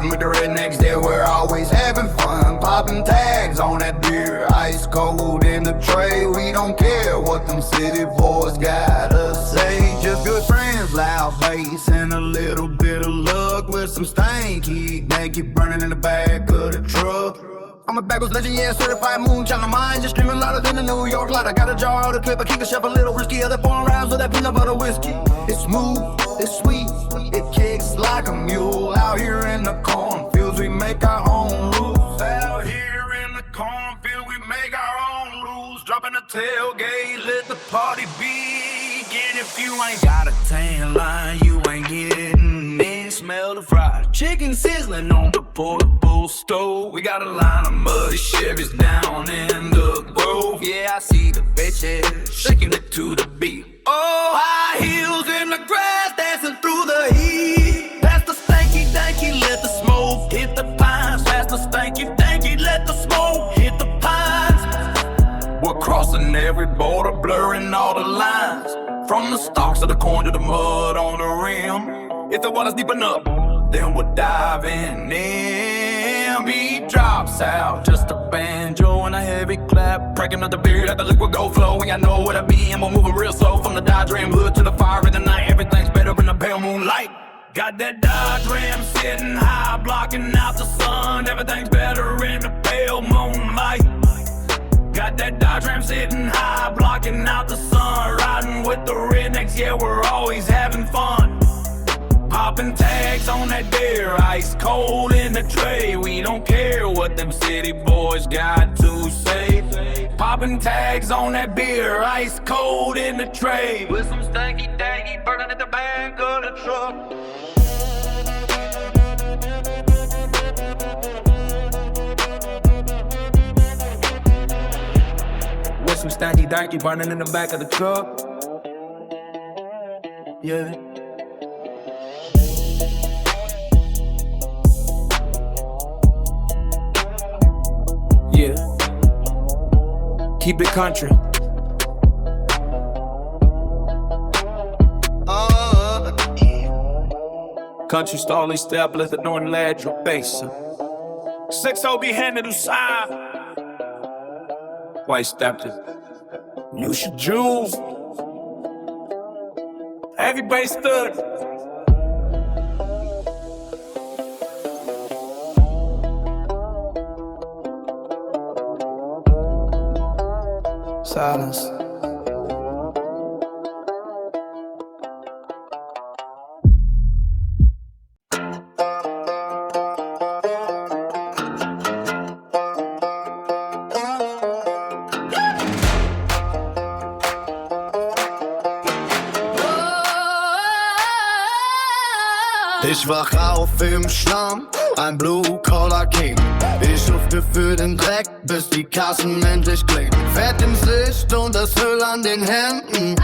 riding with the rednecks, there we're always having fun. Popping tags on that beer, ice cold in the tray. We don't care what them city boys gotta say. Just good friends, loud bass, and a little bit of luck with some stanky danky burning in the back of the truck. I'm a backwards legend, yeah, certified moonshine on mine. Just screaming louder than a New York light. I got a jar of the clip, I keep the chef a little risky. Other foreign rhymes with that peanut butter whiskey. It's smooth, it's sweet, it kicks like a mule. Out here in the cornfields, we make our own rules. Out here in the cornfield, we make our own rules. Dropping the tailgate, let the party begin. If you ain't got a tan line, you ain't getting in. Smell the fried chicken sizzling on the portable stove. We got a line of muddy Chevys down in the grove. Yeah, I see the bitches shaking it to the beat. Oh, high heels in the grass, dancing through the heat. Pass the stanky danky, let the smoke hit the pines. Pass the stanky danky, let the smoke hit the pines. We're crossing every border, blurring all the lines. From the stalks of the corn to the mud on the rim. If the water's deep enough, then we're diving in. Beat drops out, just a banjo and a heavy clap. Cracking up the beer, let the liquid go flow. We got nowhere to be and we're moving real slow. From the Dodge Ram hood to the fire in the night, everything's better in the pale moonlight. Got that Dodge Ram sitting high, blocking out the sun. Everything's better in the pale moonlight. Got that Dodge Ram sitting high, blocking out the sun. Riding with the rednecks, yeah, we're always having fun. Popping tags on that beer, ice cold in the tray. We don't care what them city boys got to say. Popping tags on that beer, ice cold in the tray. With some stanky danky burning at the back of the truck. With some stanky danky burning in the back of the truck. Yeah. Yeah. Keep it country. Country stall stapel at the northern ledge of base. 6-0 behind the side. White stepped it. You should jewels. Everybody stood. Silence. Ich wach auf im Schlamm, ein Blue-Collar-King. Ich schufte für den Dreck, bis die Kassen endlich klingen. Fett im Licht und das Öl an den Händen.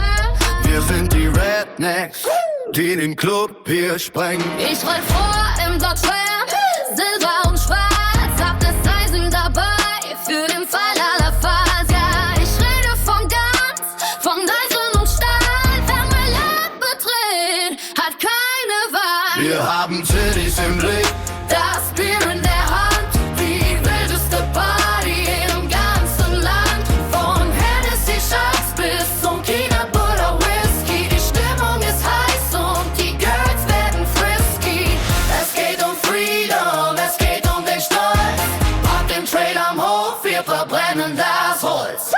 Wir sind die Rednecks, die den Club hier sprengen. Ich roll vor im Dodge Ram, Silber und Schwarz. Hab das Eisen dabei, für den Fall aller Falls. Ja, ich rede von Guns, von Eisen und Stahl. Wer mein Land betritt, hat keine Wahl. Wir haben Cities im Blick, das Bier in der Hand, die wildeste Party im ganzen Land. Von Hennessy Shots bis zum Peanut Butter Whisky. Die Stimmung ist heiß und die Girls werden frisky. Es geht um Freedom, es geht um den Stolz. Pack den Trailer am Hof, wir verbrennen das Holz.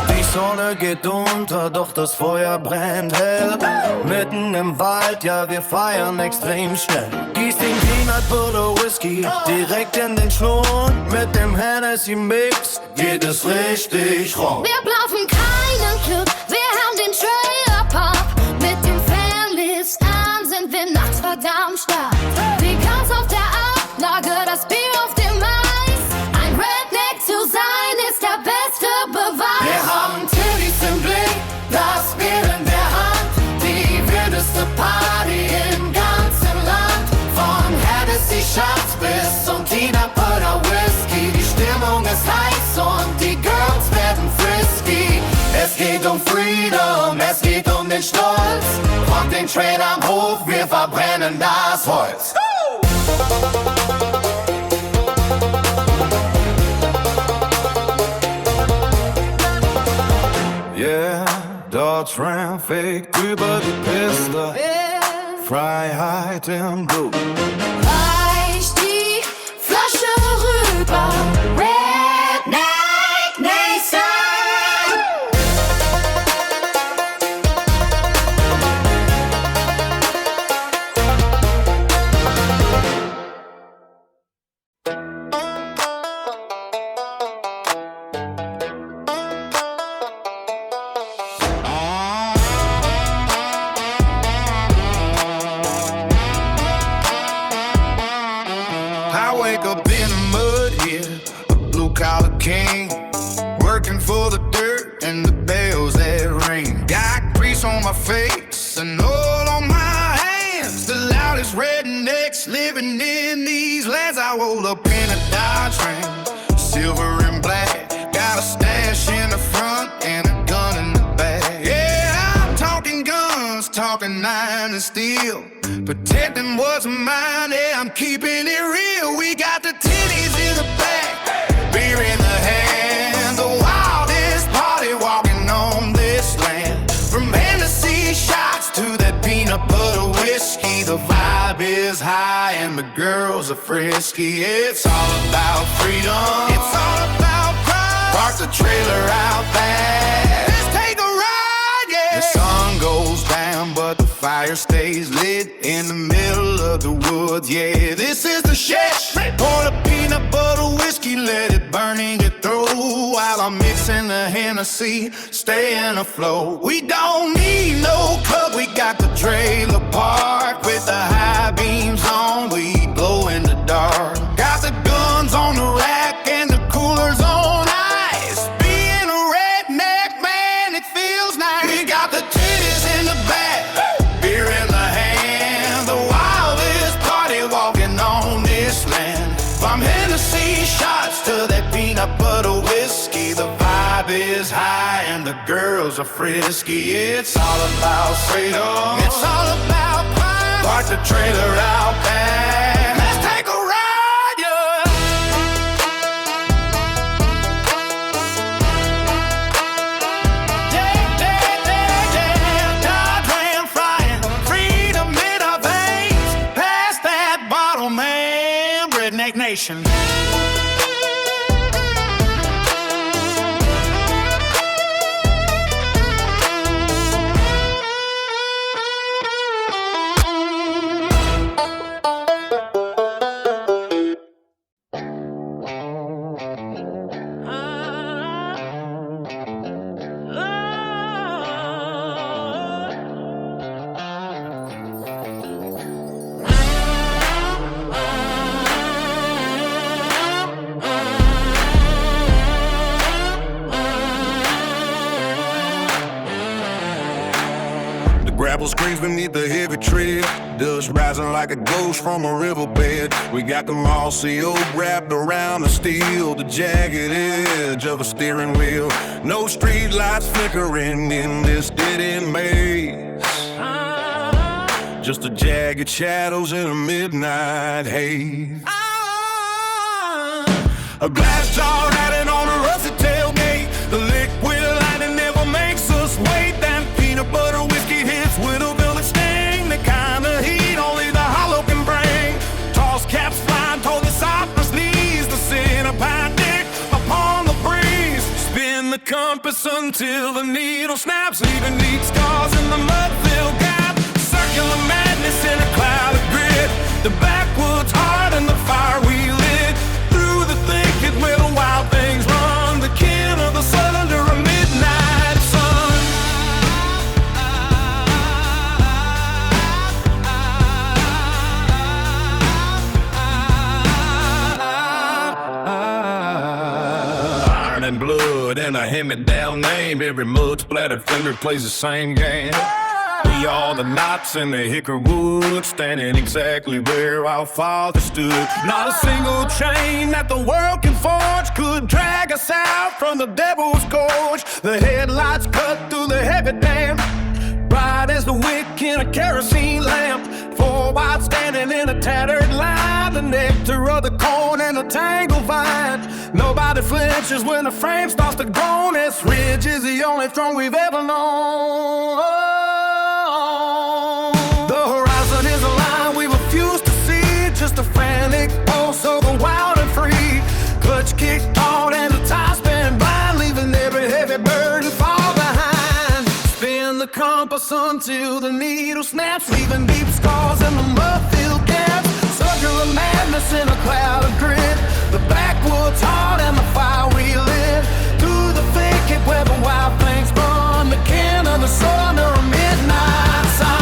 Die Sonne geht unter, doch das Feuer brennt hell. Mitten im Wald, ja, wir feiern extrem schnell. Gieß den Peanut Butter Whisky direkt in den Schlund. Mit dem Hennessy Mix geht es richtig rum. Wir blaufen keinen Club, wir haben den Trailer Pop. Mit den Families an sind wir nachts verdammt stark. Die Guns auf der Ablage, das Bier auf dem Eis. Ein Redneck zu sein ist der beste Beweis. Wir haben Titties im Blick, das Bier in der Hand. Die wildeste Party im ganzen Land. Von Hennessy Shots bis zum Peanut Butter Whisky. Die Stimmung ist heiß und die Girls werden frisky. Es geht um Freedom. sind stolz. Rock den Trail am Hof, wir verbrennen das Holz. Yeah, Dodge Ram fegt über die Piste. Freiheit im Blut. Reich die Flasche rüber. Redneck Nation. I wake up in the mud here, a blue-collar king, working for the dirt and the bells that ring. Got grease on my face and oil on my hands. The loudest rednecks living in these lands. I rolled up in a Dodge Ram, silver and black. Got a stash in the front and a gun in the back. Yeah, I'm talking guns, talking iron and steel. Protecting what's mine, yeah, I'm keeping it real. We got the titties in the back, beer in the hand. The wildest party walking on this land. From Hennessy shots to that peanut butter whiskey. The vibe is high and the girls are frisky. It's all about freedom, it's all about pride. Park the trailer out back, let's take a ride, yeah. The sun goes down but the fire stays lit in the middle of the woods, yeah. This is the shit. Pour the peanut butter whiskey, let it burn and get through. While I'm mixing the Hennessy, staying afloat. We don't need no club, we got the trailer park. With the high beams on, we glow in the dark. Got the guns on the rack and the coolers on ice. Being a redneck man, it feels nice. We got the titties in the back, beer in the hand. The wildest party walking on this land. From Hennessy shots to that peanut butter whiskey. The vibe is high and the girls are frisky. It's all about freedom, it's all about pride. Park the trailer out back, let's take a ride, yeah. Yeah, yeah, yeah, yeah. Dodge Ram flying, freedom in our veins. Pass that bottle, man, Redneck Nation. Gravel screams beneath the heavy tread, dust rising like a ghost from a riverbed. We got them all sealed, wrapped around the steel, the jagged edge of a steering wheel. No street lights flickering in this dead-end maze, just the jagged shadows in a midnight haze. A glass jar riding on a rusty tailgate. The liquid lighting never makes us wait. That peanut butter whiskey hits with a velvet sting. The kind of heat only the hollow can bring. Toss caps flying toward the cypress knees. The centipede dick upon the breeze. Spin the compass until the needle snaps, leaving neat scars in the mud-filled gap. Circular madness in a cloud of grit. The backwoods heart and the fire we lit. Through the thicket where the wild things run. The kin of the sun under a midnight sun. Iron and blood and a hand-me-down name. Every mud-splattered finger plays the same game. We all the knots in the hickory wood, standing exactly where our father stood. Not a single chain that the world can forge could drag us out from the devil's gorge. The headlights cut through the heavy dam, bright as the wick in a kerosene lamp. Four white standing in a tattered line, the nectar of the corn and the tangled vine. Nobody flinches when the frame starts to groan. This ridge is the only throne we've ever known. The horizon is a line we refuse to see, just a frantic pulse of the wild and free. Clutch kicked hard and the tie spin blind, leaving every heavy burden fall behind. Spin the compass until the needle snaps, leaving deep scars in the mud-filled gaps. Circular madness in a cloud of grit, the backwoods heart and the fire we lit. Through the thicket where the wild things run, the kin of the sun under a midnight sun.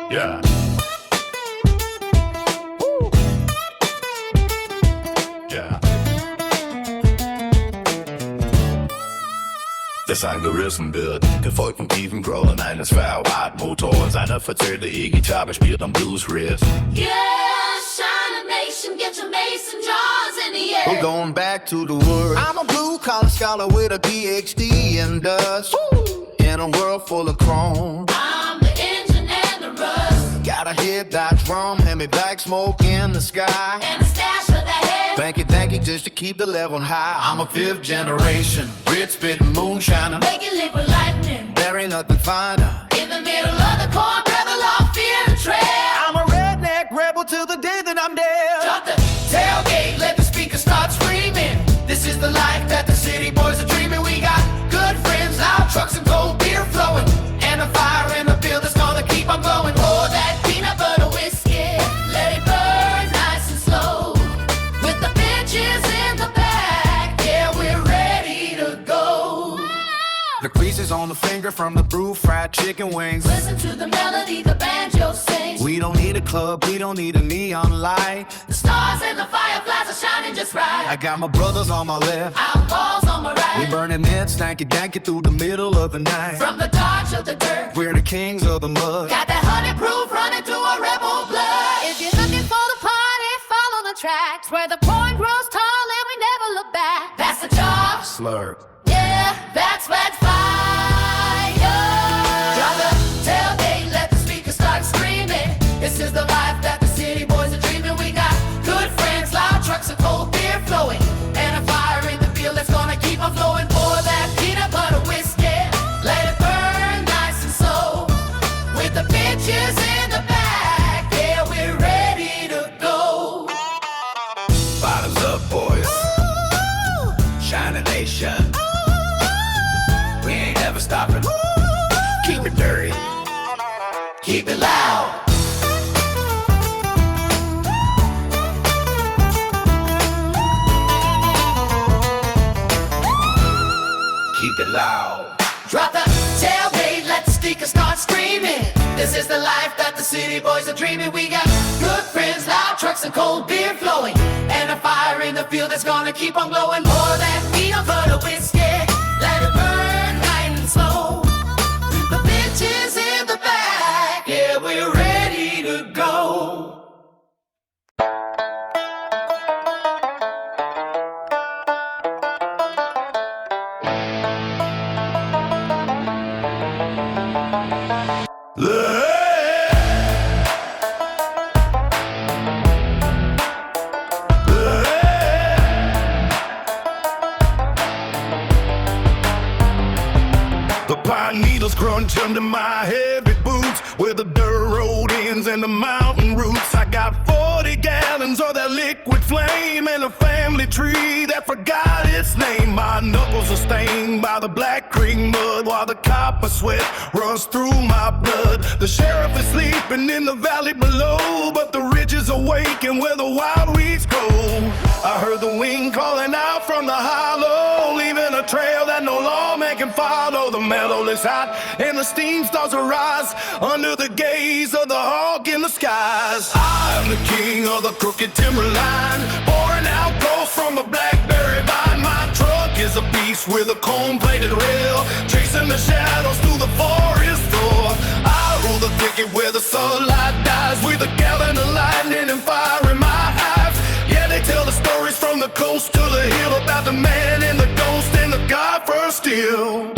Yeah. Yeah. Das Aneurysmenbild, gefolgt von tiefen Grollen eines V8-Motors. Einer verzerrte E-Gitarre spielt am Blues-Riff. Yeah, shine a nation, get your mason jars in the air. We're going back to the woods. I'm a blue-collar scholar with a PhD in dust. In a world full of chrome. I'm the engine and the rust. Gotta hit that drum, hand me black smoke in the sky. And a stash for the head. Thank you, just to keep the level high. I'm a fifth generation, grit spitting moonshiner. Make it liquid lightning. There ain't nothing finer. In the middle of the corn, rebel off fear the trail. I'm a redneck rebel till the day that I'm dead. Drop the tailgate, let the speaker start screaming. This is the life that the city boys are dreaming. We got good friends, loud trucks and cold beer flowing, and a fire in Ridges on the finger from the brew, fried chicken wings. Listen to the melody the banjo sings. We don't need a club, we don't need a neon light. The stars and the fireflies are shining just right. I got my brothers on my left, Outlaws on my right. we burning it, stanky danky through the middle of the night. From the dark to the dirt, We're the kings of the mud. got that honey proof running through our rebel blood. If you're looking for the party, follow the tracks where the point grows tall and we never look back. That's the job. Slurp. Yeah, that's red fire. Drop the tailgate, let the speakers start screaming. This is the life that the city boys are dreaming. We got good friends, loud trucks, and cold beer flowing, and a fire in the field that's gonna keep on flowing. Pour that peanut butter whiskey, let it burn nice and slow. With the bitches in the back, yeah, we're ready to go. Bottoms up, boys. Shine a nation. We ain't never stopping. Keep it dirty. Keep it loud. Keep it loud. Drop the tailgate, let the speakers start screaming. This is the life that the city boys are dreaming. We got good friends, loud trucks, and cold beer flowing, and a fire in the field that's gonna keep on glowing. Pour that peanut butter whiskey, let it burn nice and slow. The bitches in the back, yeah, we're ready to go. The pine needles crunch under my heavy boots, where the dirt road ends and the mountain roots. I got 40 gallons of that liquid flame and a family tree that forgot its name. My knuckles are stained by the Black Creek mud, while the copper sweat runs through my blood. The sheriff is sleeping in the valley below, but the ridge is awakened where the wild weeds grow. I heard the wind calling out from the hollow, leaving a trail that no lawman can follow. The metal is hot and the steam starts to rise under the gaze of the hawk in the skies. I am the king of the crooked timberline, pouring out gold from a blackberry vine. My truck is a beast with a chrome-plated rail, chasing the shadows through the forest floor. I rule the thicket where the sunlight dies, with a gallon of lightning and fire in my eyes. Yeah, they tell the stories from the coast to the hill about the man and the ghost and the God first steel.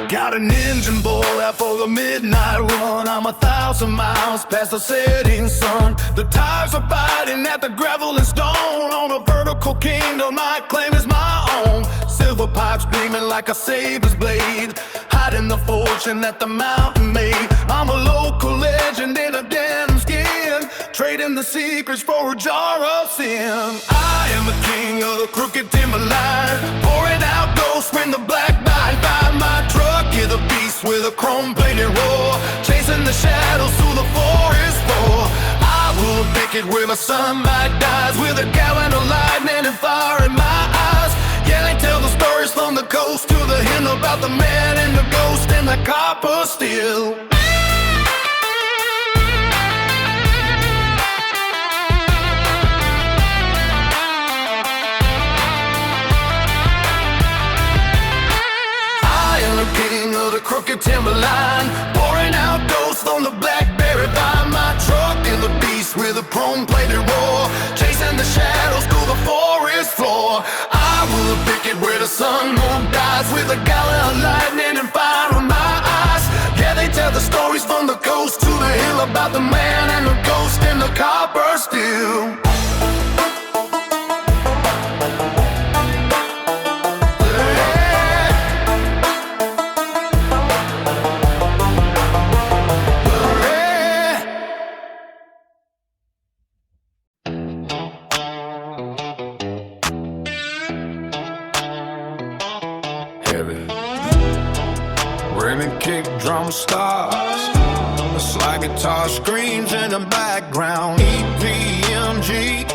Got an engine boy out for the midnight run. I'm 1,000 miles past the setting sun. The tires are biting at the gravel and stone. On a vertical kingdom my claim is my own. Silver pipes gleaming like a saber's blade, hiding the fortune that the mountain made. I'm a local legend in a denim skin, trading the secrets for a jar of sin. I am the king of the crooked timberline, pouring out ghosts when the black night by my truck. You're the beast with a chrome-plated roar, chasing the shadows through the forest floor. I will pick it where the sunlight dies, with a gallon of lightning and fire in my eyes. Yeah, they tell the stories from the coast to the hill about the man and the ghost and the copper steel. King of the crooked timberline, pouring out ghosts on the blackberry vine. My truck in the beast with a chrome-plated roar, chasing the shadows through the forest floor. I will pick it where the sun moon dies, with a gallon of lightning and fire in my eyes. Yeah, they tell the stories from the coast to the hill about the man and the ghost and the copper steel. Rain and kick drum starts, Looks like guitar screams in the background. EPMG.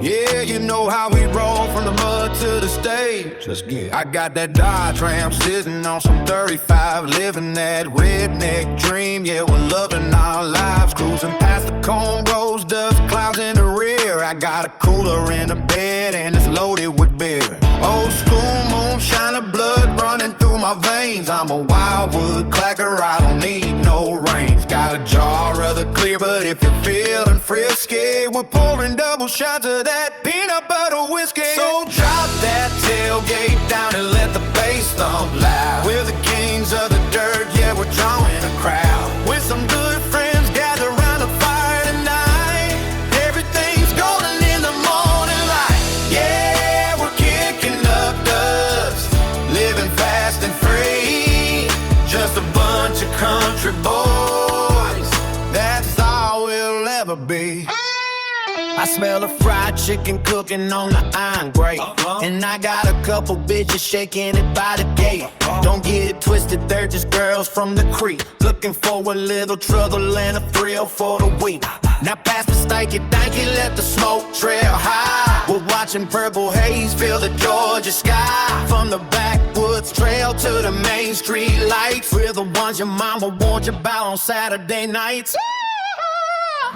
Yeah, you know how we roll from the mud to the stage. Let's get. I got that Dodge Ram sitting on some 35, living that redneck dream. Yeah, we're loving our lives, cruising past the cornrows, dust clouds in the rear. I got a cooler in the bed and it's loaded with beer. Old school moonshine, of blood running through my veins. I'm a wildwood clacker, I don't need no reins. Got a jar of the clear, but if you're feeling frisky, we're pouring double shots of that peanut butter whiskey. So drop that tailgate down and let the bass thump loud. We're the kings of the dirt, yeah, we're drawing a crowd. With some good friends gather around the fire tonight. Everything's golden in the morning light. Yeah, we're kicking up dust, living fast and free. Just a bunch of country boys, that's all we'll ever be. I smell the fried chicken cooking on the iron grate. And I got a couple bitches shaking it by the gate. Don't get it twisted, they're just girls from the creek, looking for a little trouble and a thrill for the week. Now pass the stanky danky, let the smoke trail high. We're watching purple haze fill the Georgia sky. From the backwoods trail to the main street lights. We're the ones your mama warned you about on Saturday nights.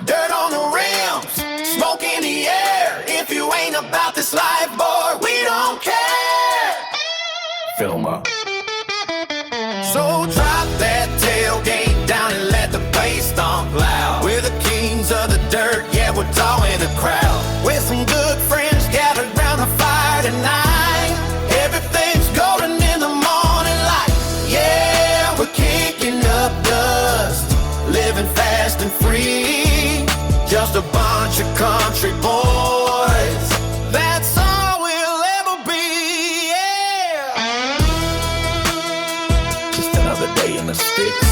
Dirt on the rims, smoke in the air. If you ain't about this life, boy, we don't care. Film up. So drop that tailgate down and let the bass thump loud. We're the kings of the dirt, yeah, we're drawing a crowd. With some good friends gathered round the fire tonight. Everything's golden in the morning light. Yeah, we're kicking up dust, living fast and free. Just a bunch of country boys, that's all we'll ever be, yeah. Just another day in the sticks.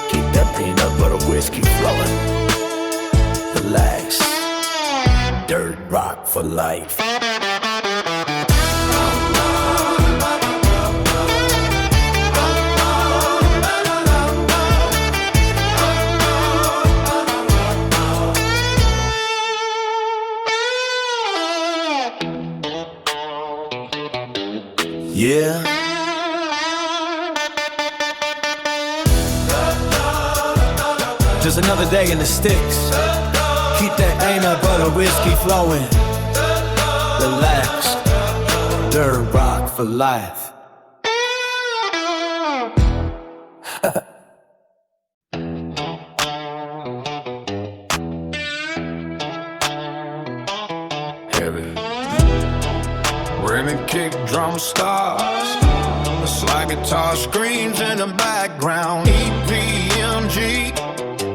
Keep that peanut butter whiskey flowing. Relax. Dirt rock for life. Yeah. Just another day in the sticks. Keep that peanut butter whiskey flowing. Relax. Dirt rock for life. Heavy. Rhythm, kick, drum starts. Looks like guitar screams in the background. EPMG.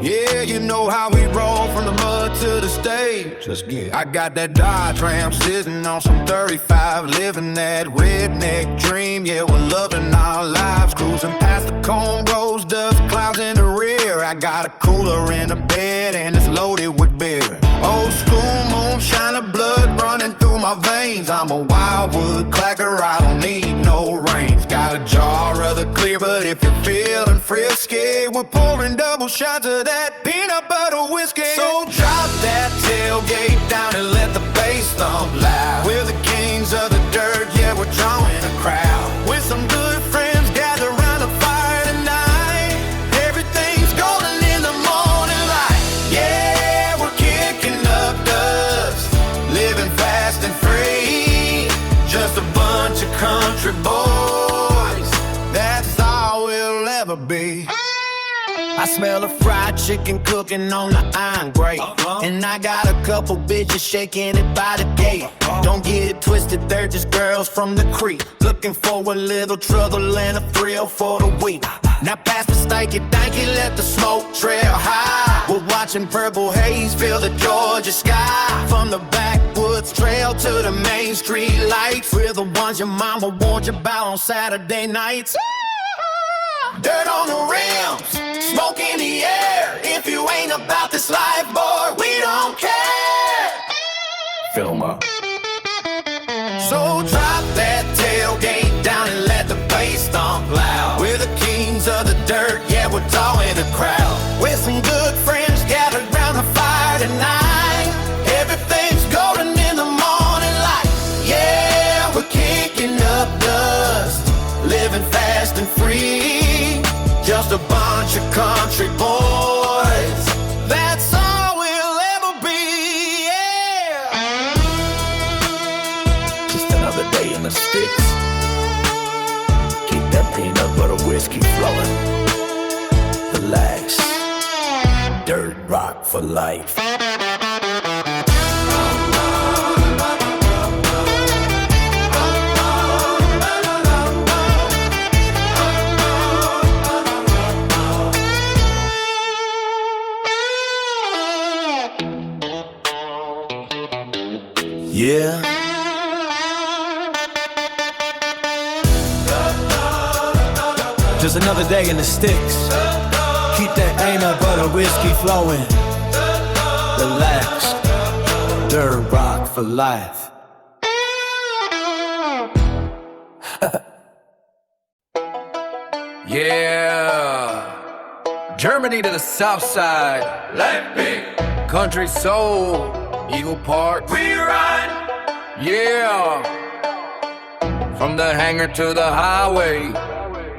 Yeah, you know how we roll from the mud to the stage. Let's get. I got that Dodge Ram sitting on some 35, living that redneck dream. Yeah, we're loving our lives, cruising past the cornrows, dust clouds in the rear. I got a cooler in the bed and it's loaded with beer. Old school moonshine, of blood running through my veins. I'm a wildwood clacker, I don't need no reins. Got a jar of the clear, but if you're feeling frisky, we're pouring double shots of that peanut butter whiskey. So drop that tailgate down and let the bass thump loud. We're the kings of the dirt, yeah, we're drawing a crowd. With some good friends gather around the fire tonight. Everything's golden in the morning light. Yeah, we're kicking up dust, living fast and free. Just a bunch of country boys, that's all we'll ever be. I smell the fried chicken cooking on the iron grate. And I got a couple bitches shaking it by the gate. Don't get it twisted, they're just girls from the creek, looking for a little trouble and a thrill for the week. Now pass the stanky danky, let the smoke trail high. We're watching purple haze fill the Georgia sky. From the backwoods trail to the main street lights. We're the ones your mama warned you about on Saturday nights. Dirt on the rims, smoke in the air. If you ain't about this life, boy, we don't care. Film up. So drop that tailgate down and let the bass thump loud. We're the kings of the dirt, yeah, we're drawing a of country boys. That's all we'll ever be, yeah. Just another day in the sticks. Keep that peanut butter whiskey flowing. Relax. Dirt rock for life. Yeah. Just another day in the sticks. Keep that peanut butter whiskey flowing. Relax. Dirt rock for life. Yeah. Germany to the south side. Leipzig. Country soul. Eagle Park. We ride. Yeah. From the hangar to the highway.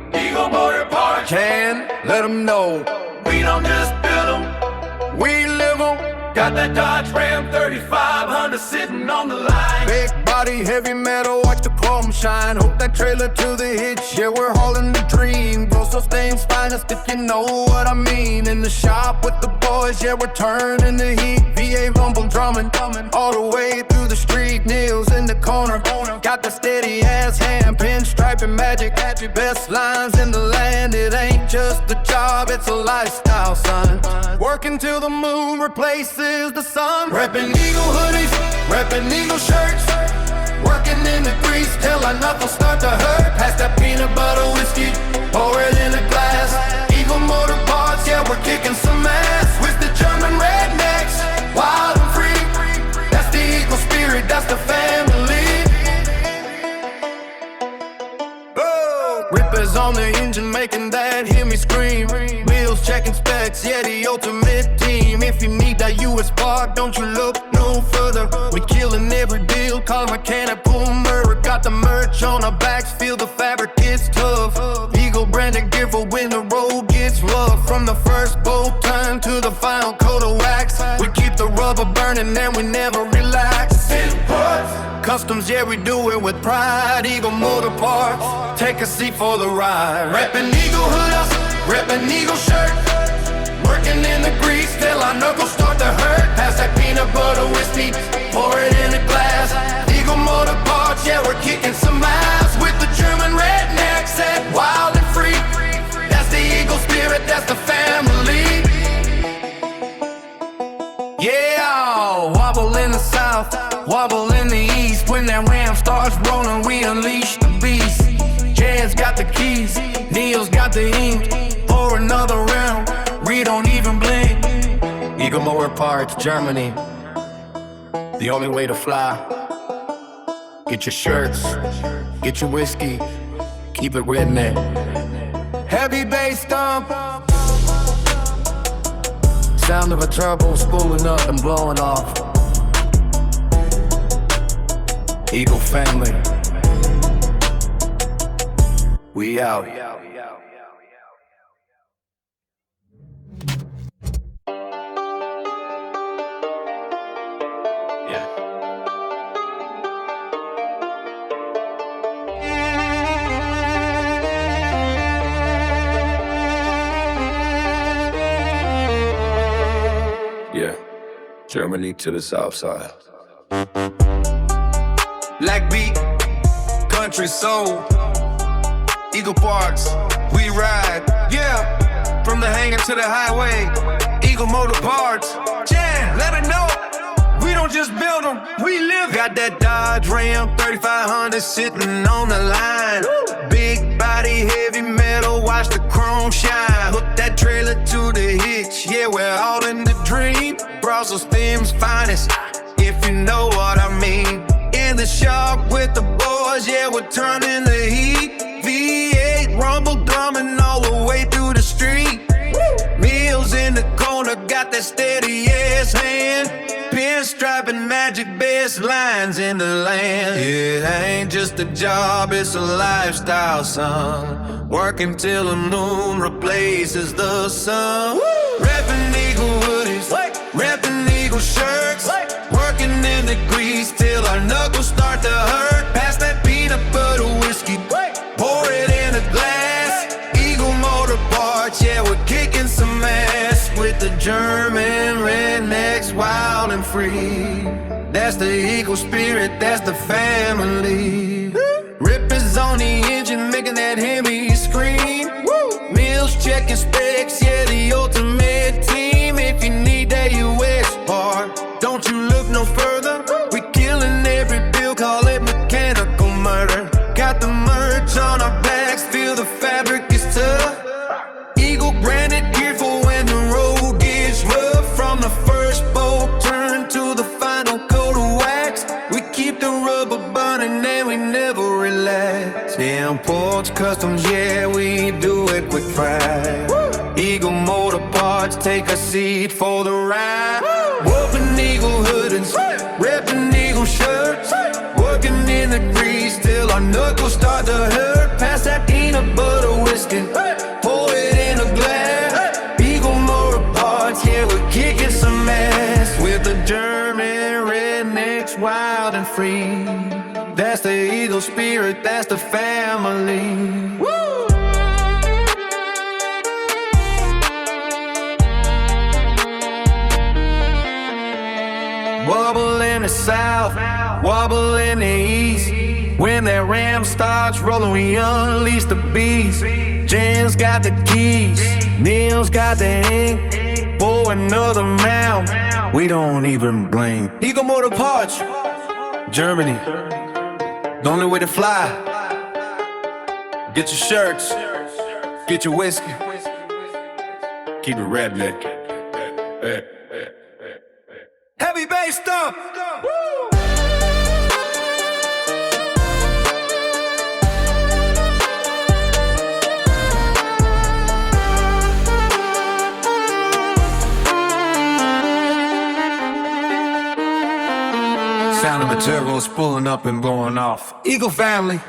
Eagle Motor Park. Can let them know we don't just build them, we live them. Got that Dodge Ram 3500 sitting on the line. Big body, heavy metal, watch the chrome shine. Hook that trailer to the hitch, yeah, we're hauling the dream. Grosso stains finest, if you know what I mean. In the shop with the boys, yeah, we're turning the heat. VA rumble drumming, all the way through the street. Nails in the corner, got the steady ass hand. Pinstriping magic, best lines in the land. It ain't just a job, it's a lifestyle, son. Working till the moon replaces the sun. Reppin' Eagle hoodies, reppin' Eagle shirts. Working in the grease till our knuckles start to hurt. Pass that peanut butter whiskey, pour it in a glass. Eagle Motor Parts, yeah, we're kicking some ass. With the German rednecks, wild and free. That's the Eagle spirit, that's the family. Rippers on the engine making that hear me scream. Wheels checking specs, yeah, the ultimate team. If you need that US part, don't you look no further. We killing every deal, call mechanical murder. Got the merch on our backs, feel the fabric, it's tough. Eagle branded gear for when the road gets rough. From the first bolt turn to the final coat of wax, we keep the rubber burning and we never relax. Customs, yeah, we do it with pride. Eagle Motor Parts, take a seat for the ride. Reppin' Eagle hood, reppin' Eagle shirt. Working in the grease till our knuckles start to hurt. Pass that peanut butter whiskey, pour it in a glass. Eagle Motor Parts, yeah, we're kicking some ass. With the German rednecks, set wild and free. That's the Eagle spirit, that's the family. Yeah, wobble in the south, wobble in the east. When that ram starts rolling, we unleash the beast. Jazz got the keys, Neil's got the ink. Pour another round, we don't even blink. Eagle Motor Parts, Germany. The only way to fly. Get your shirts, get your whiskey, keep it redneck. Heavy bass thump. Sound of a turbo spooling up and blowing off. Eagle family, we out. Yeah, Germany to the south side. Black beat, country soul, Eagle Parks, we ride. Yeah, from the hangar to the highway, Eagle Motor Parts. Jam, let it know, we don't just build them, we live. Got that Dodge Ram 3500 sitting on the line. Big body, heavy metal, watch the chrome shine. Hook that trailer to the hitch, yeah, we're all in the dream. Brussels stems finest, if you know what I mean. In the shop with the boys, yeah, we're turning the heat. V8 rumble drumming all the way through the street. Meals in the corner, got that steady ass hand. Pinstriping magic, best lines in the land. It ain't just a job, it's a lifestyle, son. Working till the moon replaces the sun. Reppin' Eagle hoodies, reppin' Eagle shirts. Working in the grease till our knuckles start to hurt. Pass that peanut butter whiskey, pour it in a glass. Eagle motor parts, yeah, we're kicking some ass. With the German rednecks, wild and free. That's the Eagle spirit, that's the family. Rippers on the engine, making that Hemi scream. Mills checking specs, yeah, the ultimate team. If you need that US part, don't you look no further. We killing every bill, call it mechanical murder. Got the merch on our backs, feel the fabric is tough. Eagle branded gear for when the road gets rough. From the first bolt turn to the final coat of wax, we keep the rubber burning and we never relax. Imports, customs, yeah, we do it with pride. Eagle motor parts, take a seat for the ride. Whooping Eagle hoodies, reppin' Eagle shirts. Working in the grease till our knuckles start to hurt. Pass that peanut butter whiskey, pour it in a glass. Eagle motor parts, yeah, we're kicking some ass. With the German rednecks, wild and free. That's the Eagle spirit, that's the family. Wobble in the south, wobble in the east. When that ram starts rolling, we unleash the beast. Jen's got the keys, Neil's got the ink. For another round, we don't even blink. Eagle Motor Parts, Germany. The only way to fly. Get your shirts, get your whiskey. Keep it redneck. Heavy bass stomp. Sound of the turbos pulling up and blowing off. Eagle family,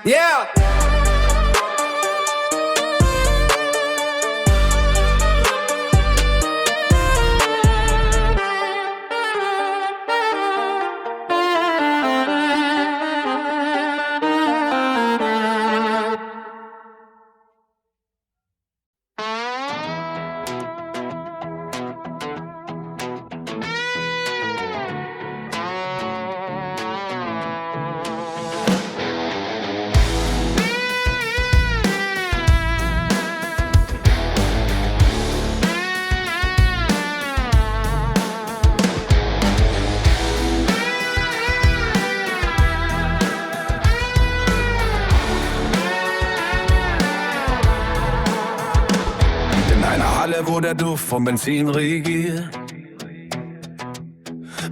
yeah. Wo der Duft vom Benzin regiert,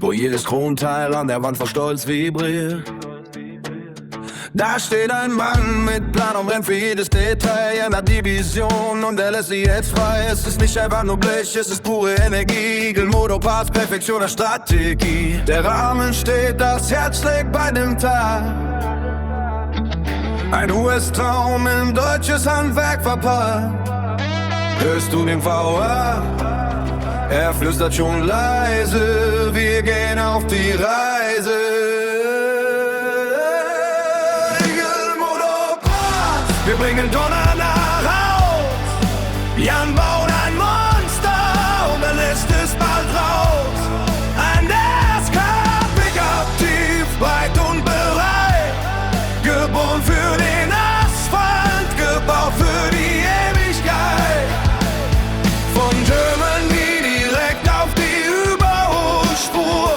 wo jedes Kronteil an der Wand vor Stolz vibriert. Da steht ein Mann mit Plan und brennt für jedes Detail einer Division und er lässt sie jetzt frei. Es ist nicht einfach nur Blech, es ist pure Energie. Eagle Motorparts, Perfektion der Strategie. Der Rahmen steht, das Herz schlägt bei dem Tag. Ein US-Traum in deutsches Handwerk verpackt. Hörst du den VA? Er flüstert schon leise, wir gehen auf die Reise. Eagle Motorparts, wir bringen Donner nach Haus. Jan baut ein Monster und er lässt es bald raus. Ein NASCAR-Pickup, tief, breit und bereit. Geboren für den Asphalt, gebaut für die Ewigkeit. Von Germany direkt auf die Überholspur.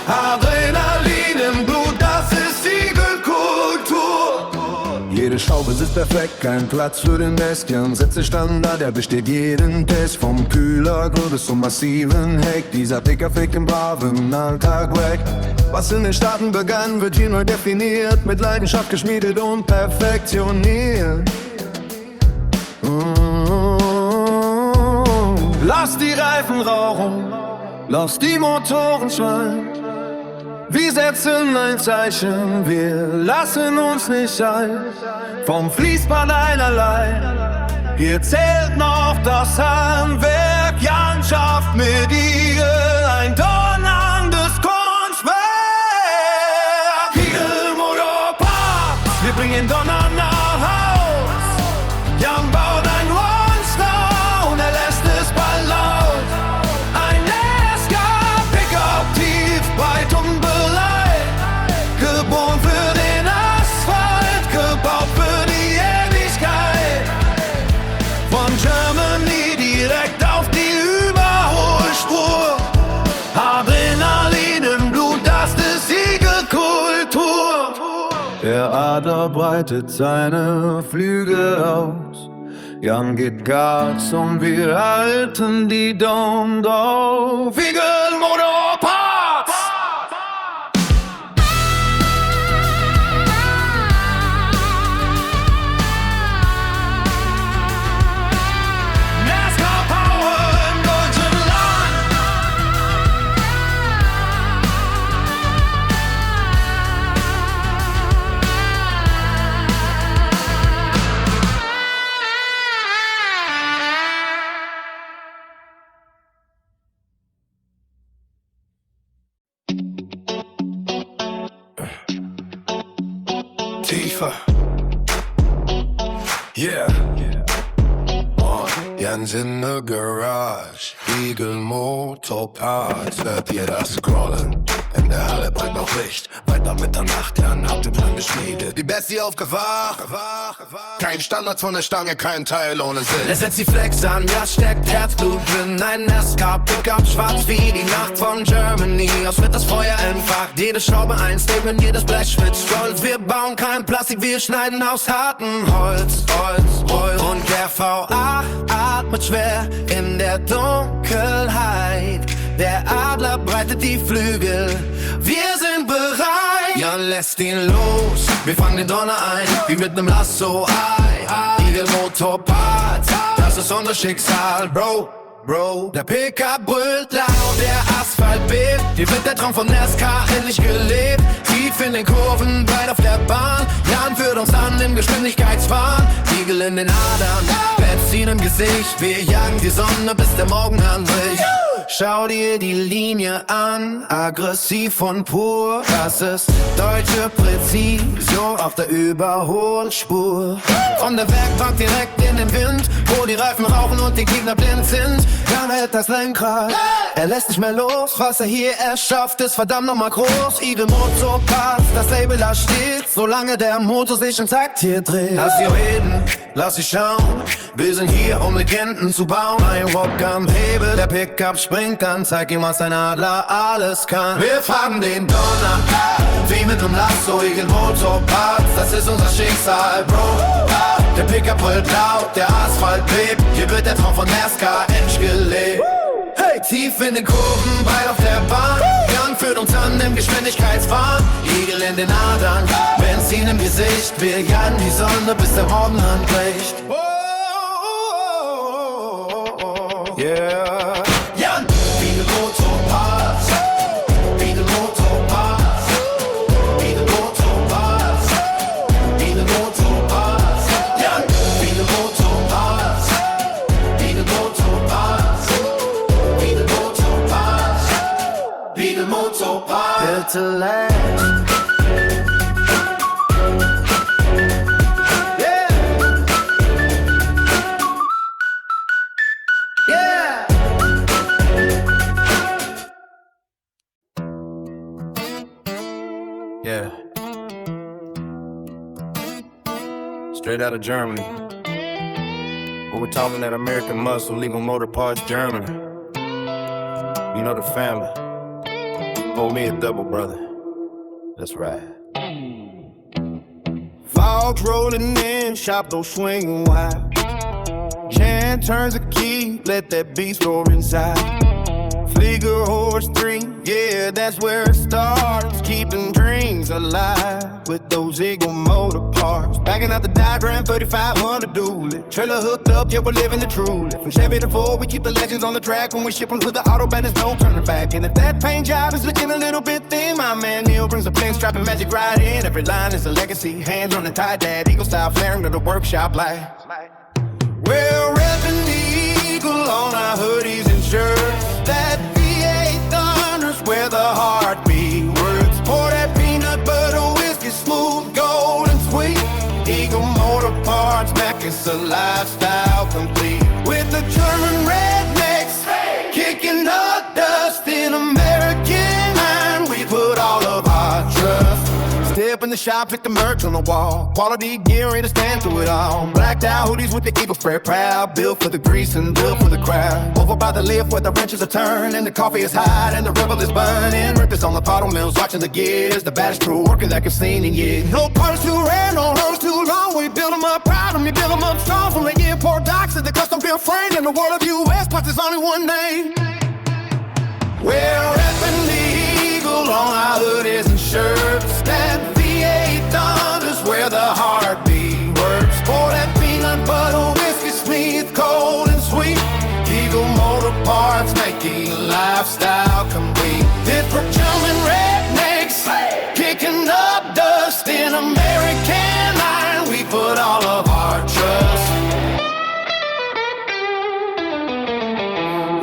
Adrenalin im Blut, das ist Eagle-Kultur. Jede Schraube sitzt perfekt, kein Platz für den Bestien. Setze Standard, er besteht jeden Test. Vom Kühlergrill bis zum massiven Heck. Dieser Picker fickt den braven Alltag weg. Was in den Staaten begann, wird hier neu definiert. Mit Leidenschaft geschmiedet und perfektioniert. Lass die Reifen rauchen, lass die Motoren schreien. Wir setzen ein Zeichen, wir lassen uns nicht ein, vom Fließband einerlei. Hier zählt noch das Handwerk, Jan schafft mit Igel ein donnerndes Kunstwerk. Igel Motorparts, wir bringen Donner nach Haus. Jan baut ein Monster und er lässt es bald laut. Ein NASCAR-Pickup tief, breit und bereit, geboren für den Asphalt, gebaut für die Ewigkeit. Von Germany direkt auf die Überholspur. Adrenalin im Blut, das ist Siegelkultur. Der Adler breitet seine Flügel aus. Jan gibt Gas und wir halten die Daumen drauf. Igel Motorparts! NASCAR Power im deutschen Land. Tiefer. Yeah. Jans in the garage, Eagle Motorparts. Hört ihr das Scrollen? In der Halle brennt noch Licht. Weiter Mitternacht, Jan hat den Plan geschmiedet. Die Bestie aufgewacht. Kein Standard von der Stange, kein Teil ohne Sinn. Er setzt die Flex an, ja steckt Herzblut drin. Ein NASCAR-Pickup, schwarz wie die Nacht von Germany. Aus wird das Feuer entfacht, jede Schraube ein Statement, jedes Blech schwitzt stolz. Wir bauen kein Plastik, wir schneiden aus hartem Holz. Und der VA atmet schwer in der Dunkelheit. Der Adler breitet die Flügel, wir sind bereit. Jan lässt ihn los, wir fangen den Donner ein, wie mit nem Lasso. Igel Motorparts, das ist unser Schicksal, Bro. Der Pickup brüllt laut, der Asphalt bebt. Hier wird der Traum von NASCAR endlich gelebt. Tief in den Kurven, breit auf der Bahn. Jan führt uns an im Geschwindigkeitswahn. Igel in den Adern, Benzin im Gesicht. Wir jagen die Sonne, bis der Morgen anbricht. Schau dir die Linie an, aggressiv und pur. Das ist deutsche Präzision auf der Überholspur. Von der Werkbank direkt in den Wind, wo die Reifen rauchen und die Gegner blind sind. Jan hält das Lenkrad, er lässt nicht mehr los. Was er hier erschafft, ist verdammt nochmal groß. Igel Motorparts, das Label da steht, solange der Motor sich im Takt hier dreht. Lass sie reden, lass sie schauen, wir sind hier, um Legenden zu bauen. Ein Rock am Hebel, der Pickup springt an, zeig ihm, was ein Adler alles kann. Wir fahren den Donner, wie mit nem Lasso. Igel Motorparts, das ist unser Schicksal, Bro. Der Pickup brüllt laut, der Asphalt bebt. Hier wird der Traum von NASCAR endlich gelebt. Hey, tief in den Kurven, breit auf der Bahn. Jan führt uns an im Geschwindigkeitswahn. Igel in den Adern, Benzin im Gesicht. Wir jagen die Sonne, bis der Morgen anbricht. Yeah. Jan, Igel Motorparts, Igel Motorparts, Igel Motorparts, Igel Motorparts. Jan, Igel Motorparts, Igel Motorparts, Igel Motorparts, Igel Motorparts. Built to last. Yeah. Straight out of Germany. But we're talking that American muscle, Eagle Motorparts, Germany. You know the family. Hold me a double, brother. That's right. Fog rolling in, shop door swinging wide. Jan turns a key, let that beast roar inside. Flieger horse 3, yeah, that's where it starts. Keeping dreams alive. with those Eagle motor parts. Backing out the diagram, 3500 dually. Trailer hooked up, yeah, we're living the truly. From Chevy to Ford, we keep the legends on the track. When we ship them to the Autobahn, there's no turning back. And if that paint job is looking a little bit thin, my man Neil brings a plain strapping magic right in. Every line is a legacy, hands on the tie dad, Eagle style flaring to the workshop light. We're repping the Eagle on our hoodies and shirts. That V8 thunder's where the heartbeat works. Pour that peanut butter whiskey, smooth, golden sweet. Eagle motor parts, Mac is a lifestyle complete. With the German rednecks, kicking up dust in American iron, we put all of our trust. Step in the shop, pick the merch on the wall. Quality gear, ready to stand through it all. Blacked out hoodies with the Eagle spread proud. Built for the grease and built for the crowd. Over by the lift where the wrenches are turned and the coffee is hot and the rebel is burning. Rippers on the bottle mills watching the gears. The baddest crew working that I've seen in years. No parts too rare, no hurts too long. We build them up proud and we build them up strong. From the airport docks to the custom built frame. In the world of US, plus there's only one name. We're repping the Eagle on our hoodies and shirts. That V8 thunder's where the heartbeat works. Pour that peanut butter whiskey, smooth, cold and sweet. Eagle motor parts making lifestyle complete. This for German rednecks, kicking up dust in American iron. We put all of our trust.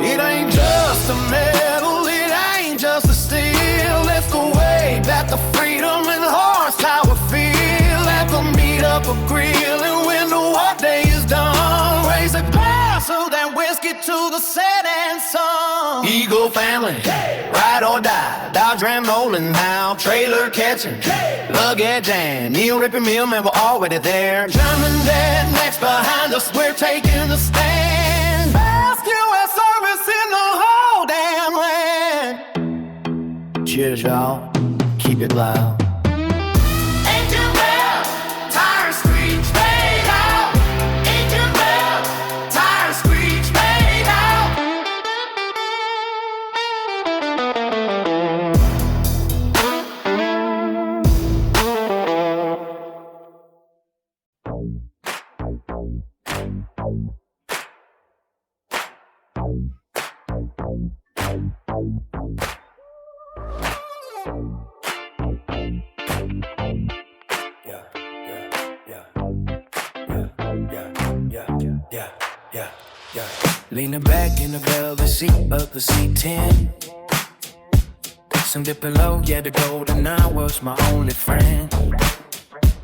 It ain't just a metal, it ain't just a steel. It's the way that the freedom and horsepower feel. At the meet up a grill, and when the workday is done, raise a glass of that whiskey to the setting sun. Eagle family, ride or die. Dodge Ram rolling now, trailer catching, luggage and Neil ripping meal, man, we're already there. German dead next behind us, we're taking the stand. Best US service in the whole damn land. Cheers, y'all. Keep it loud. Engine bell, tire screech, fade out. Engine bell, tire screech, fade out. Leaning back in the velvet seat of the C10. Some dipping low, yeah, the golden eye was my only friend.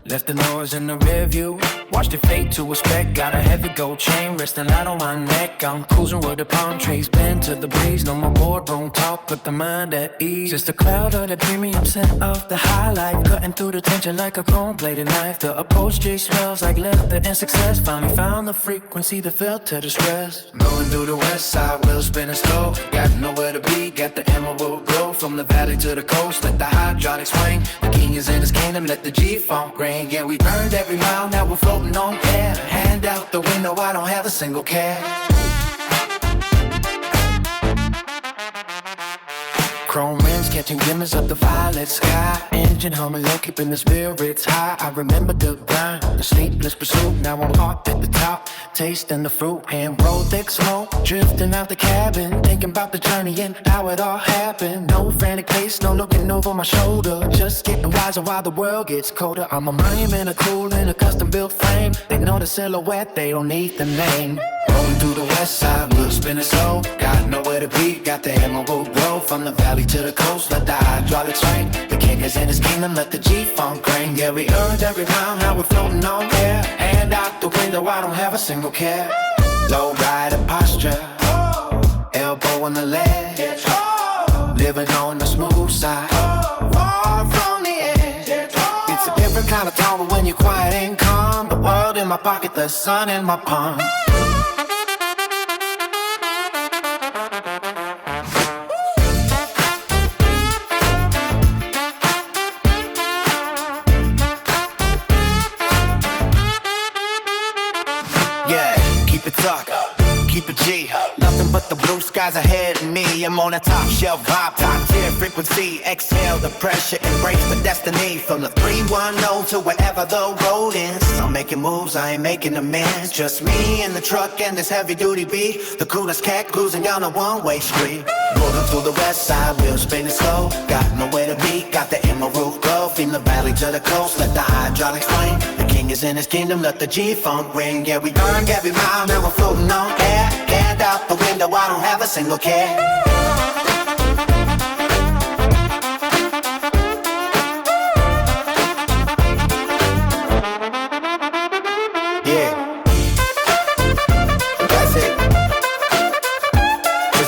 Left the noise in the rear view, watched it fade to a speck. Got a heavy gold chain resting light on my neck. I'm cruising with the palm trees, bend to the breeze. No more boardroom talk, put the mind at ease. Just a cloud of the premium scent of the high life, cutting through the tension like a chrome-bladed knife. The approach J smells like leather and success. Finally found the frequency that felt to the stress. Going through the west side, wheels spinning slow. Got nowhere to be, got the emerald glow. From the valley to the coast, let the hydraulics swing. The king is in his kingdom, let the G-funk ring. Yeah, we burned every mile, now we're floating on air. Hand out the window, I don't have a single care. Chrome rims catching glimmers of the violet sky. Engine humming low, keeping the spirits high. I remember the grind, the sleepless pursuit. Now I'm parked at the top, tasting the fruit. And roll thick smoke, drifting out the cabin. Thinking about the journey and how it all happened. No frantic pace, no looking over my shoulder. Just getting wiser while the world gets colder. I'm a mime in a cool in a custom built frame. They know the silhouette, they don't need the name. Rolling through the west side, wheels spinning slow. Got nowhere to be, got the emerald glow. From the valley to the coast, let the hydraulics swing. The king is in his kingdom, let the G-funk ring. Yeah, we earned every pound, now we're floating on air. Hand out the window, I don't have a single care. Low rider posture, elbow on the ledge. Living on the smooth side, far from the edge. It's a different kind of tone, but when you're quiet and calm, the world in my pocket, the sun in my palm. Keep it G, nothing but the blue sky guys ahead of me. I'm on a top shelf vibe, top tier frequency. Exhale the pressure, embrace the destiny. From the 310 to wherever the road is. I'm making moves, I ain't making amends. Just me and the truck and this heavy duty beat. The coolest cat cruising down a one-way street. Rolling through the west side, wheels spinning slow. Got nowhere to be, got the emerald glow. From the valley to the coast, let the hydraulics swing. The king is in his kingdom, let the G-funk ring. Yeah, we earned every mile, now we're floating on air. Hand out the window, I don't have a single care.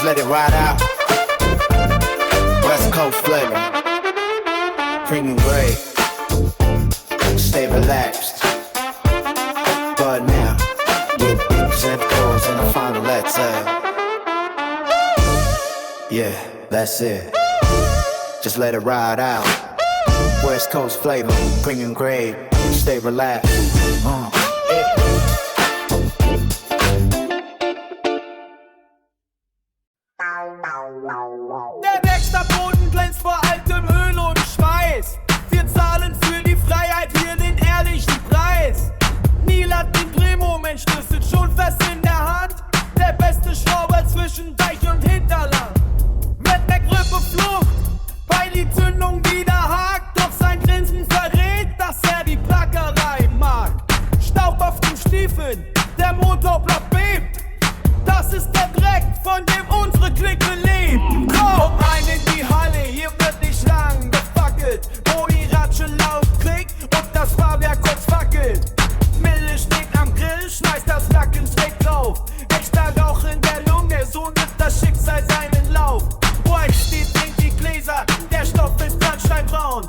Let it ride out. West Coast flavor. Premium grade. Stay relaxed. But now, with zip codes in the final letter. Yeah, that's it. Just let it ride out. West Coast flavor. Premium grade. Stay relaxed. Der Dexterboden glänzt vor altem Öl und Schweiß. Wir zahlen für die Freiheit hier den ehrlichen Preis. Neil hat den Drehmoment, Schlüssel schon fest in der Hand. Der beste Schrauber zwischen Deich und Hinterland. Wenn der Grüppe flucht, weil die Zündung wieder hakt. Doch sein Grinsen verrät, dass er die Plackerei mag. Staub auf den Stiefeln, der Motorblock bebt. Das ist der Dreck, von dem unsere Clique lebt. Komm rein in die Halle, hier wird nicht lang gefackelt. Wo die Ratsche laut klickt und das Fahrwerk kurz fackelt. Mille steht am Grill, schmeißt das Lacken schräg drauf. Echter Rauch in der Lunge, so nimmt das Schicksal seinen Lauf. White steht, trinkt die Gläser, der Stoff ist bernsteinbraun.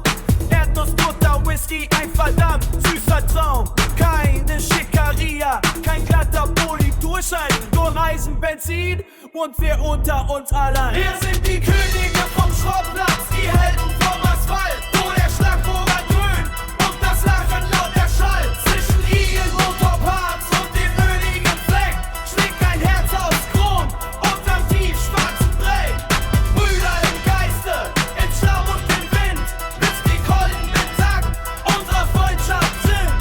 Erdnussbutter, Whisky, ein verdammt süßer Traum. Keine Schickeria, kein glatter Politurschein. Nur Reisen, Benzin und wir unter uns allein. Wir sind die Könige vom Schrottplatz, die Helden vom Asphalt. Wo der Schlagbohrer dröhnt und das Lachen laut erschallt. Zwischen Igel, Motorparts und dem öligen Fleck schlägt ein Herz aus Chrom unterm tiefschwarzen Dreck. Brüder im Geiste, in Schlamm und im Wind, bis die Kolben intakt unserer Freundschaft sind.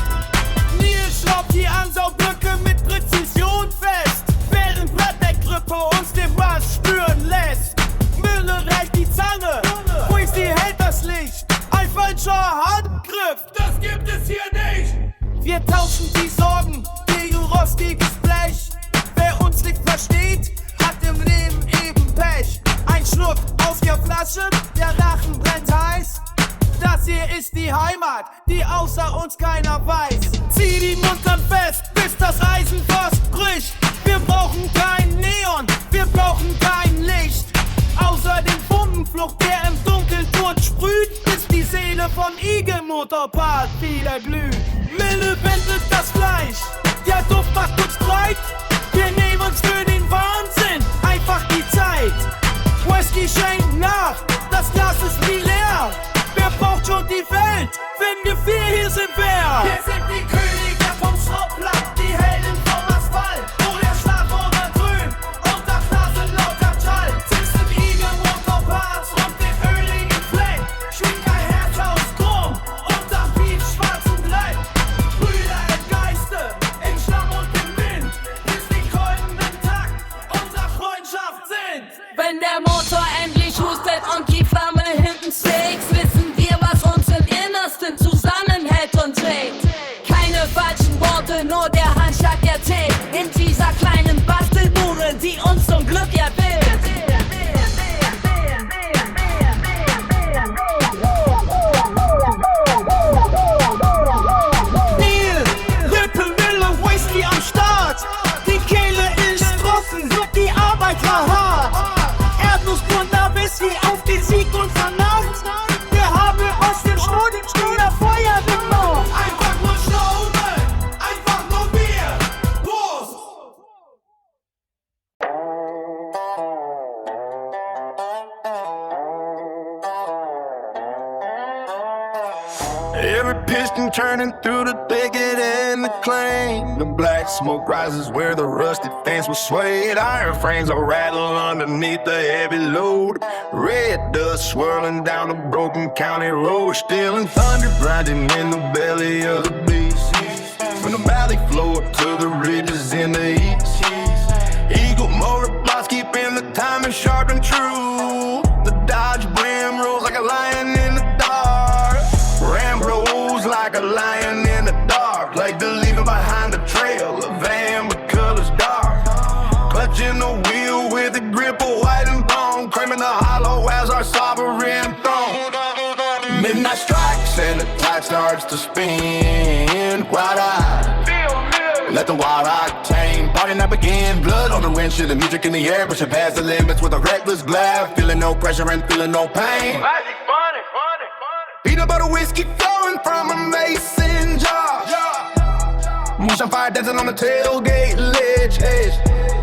Neil schraubt die Ansaubrücke mit Präzision fest, während Redneck-Grippe uns den Marsch spüren lässt. Müller reicht die Zange, Quincy hält das Licht. Ein falscher Handgriff, das gibt es hier nicht. Wir tauschen die Sorgen gegen rostiges Blech. Wer uns nicht versteht, hat im Leben eben Pech. Ein Schluck aus der Flasche, der Rachen brennt heiß. Das hier ist die Heimat, die außer uns keiner weiß. Zieh die Muntern fest, bis das Eisen fast bricht. Wir brauchen kein Neon, wir brauchen kein Licht. Außer dem Funkenflucht, der im Dunkeln tot sprüht, bis die Seele von Igel-Motorpart wieder glüht. Mille wendet das Fleisch, der Duft macht uns Streit. Wir nehmen uns für den Wahnsinn einfach die Zeit. Whisky schenkt nach, das Glas ist nie leer. Wer braucht schon die Welt, wenn wir vier hier sind, wer? Wir sind die Könige vom Schrottplatz, die Helden vom Asphalt. Wo der Schlagbohrer dröhnt und das Nase lauter Schall. Zwischen Igel, Motorparts und dem öligen Fleck schwingt ein Herz aus Chrom unterm tiefschwarzen Dreck. Brüder im Geiste, in Schlamm und im Wind, bis die Kolben intakt unserer Freundschaft sind. Wenn der Motor endlich hustet und die Flamme hinten schlägt, wissen wir, was uns im Innersten zusammen Every piston turning through the thicket and the clang. The black smoke rises where the rusted fence was swayed. Iron frames are rattling underneath the heavy load. Red dust swirling down the broken county road. Stealing thunder grinding in the belly of the beast. From the valley floor to the ridges in the east. Eagle motor blocks keeping the timing sharp and true. The Dodge Ram rolls like a lion in the dark. Ram rolls like a lion in the dark. Like the leaving behind the trail, a van with colors dark. Clutching the wheel with a grip of white and bone. Cramming the hollow as our sovereign throne. Midnight strikes and the tide starts to spin. Wide-eyed, let the wild octane party not begin. Blood on the windshield, the music in the air, pushing past the limits with a reckless glare. Feeling no pressure and feeling no pain. Peanut butter whiskey flowing from a mason jar. Moonshine fire dancing on the tailgate ledge.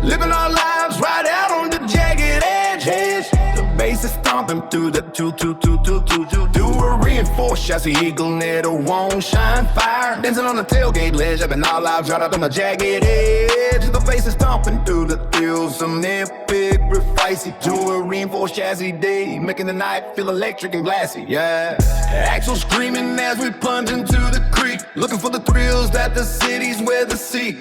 Living our lives right out on the jagged edge. The bass is stomping through the do a reinforced chassis, eagle net, won't shine fire. Dancing on the tailgate ledge, having our lives right out on the jagged edge. The bass is stomping through the thrills, some epic precisely. Do a reinforced chassis day, making the night feel electric and glassy, yeah. Axle screaming as we plunge into the creek, looking for the thrills that the cities where the sea.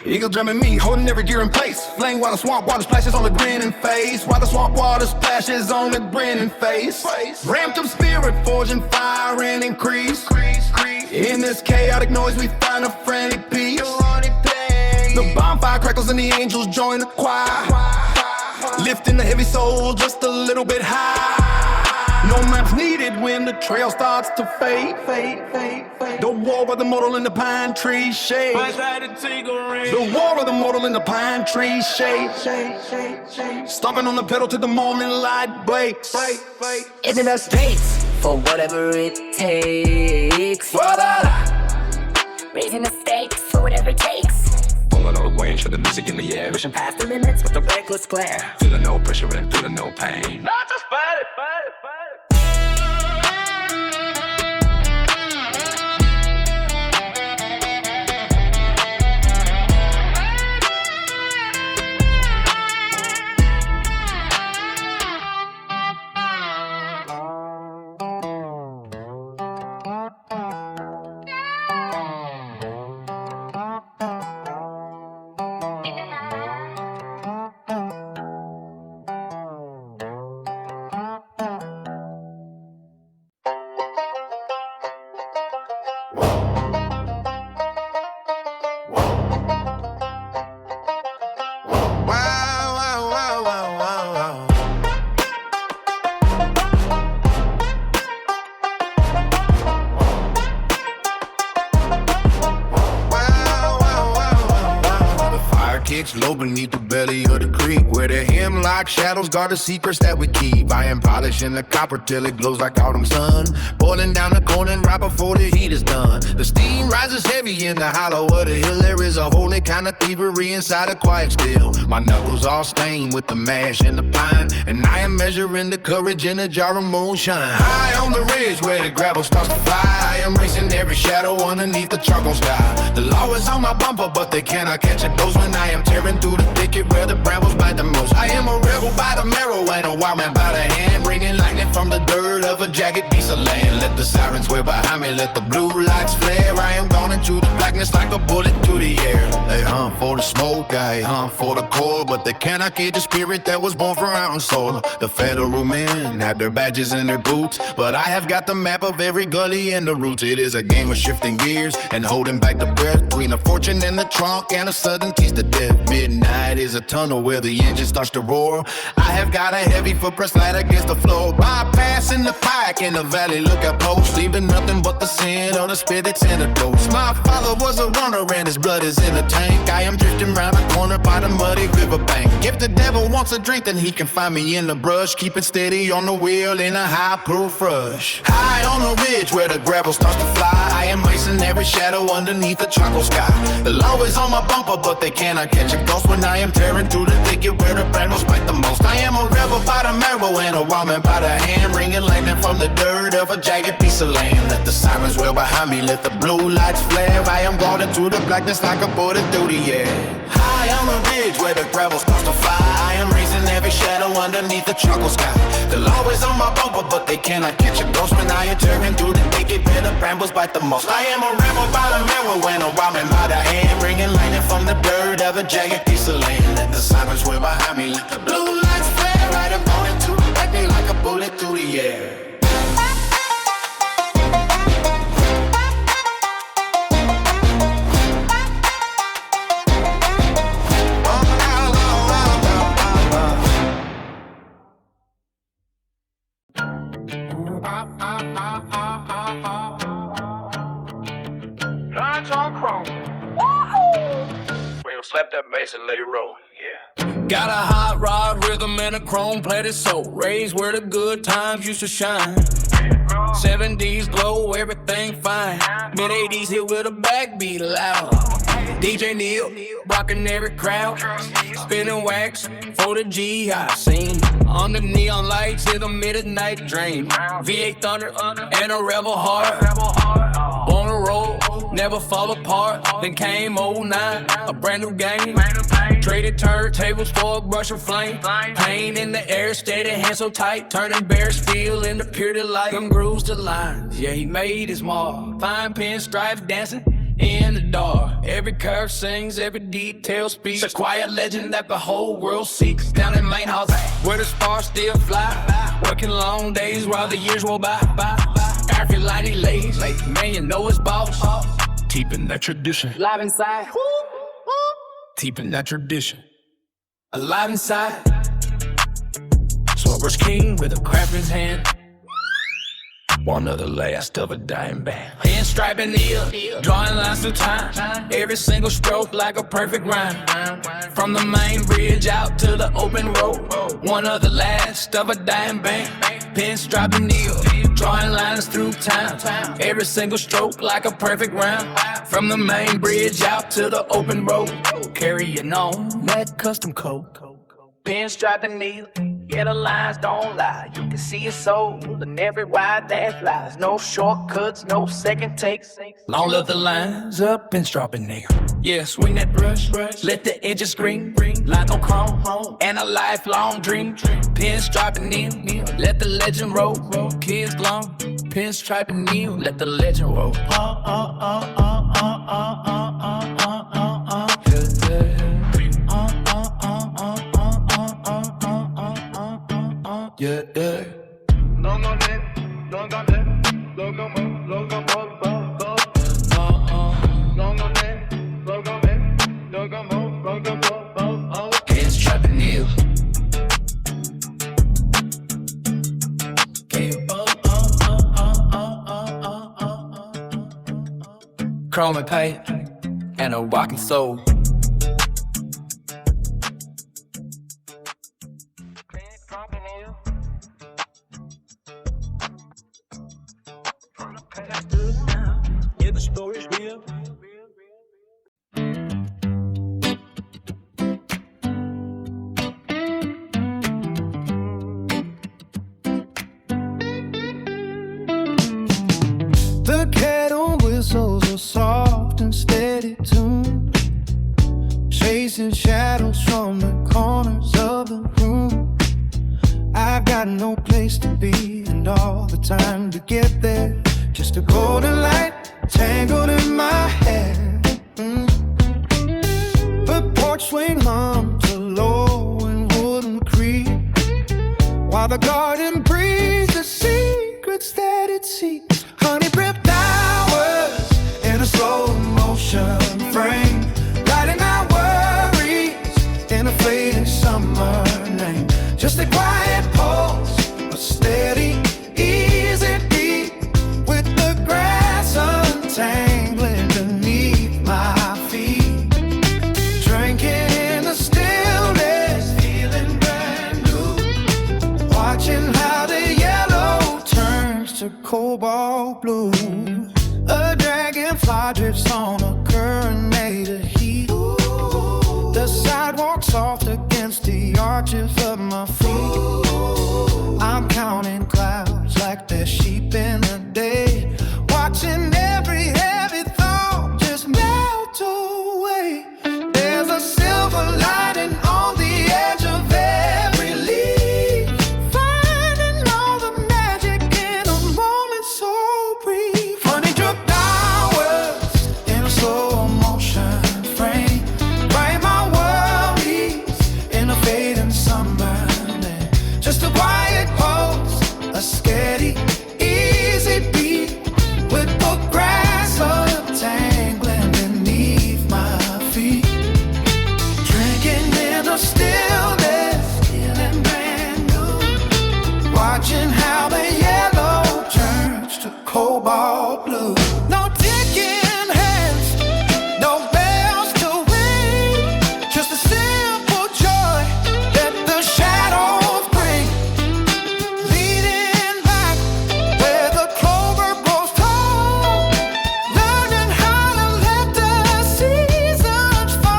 Eagle drumming me, holding every gear in place. Flame while the swamp water splashes on the grinning face. While the swamp water splashes on the grinning face. Ramped up spirit, forging fire and increase. In this chaotic noise we find a friendly peace. The bonfire crackles and the angels join the choir. Lifting the heavy soul just a little bit high. No maps needed when the trail starts to fade. The wall of the mortal in the pine tree shade. The wall of the mortal in the pine tree shade. Stomping on the pedal till the morning light breaks. Isn't there space for whatever it takes? Raising the stakes for whatever it takes. Pulling all the way into the music in the air. Pushing past the limits with a reckless glare. Feeling no pressure and feeling no pain. Not just fight it. Low beneath the belly of the creek, where the hemlock shadows guard the secrets that we keep. Iron polishing the copper till it glows like autumn sun. Boiling down the corn and right before the heat is done. The steam rises heavy in the hollow of the hill. There is a holy kind of thievery inside a quiet still. My knuckles all stained with the mash and the pine, and I am measuring the courage in a jar of moonshine. High on the ridge where the gravel starts to fly, I am racing every shadow underneath the charcoal sky. The law is on my bumper, but they cannot catch a ghost when I am tearing through the thicket where the brambles bite the most. I am a rebel by the marrow and a wild man by the hand, bringing lightning from the dirt of a jagged piece of land. Let the sirens wail behind me, let the blue lights flare. I am gone into the blackness like a bullet through the air. They hunt for the smoke, I hunt for the core, but they cannot get the spirit that was born from out in soul. The federal men have their badges and their boots, but I have got the map of every gully and the roots. It is a game of shifting gears and holding back the breath between a fortune in the trunk and a sudden tease of death. Midnight is a tunnel where the engine starts to roar. I have got a heavy footprint slide against the floor, bypassing the pike in the valley, look at post, leaving nothing but the sin of the spirit's antidotes. My father was a runner and his blood is in a tank. I am drifting round a corner by the muddy riverbank. If the devil wants a drink, then he can find me in the brush, keeping steady on the wheel in a high proof rush. High on the ridge where the gravel starts to fly, I am racing raising every shadow underneath the charcoal sky. They're always on my bumper, but they cannot catch a ghost when I am tearing through the thicket where the brambles bite the most. I am a rebel by the marrow and a woman by the hand, ringing lightning from the dirt of a jagged piece of land. Let the sirens wail behind me, let the blue lights flare. I am brought into the blackness like a bullet through the air. High on the ridge where the gravel starts to fire, I am raising every shadow underneath the charcoal sky. They're always on my bumper, but they cannot catch a ghost when I am tearing through the thicket where the brambles bite the most. I am a rebel by the mirror and a woman by the hand, ringing lightning from the dirt of a jagged piece of land. Let the sirens wail behind me, let the blue lights flare. I am brought into the blackness like a bullet through the air. Slap that bass and let it roll, yeah. Got a hot rod rhythm and a chrome plated soul. Raised where the good times used to shine. 70s glow, everything fine. Mid-80s hit with a backbeat loud. DJ Neil, rocking every crowd. Spinning wax for the GI scene. Under neon lights in a midnight dream. V8 Thunder and a rebel heart. On the road, never fall apart. Then came 09, a brand new game. Traded turntables for a brush of flame. Pain in the air, steady hands so tight. Turning bare steel into pure delight. Them grooves the lines, yeah, he made his mark. Fine pinstripes dancing in the dark. Every curve sings, every detail speaks. A quiet legend that the whole world seeks. Down in Main House, where the stars still fly. Working long days while the years roll by. Every light he lays, man, you know it's boss. Keeping that tradition. Live inside. Keeping that tradition. Alive inside. Smoker's king with a craft in his hand. One of the last of a dying band. Pinstripe and needle, drawing lines through time. Every single stroke like a perfect rhyme. From the main bridge out to the open road. One of the last of a dying band. Pinstripe and needle, drawing lines through time. Every single stroke like a perfect rhyme. From the main bridge out to the open road. Carrying on that custom code. Pinstripe and needle. Yeah, the lines don't lie. You can see your soul in every ride that flies. No shortcuts, no second takes. Long live the lines up and dropping nail. Yeah, swing that brush, let the edges scream. Like on chrome, and a lifelong dream. Pinstripe and kneel, let the legend roll. Kids long, pinstripe and kneel, let the legend roll. Yeah, yeah. Kids trapping new. Chrome and paint and a rockin' soul. Yeah, the story's real. The kettle whistles a soft and steady tune, chasing shadows from the corners of the room. I've got no place to be and all the time to get there. Just a golden light tangled in my hair. The porch swing hums a low and wooden creak, while the garden breathes the secrets that it seeks. Honey drip flowers in a slow motion frame, lighting our worries in a fading summer name. Just a quiet pulse, a steady, easy beat, with the grass untangling beneath my feet. Drinking in the stillness, feeling brand new, watching how the yellow turns to cobalt blue. A dragonfly fly drifts on a current made of heat. The sidewalk soft against the arches of my feet. I'm counting clouds like they're sheep in the day, watching every heavy thought just melt away. There's a silver lining on the edge of every leaf, finding all the magic in a moment so brief. Honey drip downwards in a slow motion frame, write my worries in a fading sunburn. Just a quiet pulse, a steady, easy beat, with the grass untangling beneath my feet. Drinking in the stillness, feeling brand new, watching how the yellow turns to cobalt blue. No ticking hands, no bells to ring, just a simple joy that the shadows bring. Leaning back where the clover grows tall, learning how to let the seasons fall.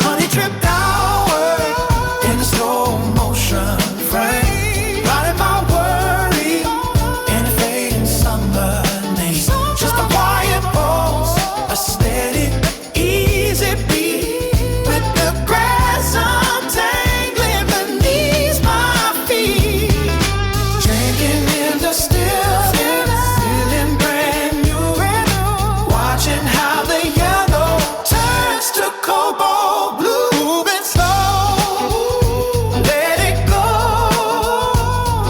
Honey drip downward in a slow motion frame, riding my worry in a fading summer night. Just a quiet pulse, a steady, easy beat, with the grass untangling beneath my feet. Drinking in the stillness, feeling brand new, watching how the yellow turns to cobalt blue. Moving slow, let it go.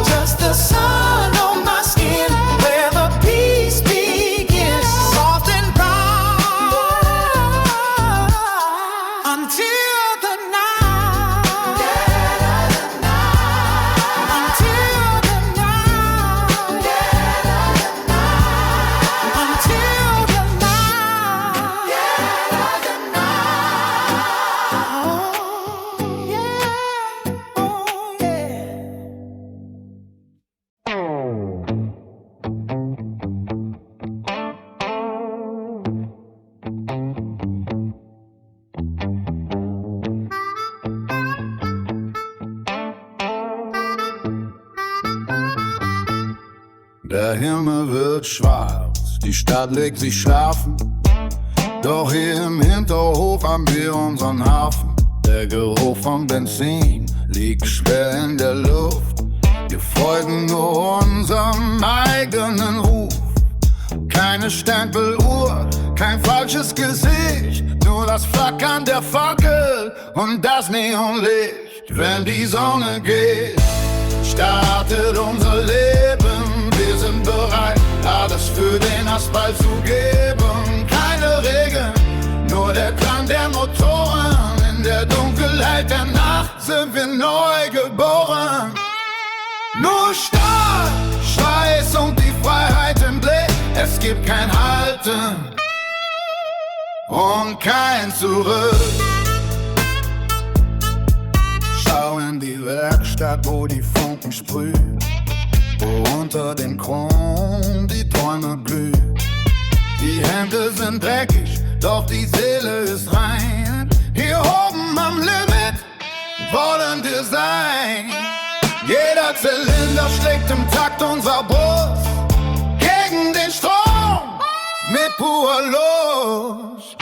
Just the sun on my skin, where the peace begins. Soft and brown until the night. Until the night. Until the night. Oh yeah, oh yeah. Der Himmel wird schwarz, die Stadt legt sich schlafen. Doch hier im Hinterhof haben wir unseren Hafen. Der Geruch von Benzin liegt schwer in der Luft. Wir folgen nur unserem eigenen Ruf. Keine Stempeluhr, kein falsches Gesicht, nur das Flackern der Fackel und das Neonlicht. Wenn die Sonne geht, startet unser Leben. Wir sind bereit, alles für den Asphalt zu geben. Keine Regeln, nur der Klang der Motoren. In der Dunkelheit der Nacht sind wir neu geboren. Nur Stahl, Schweiß und die Freiheit im Blick. Es gibt kein Halten und kein Zurück. Schau in die Werkstatt, wo die Funken sprühen, wo unter dem Chrom die Träume glühen. Die Hände sind dreckig, doch die Seele ist rein. Hier oben am Limit wollen wir sein. Jeder Zylinder schlägt im Takt unserer Brust gegen den Strom mit purer Lust.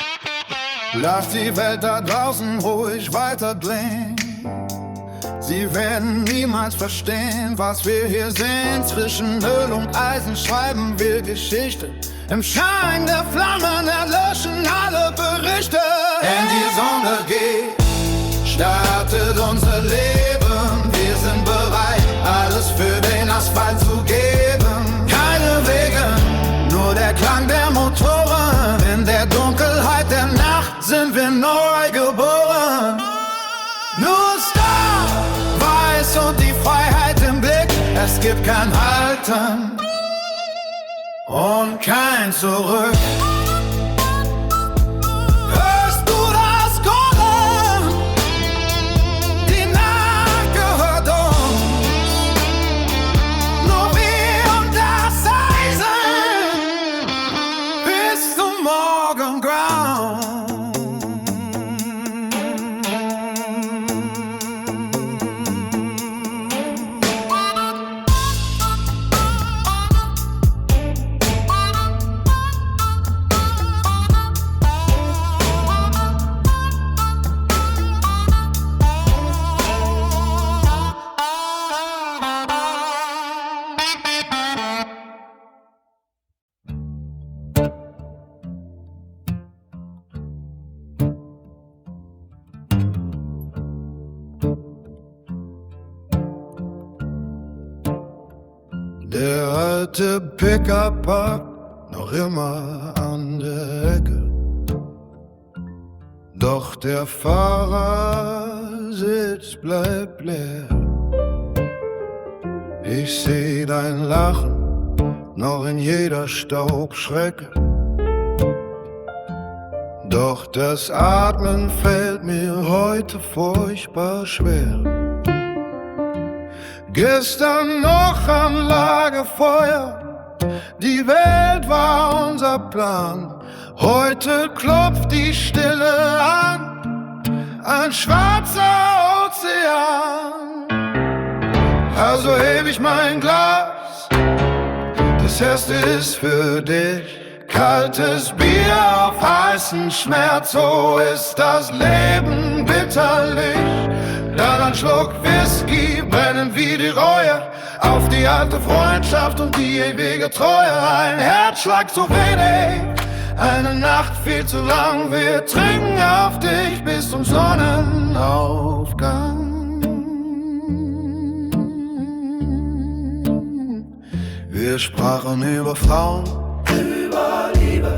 Lass die Welt da draußen ruhig weiter drehen. Sie werden niemals verstehen, was wir hier sehen. Zwischen Öl und Eisen schreiben wir Geschichte. Im Schein der Flammen erlöschen alle Berichte. Denn die Sonne geht, startet unser Leben. Wir sind bereit, alles für den Asphalt zu geben. Keine Wege, nur der Klang der Motoren. In der Dunkelheit der Nacht sind wir neu geboren. Nur Star, weiß und die Freiheit im Blick. Es gibt kein Halten und kein Zurück. Hörst du das Kommen? Die Nacht gehört uns. Nur wir und das Eisen bis zum Morgengrauen. Der alte Pickup parkt noch immer an der Ecke. Doch der Fahrersitz bleibt leer. Ich seh dein Lachen noch in jeder Staubschrecke. Doch das Atmen fällt mir heute furchtbar schwer. Gestern noch am Lagerfeuer, die Welt war unser Plan. Heute klopft die Stille an, ein schwarzer Ozean. Also heb ich mein Glas, das erste ist für dich. Kaltes Bier auf heißen Schmerz, so ist das Leben bitterlich. Dann ein Schluck Whisky, brennen wie die Reue auf die alte Freundschaft und die ewige Treue. Ein Herzschlag zu wenig, eine Nacht viel zu lang. Wir trinken auf dich bis zum Sonnenaufgang. Wir sprachen über Frauen, über Liebe,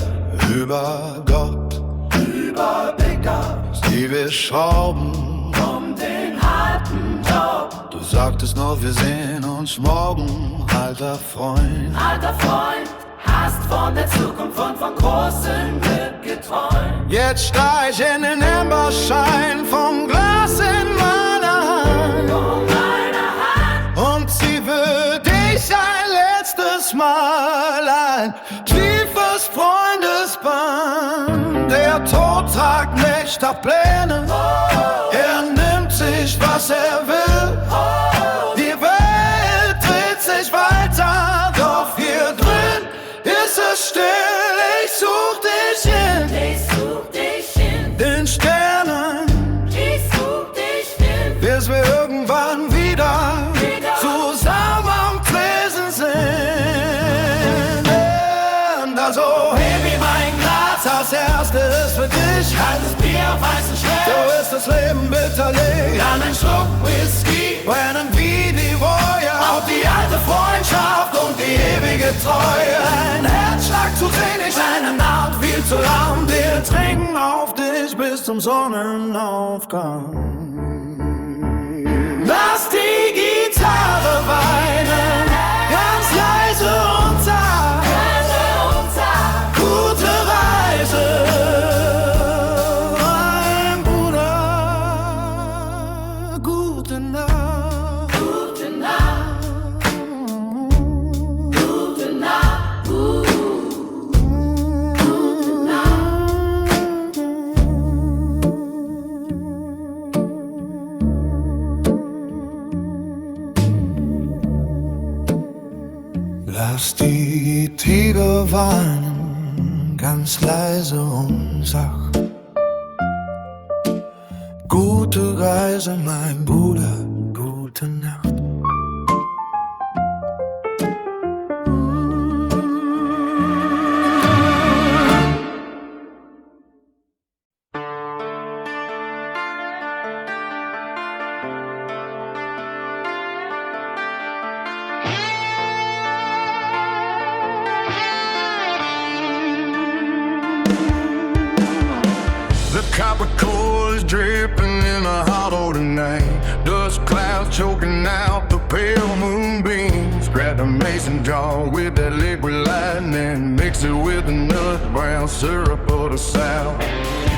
über Gott, über Pickups, die wir schrauben um den harten Job. Du sagtest noch, wir sehen uns morgen, alter Freund. Alter Freund, hast von der Zukunft und von großem Glück geträumt. Jetzt streich in den Amberschein vom Glas in meiner Hand. Und sie für dich ein letztes Mal ein tiefes Freundesband. Der Tod tragt nicht auf Pläne, er nimmt sich, was er will. Die Welt dreht sich weiter, doch hier drin ist es still. Ich such dich hin, den Sternen. Ich such dich hin, bis wir irgendwann wieder zusammen am Tresen sind. Und also heb ich mein Glas, das erste ist für dich. Kaltes Bier auf heißen Schmerz, so ist das Leben bitterlich. Dann ein Schluck Whisky, brennen wie die Reue auf die alte Freundschaft und die ewige Treue. Ein Herzschlag zu wenig, eine Nacht viel zu lang. Wir trinken auf dich bis zum Sonnenaufgang. Lass die Gitarre weinen, ganz leise und zart. Gute Reise, mein Bruder. Gute Nacht. Gute Nacht. Gute Nacht. Gute Nacht. Lass die Tiger weinen, ganz leise und sacht. Gute Reise, mein Bruder, gute Nacht. The copper coal is dripping in the hollow tonight. Dust clouds choking out the pale moonbeam. mason jar with that liquid lightning. Mix it with the nut brown syrup of the south.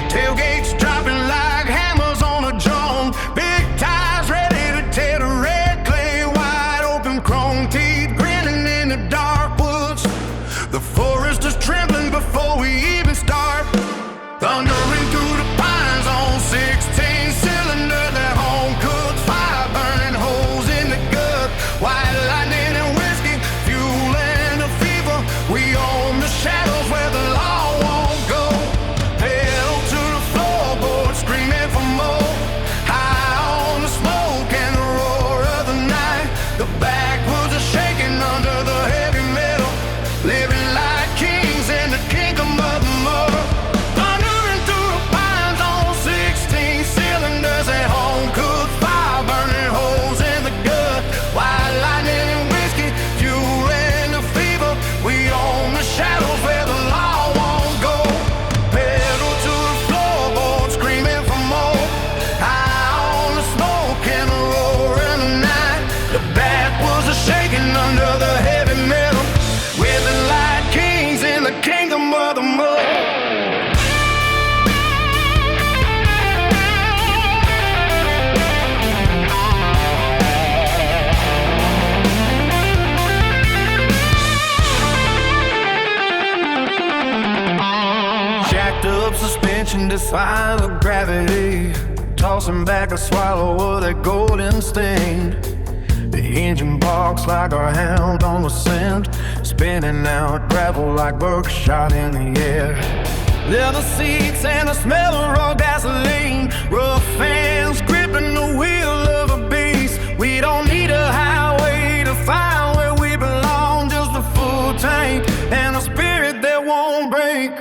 Tailgates dropping like hammers on a drum. Big tires ready to tear the red clay. Wide open chrome teeth grinning in the dark woods. The forest is trembling before we even start. Thundering through the pines on 16 cylinder. That home cooked fire burning holes in the gut. White lightning and whiskey fueling the fever. We own the shadows where the law won't go. Pedal to the floorboard screaming for more. High on the smoke and the roar of the night. The backwoods are shaking under the heavy metal. Living like kings in the kingdom of the mud. Thundering through the pines on 16 cylinders. At home cooked fire burning holes in the gut. White lightning and whiskey fueling the fever. We own the shadows where the law won't go. Pedal to the floorboard screaming for more. High on the smoke and the roar of the night. The backwoods are shaking under the heavy metal. Living like kings in the kingdom of the mud. Jacked up suspension defying the gravity. Tossing back a swallow of that golden stain. The engine barks like a hound on the scent. Spinning out gravel like buckshot in the air. Leather seats and the smell of raw gasoline. Rough hands gripping the wheel of a beast. We don't need a highway to find where we belong. Just a full tank and a spirit that won't break.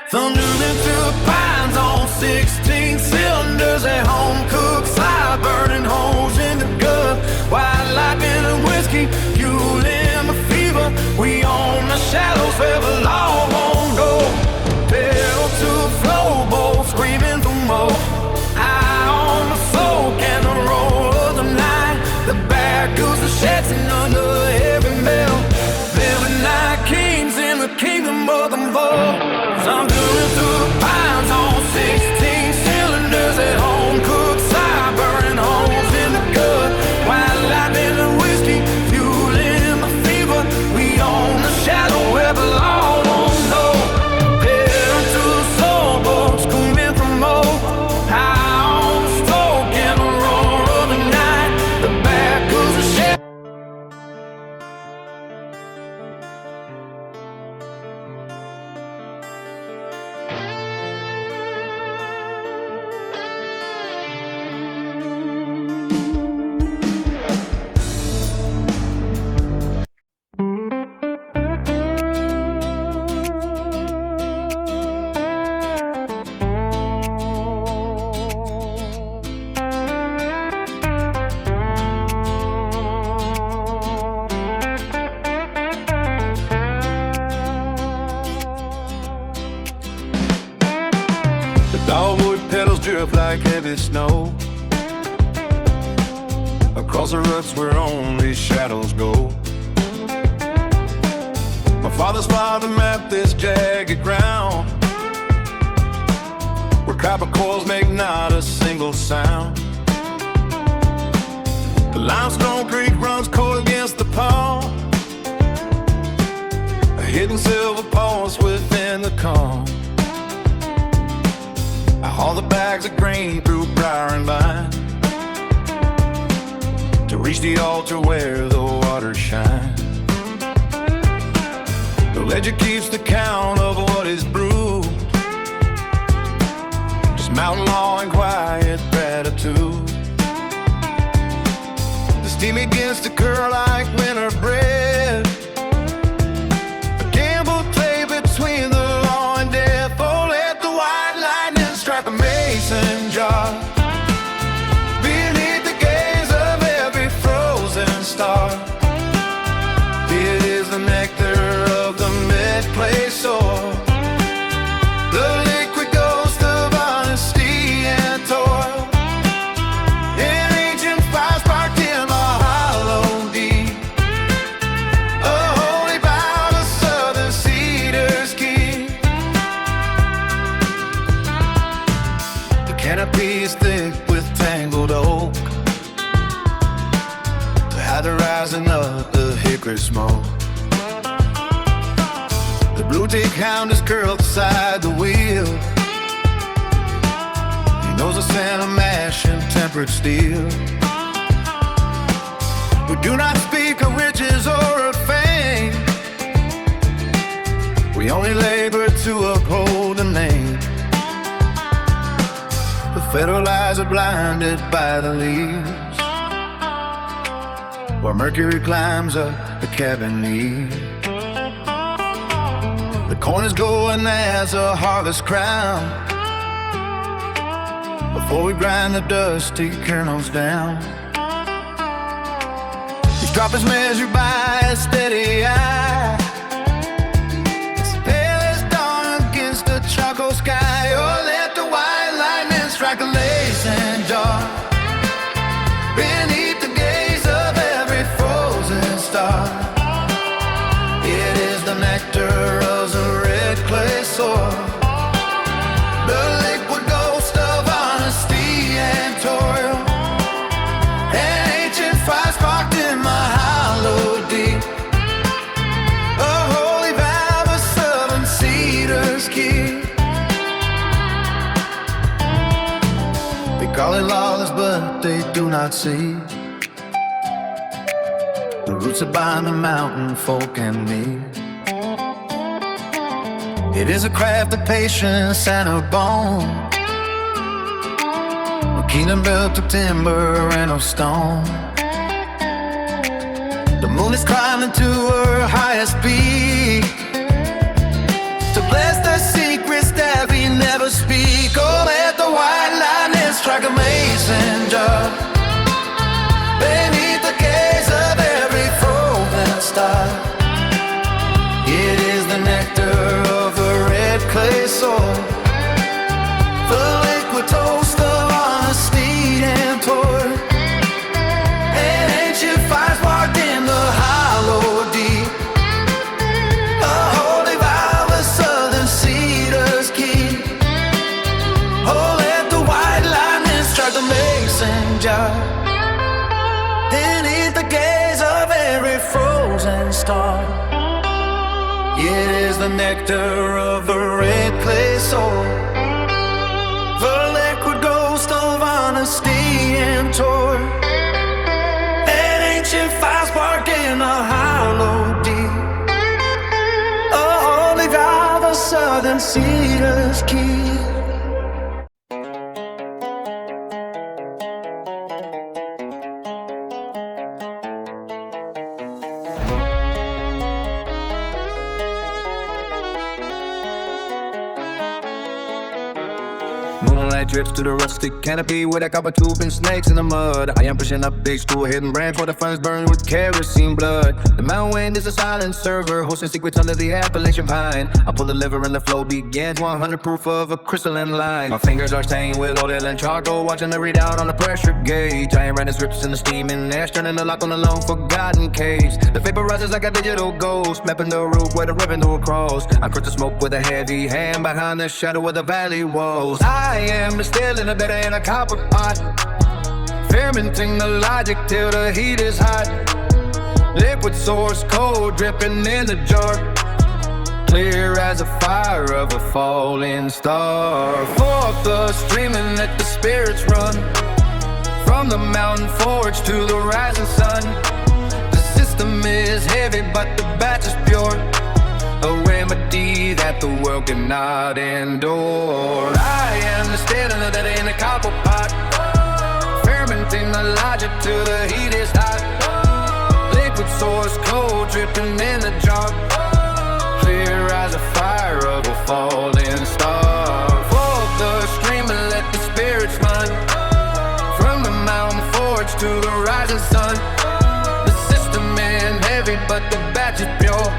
Thundering through the pines on 16 cylinders. At home cooked fire burning holes in the gut. White lightning and whiskey fueling the fever. We own the shadows where the law won't go. Pedal to the floorboard screaming for more. Eye on the smoke and the roar of the night. The backwoods are shaking under the heavy metal. Living like kings in the kingdom of the mud. Thundering through the pines on 16 cylinders. At home cooked fire burning holes in the gut. White lightning and whiskey fueling the fever. We own the shadow where the law won't know. Pedal to the floorboard screaming for more. High on the smoke and the roar of the night. The backwoods are shaking. Dogwood petals drip like heavy snow. Across the ruts where only shadows go. My father's father mapped this jagged ground, where copper coils make not a single sound. The limestone creek runs cold against the pond. A hidden silver pulse within the calm. I haul the bags of grain through briar and vine to reach the altar where the water shines. The ledger keeps the count of what is brewed. Just mountain law and quiet gratitude. The steam begins to curl like winter bread. A gamble play between the law and death. Oh, let the white lightning strike a mason jar beneath the gaze of every frozen star. It is the nectar of the mid-place soil, the liquid ghost of honesty and toil. An ancient fire sparked in my hollow deep. by the rising of the hickory smoke. The blue tick hound is curled beside the wheel. He knows the scent of mash and tempered steel. We do not speak of riches or of fame. We only labor to uphold the name. The federal eyes are blinded by the leaves, while Mercury climbs up the Cabernet. The corn is going as a harvest crown. Before we grind the dusty kernels down, each drop is measured by a steady eye. It's pale as dawn against the charcoal sky. Oh, let the white lightning strike a mason jar beneath the gaze of every frozen star. It is the nectar of the red clay soil, the liquid ghost of honesty and toil, an ancient fire sparked in my hollow deep, a holy vow of southern cedars keep. They call it lawless, but they do not see the roots that bind the mountain folk and me. It is a craft of patience and of bone, a kingdom built of timber and of stone. The moon is climbing to her highest peak to bless the secrets that we never speak. Oh, let the white lightning strike a mason jar beneath the gaze of every frozen star. It is the nectar of the red clay soil, the liquid toast of honesty and toil, an ancient fire sparked in the hollow deep, a holy vow the southern cedars keep. Oh, let the white lightning strike the mason jar beneath the gaze of every frozen star. It is the nectar of the red clay soil, the liquid ghost of honesty and toil, an ancient fire sparked in a hollow deep, a holy vow the southern cedars keep. Moonlight drips through the rustic canopy with a copper tube and snakes in the mud. I am pushing up big stool, hidden branch where the funds burn with kerosene blood. The mountain wind is a silent server, hosting secrets under the Appalachian pine. I pull the lever and the flow begins, 100 proof of a crystalline line. My fingers are stained with oil and charcoal, watching the readout on the pressure gauge. I am writing scripts in the steaming ash, turning the lock on the long forgotten cage. The vapor rises like a digital ghost, mapping the route where the revenue across. I crush the smoke with a heavy hand behind the shadow of the valley walls. I am distilling a better in a copper pot, fermenting the logic till the heat is hot. Liquid source cold dripping in the jar, clear as a fire of a falling star. Forth the streaming, let the spirits run from the mountain forge to the rising sun. The system is heavy, but the batch is pure, a remedy that the world cannot endure. I am distilling that in a copper pot, fermenting the logic till the heat is hot. Liquid source cold dripping in the jar, clear as a fire of a falling star. Forth the stream and let the spirits run from the mountain forge to the rising sun. The system is heavy, but the batch is pure,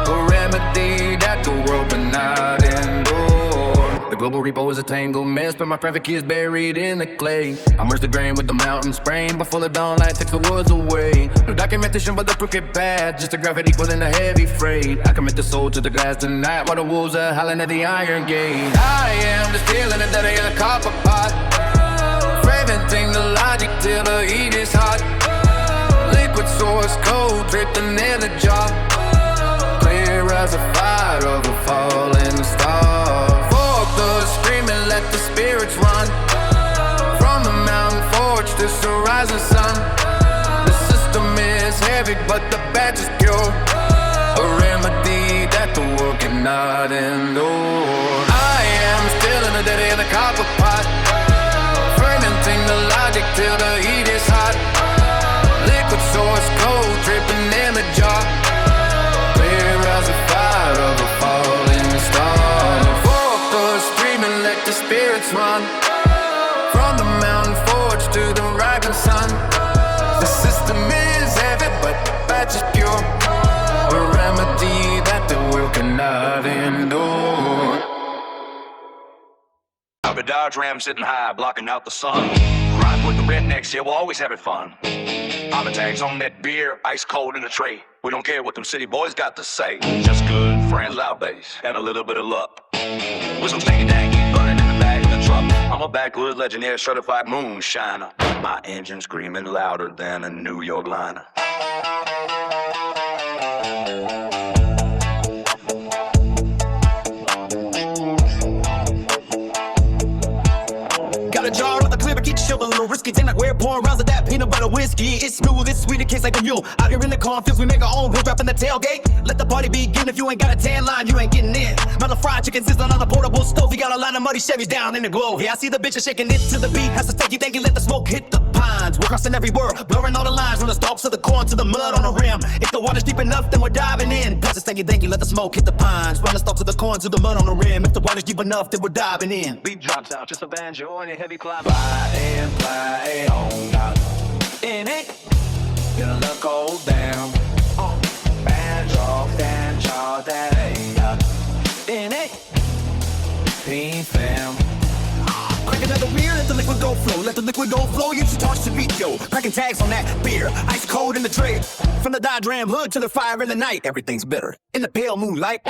a remedy that the world cannot endure. The global repo is a tangled mess, but my perfect key is buried in the clay. I merge the grain with the mountain sprain, but full of dawn light takes the woods away. No documentation, but the proof get bad, just a gravity equaling the heavy freight. I commit the soul to the glass tonight, while the wolves are howling at the iron gate. I am distilling a dead in a copper pot, fermenting the logic till the heat is hot. Liquid dripping in a jar. Clear as a fire of a falling star. Fork the screaming, let the spirits run. From the mountain forge to the rising sun. The system is heavy, but the batch is pure. A remedy that the world cannot endure. I am still in the dead of the copper pot, fermenting the logic till the heat is hot. Liquid source cold dripping in the jar. Clear as a fire of a falling star. Fork the stream and let the spirits run. From the mountain forge to the rising sun. The system is heavy, but the batch is pure. A remedy that the world cannot endure. The Dodge Ram sitting high, blocking out the sun. Riding with the rednecks, yeah, we're always having fun. Holler tags on that beer, ice cold in the tray. We don't care what them city boys got to say. Just good friends, loud bass, and a little bit of luck. With some stinky danky burning in the back of the truck. I'm a backwoods legionnaire, certified moonshiner. My engine screaming louder than a New York liner. Got a jar of the clear, but keep chill, a little risky. Take like we're pouring rounds of that peanut butter whiskey. It's smooth, it's sweet, it tastes like a mule. Out here in the cornfields, we make our own. We'll drop in the tailgate. Let the party begin. If you ain't got a tan line, you ain't getting in. Smell the fried chicken sizzling on a portable stove. You got a line of muddy Chevys down in the glow. Yeah, I see the bitches shaking it to the beat. Has to take you, let the smoke hit the pines. We're crossing every word, blurring all the lines from the stalks of the corn to the mud on the rim. If the water's deep enough, then we're diving in. Plus, thank you, let the smoke hit the pines. From the stalks of the corn to the mud on the rim. If the water's deep enough, then we're diving in. Beat drops out, just a banjo and a heavy climb. Play on God. In it, Gonna look old down. Banjo, that ain't in it. Peen fam. Crack another beer, let the liquid go flow. Let the liquid go flow, you should toss the beat, yo. Cracking tags on that beer, ice cold in the tray. From the Dodge Ram hood to the fire in the night, everything's bitter. In the pale moonlight.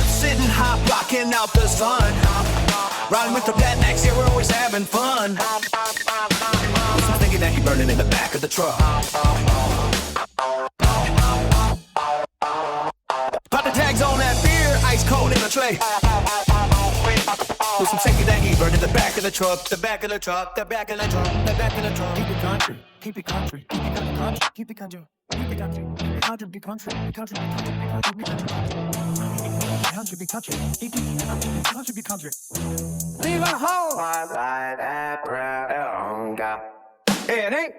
Sitting high, blocking out the sun. Riding with the rednecks, yeah, we're always having fun. With some thinking that he burning in the back of the truck. Put the tags on that beer, ice cold in the tray. With some thinking that he burned in the back of the truck. The back of the truck, the back of the truck, the back of the truck. Keep it country, keep it country, keep it country, keep it country, keep it country, country, be country, be country, be country, be country, country, be country, keep it country, be country. Leave a hole. Like that brown guy. It ain't.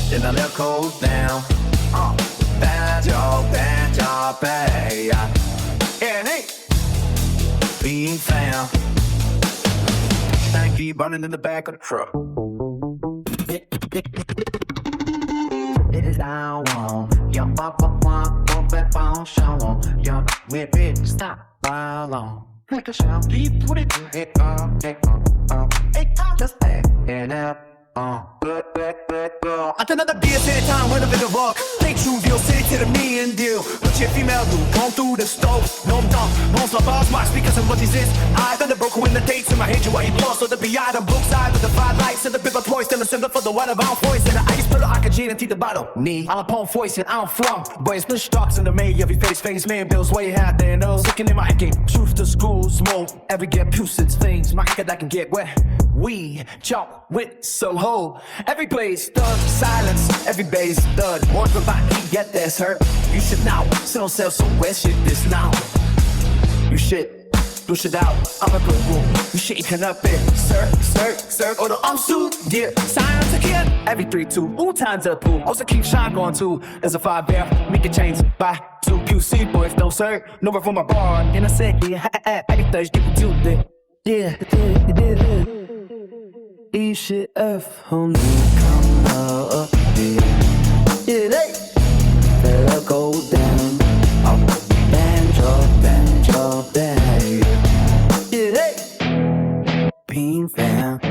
Then I let cold down. Banjo, bay. It ain't. Being found. Thank you, burning in the back of the truck. It is down one. Your papa want go back on show on. Your whip it stop how long. Make a show. Deep put it hit just and up. Good. At another beer, city time with a bit of rock. Stay tuned, deal, city to the me and deal. Put your female do, gone through the stove. No dump, no stop, bars, my speakers and what is this? I got the broken when the dates in my head, you what he lost. So the BI, the book side with the five lights and the paper toys. Still a symbol for the water bound voice. And the ice, put the oxygen and teeth the bottle. Knee, I'm upon voice and I'm from. Boy, split stocks in the May, every face, man, bills way out there. No, sticking in my game. Truth to school, smoke, every get pussets things. My head I can get wet. We chop with some hole. Every place, thug, silence, every base, thud. One for my get this hurt. You should now, sit on self, so where shit this now? You should push it out, I'm a good room. You shaking up it, sir, or the suit, yeah. Silence again, every 3, 2, all times up pool. Also keep shine going too. There's a 5 bear, make a change by 2 QC boys, no sir. No more from my bar, and I said, yeah, every Thursday we do that. Yeah, E-shit-F, home newcomer, yeah, let go down, banjo, bay, yeah, being found.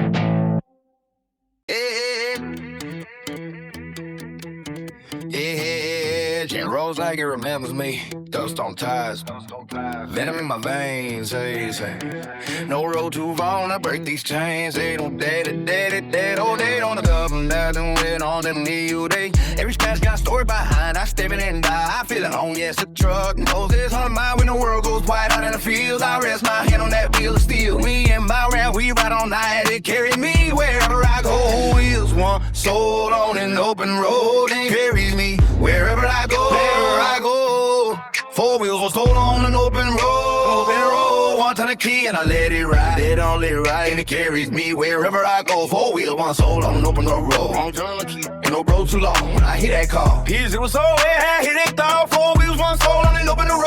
Yeah, Jim Rose feels like it remembers me. Dust on tires, venom in my veins, hey, say. No road too long to break these chains. They don't dead, oh, they don't govern that and wait on them new day. Every splash got a story behind. I step in and die. I feel it on, yes, the truck knows this 100 mile when the world goes white out in the fields. I rest my hand on that wheel of steel. Me and my round, we ride all night. It carry me wherever I go. Wheels one soul on an open road and carries me wherever I go. Wherever I go. Four wheels was sold on an open road. Open road. One turn the key and I let it ride. It only ride and it carries me wherever I go. Four wheels, one soul on an open road. One turn the key. Ain't no road too long when I hear that call. Here's it was so I hear that thought. Four wheels, one soul on an open road.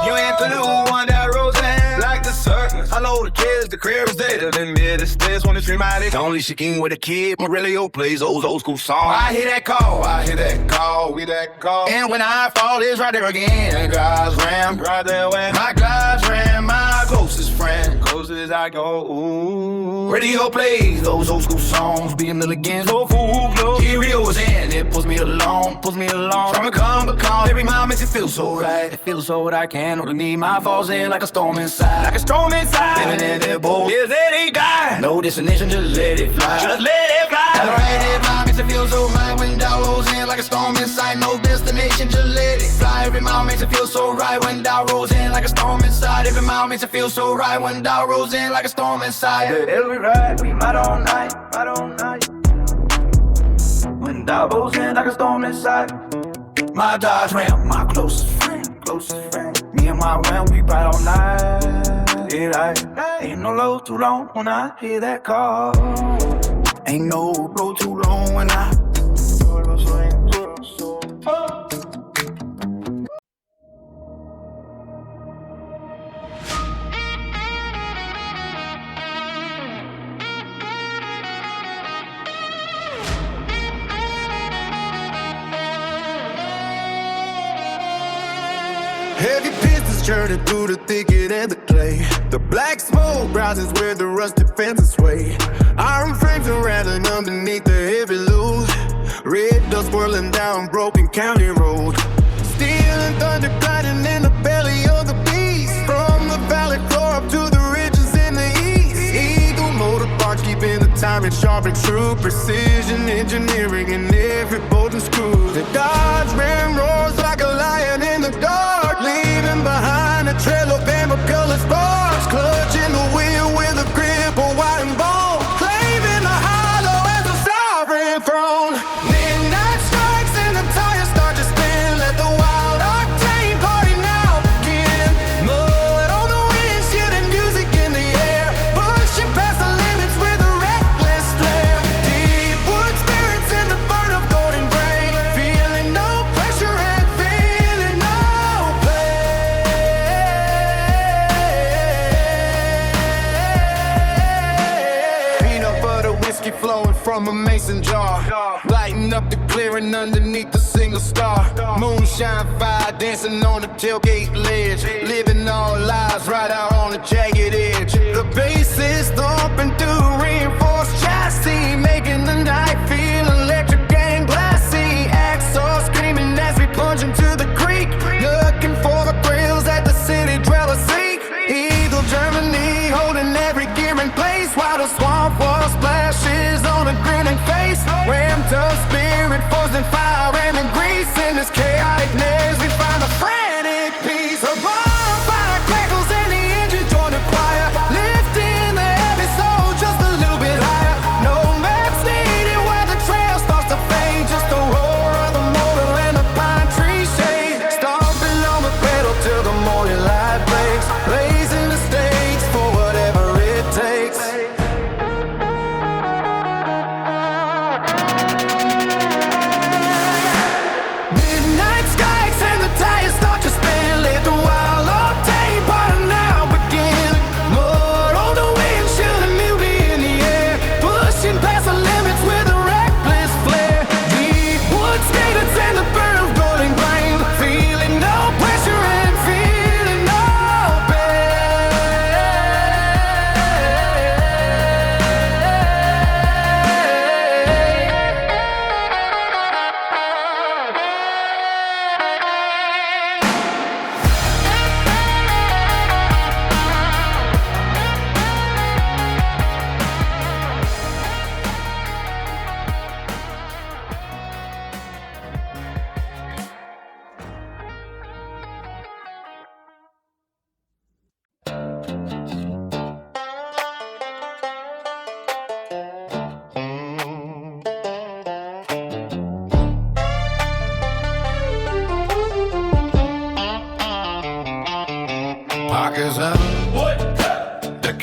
You ain't the new one that rose like the circus. I know the kids, the crib is dead. Than me, the stairs when it's dramatic. Only she came with a kid. Morello plays those old school songs. I hear that call, we that call. And when I fall, it's right there again. God's ram, right there when my God's ram, my closest friend. Closest as I go. Ooh. Radio plays those old school songs. Be a mill again, so full. Stereo is in, it pulls me along. From a come become. Every mile makes it feel so right. It feels so right, I can't hold me. My falls in like a storm inside. Like a storm inside. Living in that boat. Yes, let it die. No destination, just let it fly. Just let it fly. Alright, every mile makes it feel so right. When doubt rolls in like a storm inside. No destination, just let it fly. Every mile makes it feel so right. When doubt rolls in like a storm inside. Every mile makes it feel so right. When doubt rolls in like a storm inside. It'll be right. We might all night. When doubt rolls in like a storm inside. My Dodge Ram, my closest friend. Me and my Ram, we ride all night. Ain't no road too long when I hear that call. Ain't no road too long when I. Heavy pistons churning through the thicket and the clay. The black smoke rises where the rusted fences sway. Iron frames are rattling underneath the heavy load. Red dust swirling down broken county road. Steel and thunder gliding in the belly of the beast. From the valley floor up to the ridges in the east. Eagle motor parts keeping the timing sharp and true. Precision engineering in every bolt and screw. The Dodge Ram roars like a lion in the dark, leaving behind a trail of amber-colored sparks. Clutching the wheel with a grip of white and bone, claiming the hollow as a sovereign throne. Midnight strikes and the tires start to spin. Let the wild octane party now begin. Mud on the windshield and music in the air, pushing past the limits with a reckless flair. Deep wood spirits in the burn of golden grain, feeling no pressure and feeling no pain. Peanut butter whiskey flowing from a mason jar, lighting up the clearing underneath the single star. Moonshine fire dancing on the tailgate ledge, living all lives right out on the jagged edge. The bass is thumping through reinforced chassis, making the night feel electric and glassy. Axles screaming as we plunge into the creek, looking for the thrills that the city dwellers seek. Eagle Germany holding every gear in place, while the swamp wall splashes on a grinning face. Ramped up spirit, forcing fire and grease. In this chaoticness we find a frantic peace. A bonfire crackles and the engine join the choir, lifting the heavy soul just a little bit higher. No maps needed where the trail starts to fade, just the roar of the motor and the pine tree shade. Stomping on the pedal till the morning light breaks, blazing the stakes for whatever it takes. Midnight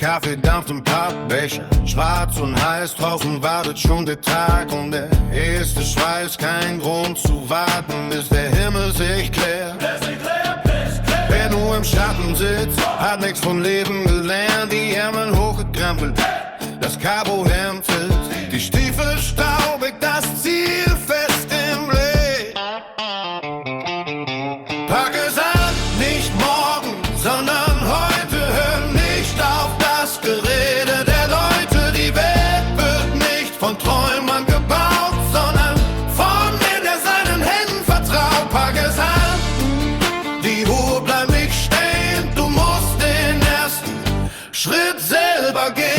Kaffee dampft im Pappbecher. Schwarz und heiß, draußen wartet schon der Tag. Und der erste Schweiß, kein Grund zu warten, bis der Himmel sich klärt. Wer nur im Schatten sitzt, hat nichts vom Leben gelernt. Die Ärmel hochgekrempelt, das Karohemd sitzt. Die Stiefel staubig, das Ziel fest im Blick. Pack es an, nicht morgen, sondern heute. Hör nicht auf das Gerede der Leute. Die Welt wird nicht von Träumern gebaut, sondern von dem, der seinen Händen vertraut. Pack es an, die Uhr bleibt nicht stehen. Du musst den ersten Schritt selber gehen.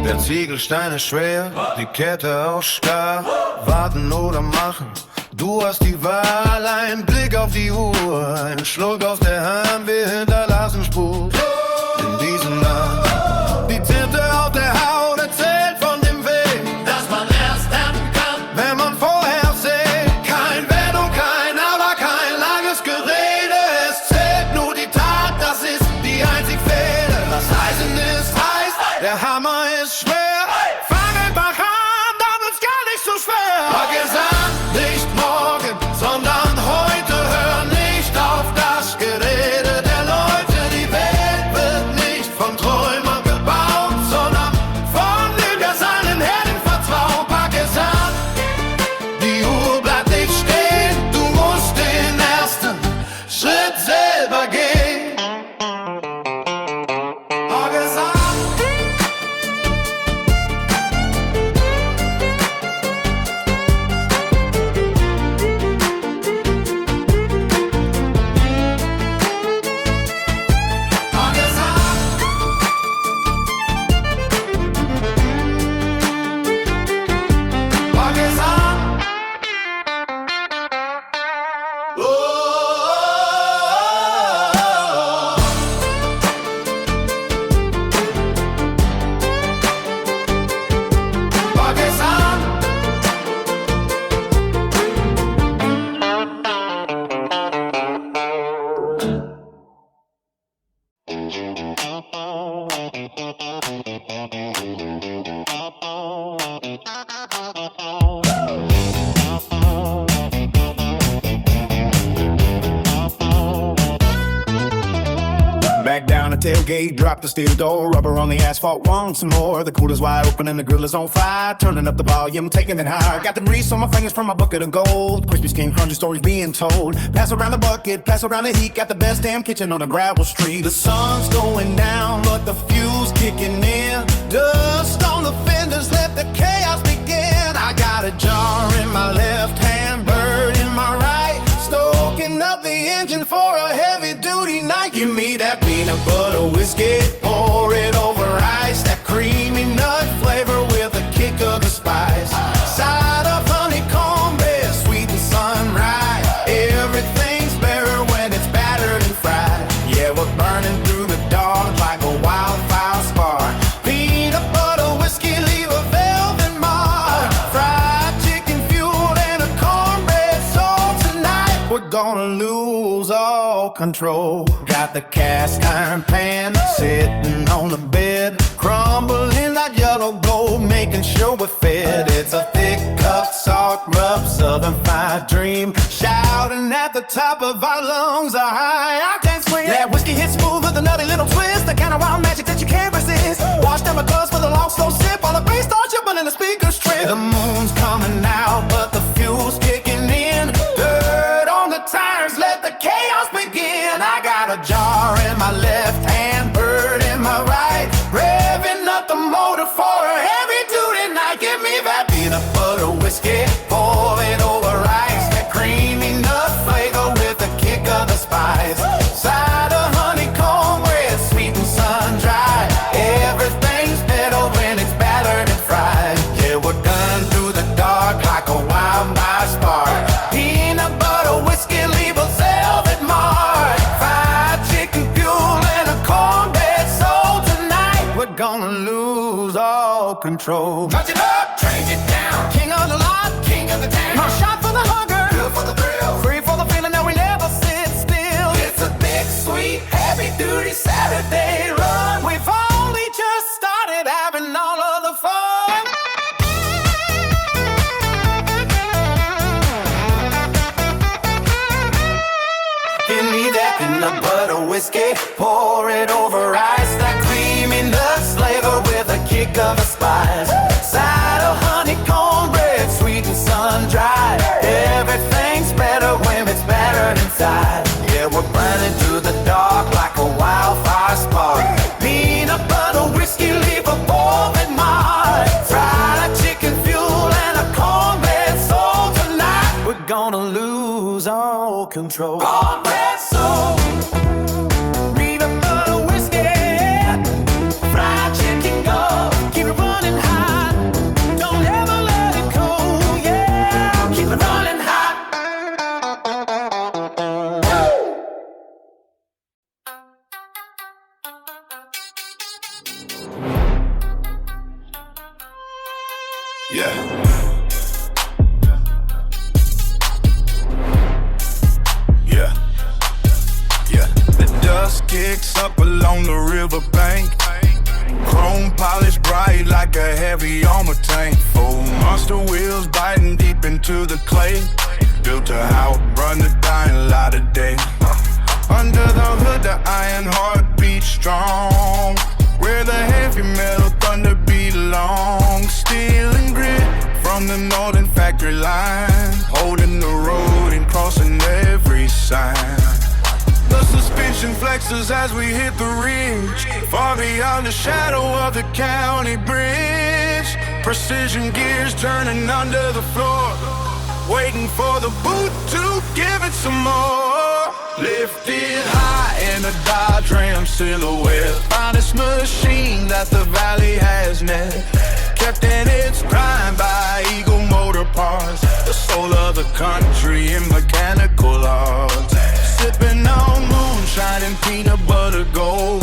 Der Ziegelstein ist schwer, die Kette auch starr. Warten oder machen, du hast die Wahl. Ein Blick auf die Uhr, ein Schluck aus der Hand. Wir hinterlassen Spur in diesem Land. Die Tinte auf der Haut erzählt von dem Weg, dass man erst ernten kann, wenn man vorher sieht. Kein Wenn und kein Aber, kein langes Gerede. Es zählt nur die Tat, das ist die einzig Fehde. Das Eisen ist heiß, der Hammer ist schwer. Fang einfach an, dann wird's gar nicht so schwer. Pack es an, nicht morgen, sondern heute. Hör nicht auf das Gerede der Leute. Die Welt wird nicht von Träumern gebaut, sondern von dem, der seinen Händen vertraut. Pack es an, die Uhr bleibt nicht stehen. Du musst den ersten Schritt selber gehen. Pack es an. Back down the tailgate, drop the steel door, rubber on the asphalt, want some more. The cooler's wide open and the grill is on fire, turning up the volume, taking it higher. Got the grease on my fingers from my bucket of gold, crispy skin, crunchy stories being told. Pass around the bucket, pass around the heat, got the best damn kitchen on a gravel street. The sun's going down, but the fuel's kicking in. Dust on the fenders, let the chaos begin. I got a jar in my left hand, bird in my right, stoking up the engine for a heavy duty night. Give me that peanut butter whiskey, pour it over ice. That creamy nut flavor with a kick of the spice. Side of honeycomb bread, sweet and sunrise. Everything's better when it's battered and fried. Yeah, we're burning through the dark like a wildfire spark. Peanut butter whiskey, leave a velvet mark. Fried chicken, fuel, and a cornbread. So tonight we're gonna lose all control. Got the cast iron pan sitting on the bed, crumbling that yellow gold, making sure we're fed. It's a thick cup, salt rub, southern fried dream, shouting at the top of our lungs, a high octane scream. That whiskey hits smooth with a nutty little twist, the kind of wild magic that you can't resist. Wash down my glass with a long slow sip, while the bass starts jumping and the speakers trip. The moon's coming out, but the fuel's kicking in. Dirt on the tires, let the chaos begin. I got a jar in my left hand, bird in my right, revving up the motor for a heavy duty night. Give me that peanut butter whiskey, pour it over ice. That creamy nut flavor with a kick of the spice. Side of honeycomb bread, sweet and sun-dried. Everything's better when it's battered and fried. Yeah, we're done through the dark like a wildfire spark. Peanut butter whiskey, leave a velvet mark. Fried chicken, fuel, and a cornbread. So tonight we're gonna lose all control. Touch it up, change it down. King of the lot, king of the town. My shot for the hunger, good for the thrill, free for the feeling that we never whiskey, pour it over ice. That creamy nuts flavor with a kick of a spice. Side of honeycomb bread, sweet and sun-dried. Everything's better when it's battered inside. Yeah, we're burning through the dark like a wildfire spark. Peanut butter whiskey, leave a boiling mark. Fried chicken, fuel, and a cornbread soul tonight. We're gonna lose all control. Cornbread soul. Peanut butter whiskey. Fried chicken, go. Keep it running hot. Don't ever let it cool. Yeah, keep it running hot. Yeah. Yeah. Yeah. The dust kicks up along the riverbank. Chrome polished bright like a heavy armor tank. Full monster wheels biting deep into the clay. Built to outrun the dying light of day. Under the hood, the iron heart beats strong. Where the heavy metal thunder belongs. Steel and grit from the northern factory line. Holding the road and crossing every sign. The suspension flexes as we hit the ridge. Far beyond the shadow of the county bridge. Precision gears turning under the floor. Waiting for the boot to give it some more. Lifted high in a Dodge Ram silhouette. Finest machine that the valley has met. Kept in its prime by Eagle Motor Parts. The soul of the country in mechanical arts. Sipping on moonshine and peanut butter gold.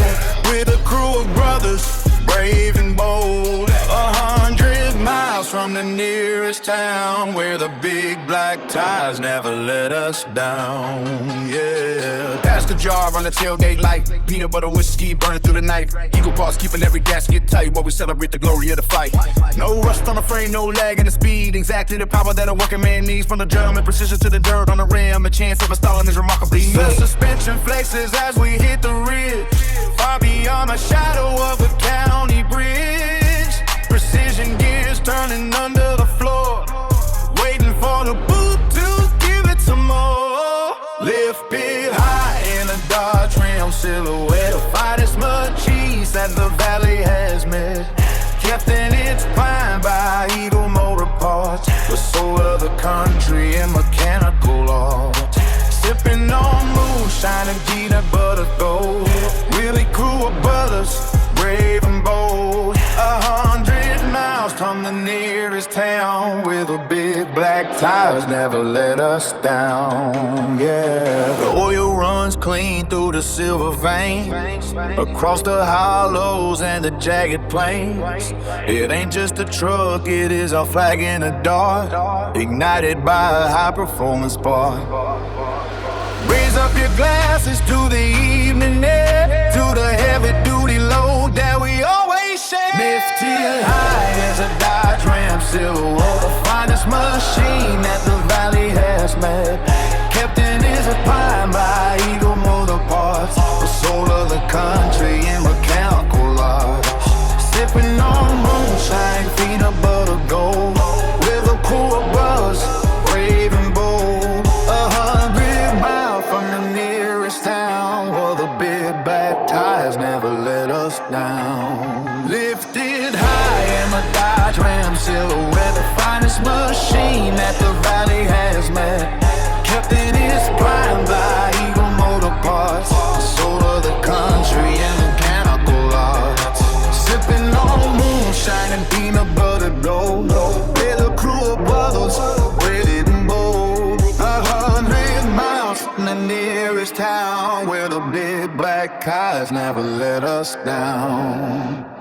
With a crew of brothers, brave and bold. 100 miles from the nearest town. Where the big black ties never let us down. Yeah. Pass the jar on the tailgate light. Peanut butter whiskey burning through the night. Eagle Paws keeping every gasket tight while we celebrate the glory of the fight. No rust on the frame, no lag in the speed. Exactly the power that a working man needs. From the German precision to the dirt on the rim. A chance of installing is remarkably The neat. suspension flexes as we hit the ridge. Far beyond the shadow of the county bridge. Precision gears turning under the floor. Waiting for the boot to give it some more. Lifted high in a Dodge Ram silhouette. The finest machines that the valley has met. Kept in its prime by Eagle Motor Parts. The soul of the country in mechanical art. Sipping on moonshine and peanut butter gold. Really cool brothers, brave and bold. 100 miles from the nearest town. With the big black tires never let us down. Yeah. The oil runs clean through the silver veins. Across the hollows and the jagged plains. It ain't just a truck, it is our flag in the dark. Ignited by a high performance spark. Raise up your glasses to the evening air. To the heavy duty load that we always share. Lifted high as a Dodge Ram silhouette. The finest machine that the valley has met. Kept in his prime by Eagle Motor Parts. The soul of the country in mechanical art. Sipping on moonshine, peanut butter gold. With a crew of brothers, brave and bold. 100 miles from the nearest town. Where the big black tires never let us down. Lifted high in a Dodge Ram silhouette. The finest machine that the valley has met. Kept in its prime by Eagle Motor Parts. The soul of the country in mechanical arts. Sipping on moonshine and peanut butter gold. With a crew of brothers, brave and bold. 100 miles from the nearest town. Where the big black cars never let us down.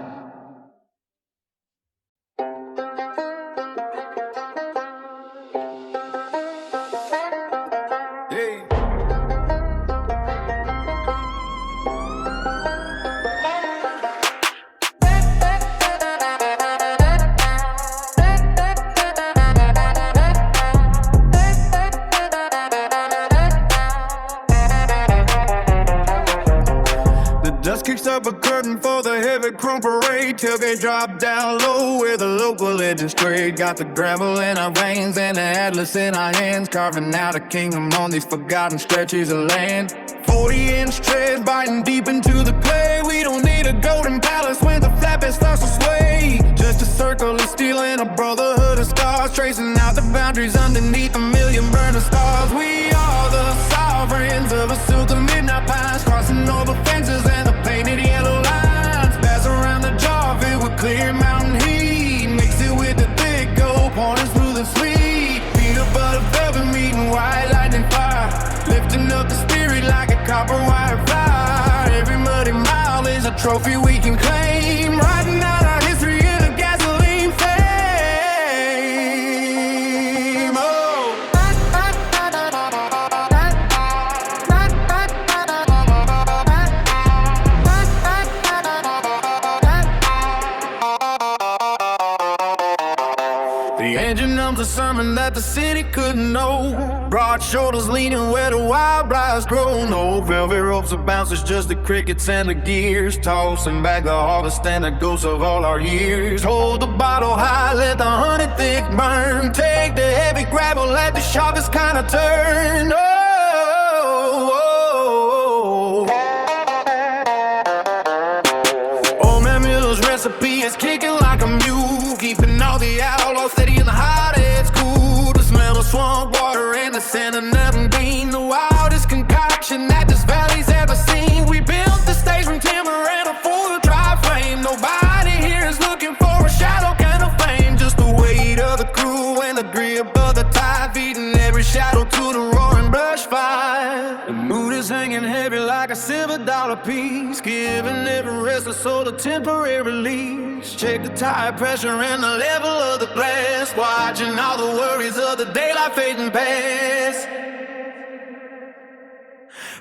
kicks up a curtain for the heavy chrome parade. Tailgate drop down low where the local legends trade. Got the gravel in our veins and the atlas in our hands, carving out a kingdom on these forgotten stretches of land. 40-inch tread biting deep into the clay. We don't need a golden palace when the flatbed starts to sway. Just a circle of steel and a brotherhood of stars, tracing out the boundaries underneath a million burning stars. We are the sovereigns of a silk of midnight pines, crossing over fences and the painted yellow lines. Pass around the jar filled with clear mountain heat, mix it with the thick gold, pouring smooth and sweet. Peanut butter, velvet meat and white lightning fire, lifting up the spirit like a copper wire fire. Every muddy mile is a trophy we can claim, writing out our history in a gasoline flame. Oh. The engine of the sermon that the city couldn't know. Broad shoulders leaning where the wild briars grow. No velvet ropes or bouncers, just the crickets and the gears, tossing back the harvest and the ghosts of all our years. Hold the bottle high, let the honey thick burn. Take the heavy gravel, let the sharpest kind of turn. Oh, oh, oh. Old Man Miller's recipe is kicking like a mule, keeping all the outlaws steady in the hot heads cool. The smell of swamp water and the scent of nothing green, the wildest concoction that this valley's ever seen. We built the stage from timber and a full dry flame. Nobody here is looking for a shadow kind of fame, just the weight of the crew and the grip of the tide, feeding every shadow to the roaring brush fire. The mood is hanging heavy like a silver dollar piece, giving every restless soul a temporary release. Check the tire pressure and the level of the glass, watching all the worries of the daylight fading past.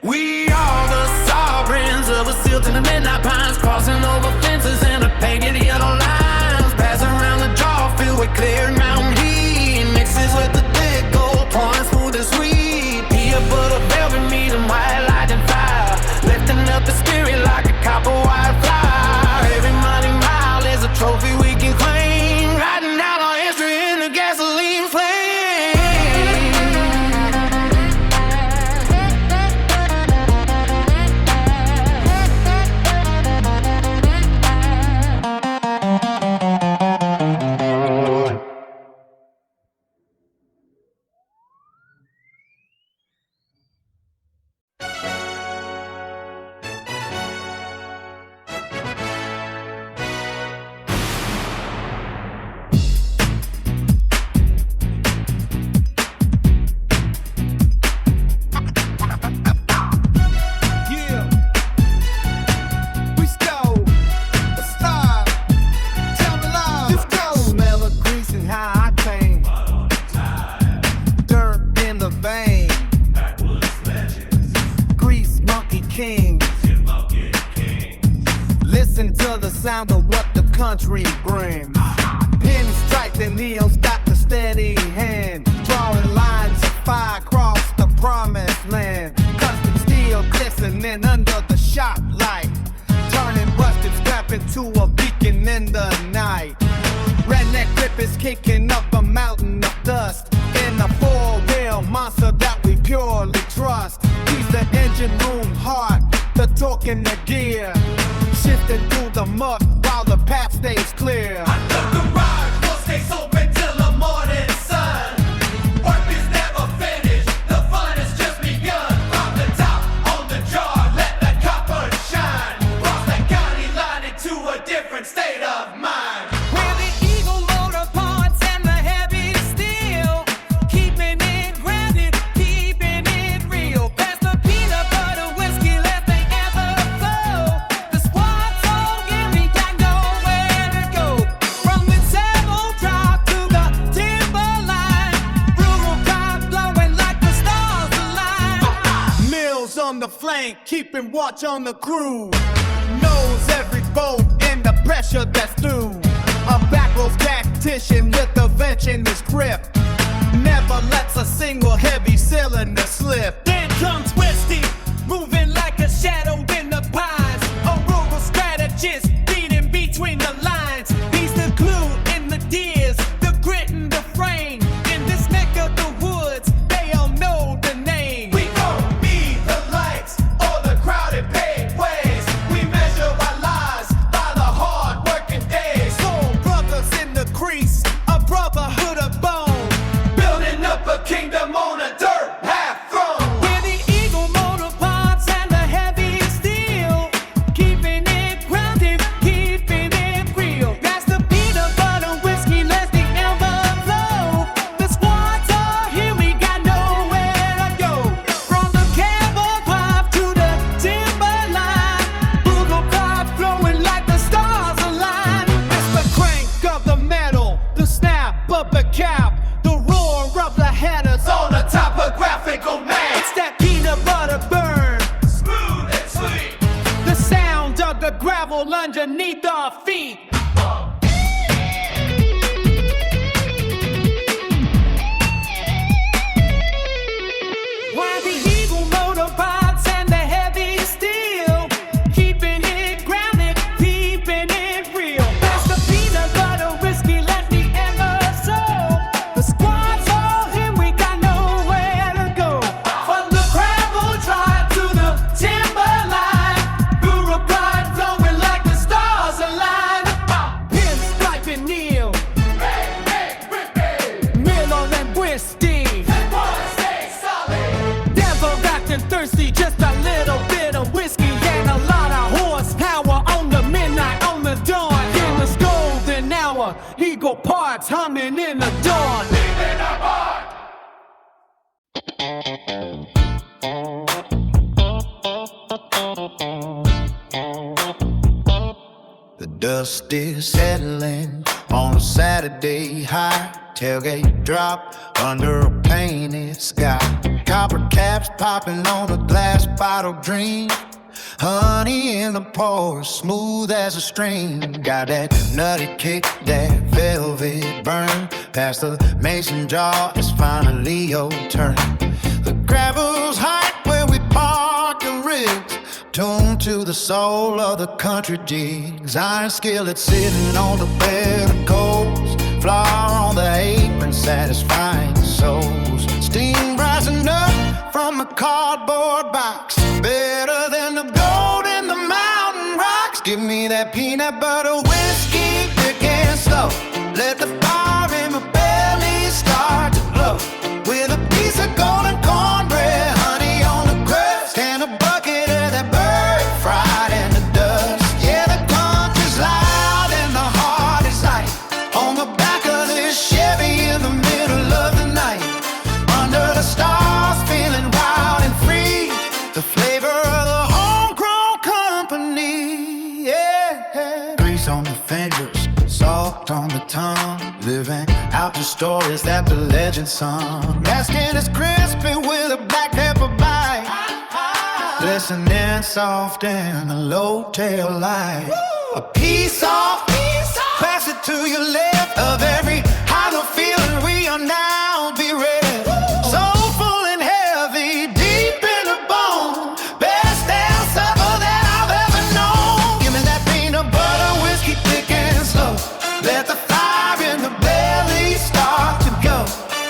We are the sovereigns of a silt in the midnight pines, crossing over fences and the painted yellow lines. Pass around the jar filled with clear mountain heat, mixes with the thick gold, pouring smooth and sweet. Peanut butter, velvet meat and white lightning fire, lifting up the spirit like a copper wire fly. Every money mile is a trophy we can claim, riding out our history in the gasoline flame. Sound of what the country brings. Pinstripes and neons got the steady hand, drawing lines of fire across the promised land. Custom steel glistening under the shop light, turning busted scrap into a beacon in the night. Redneck grip is kicking up a mountain of dust in a four-wheel monster that we purely trust. He's the engine room heart, the torque and the gear, shifting through the muck while the path stays clear. The garage will stay open till the morning sun. Work is never finished, the fun has just begun. From the top on the jar, let the copper shine. Cross the county line into a different state of mind. Where the eagle motor parts and the heavy steel, keeping it grounded, keeping it real. Pass the peanut butter whiskey, let they ever flow. The squad's all in, we got nowhere to go. From the saddle drop to the timberline, brutal car blowing like the stars align. Mills on the flank, keeping watch on the crew. Knows every boat and the pressure that's through. A backroads tactician with a wrench in his grip, never lets a single heavy cylinder slip. Then comes Westy, moving like a shadow in the pines. A room gravel underneath our feet. While the eagle motorbikes and the heavy steel, keeping it grounded, keeping it real. That's the peanut butter whiskey, let me ever so. The squad's all in, we got nowhere to go. From the gravel drive to the timberline, Uruguay flowing like the stars align. Pinstripe and Neil, Miller and whiskey. And thirsty, just a little bit of whiskey and a lot of horsepower on the midnight, on the dawn. In this golden hour, eagle parts humming in the dawn. Leaving our bar. The dust is settling on a Saturday high. Tailgate drop under a painted sky. Copper caps popping on a glass bottle dream. Honey in the pour, smooth as a stream. Got that nutty kick, that velvet burn. Past the mason jar, it's finally your turn. The gravel's hot where we park the rigs. Tuned to the soul of the country jigs. Iron skillet sitting on the bed of coals. Flour on the apron, satisfying the souls. Steam rising up from the cardboard box. Better than the gold in the mountain rocks. Give me that peanut butter whiskey, quick and slow. Let the fire in my belly start to glow. With a piece of golden cornbread, honey on the crust, and a bucket of that bird fried in the dust. Yeah, the country's loud and the heart is light. On the back of this Chevy in the middle of the night. Under the stars, feeling wild and free. The flavor of the homegrown company, yeah. Grease on the fingers, salt on the tongue. Living out the stories that the legend sung. That skin is crispy with a black pepper bite. Glistening soft in a low tail light. A piece off, pass it to your left. Of every hollow feeling we are now be ready. Soulful and heavy, deep in the bone. Best damn supper that I've ever known. Give me that peanut butter whiskey, thick and slow. Let the fire in the belly start to go.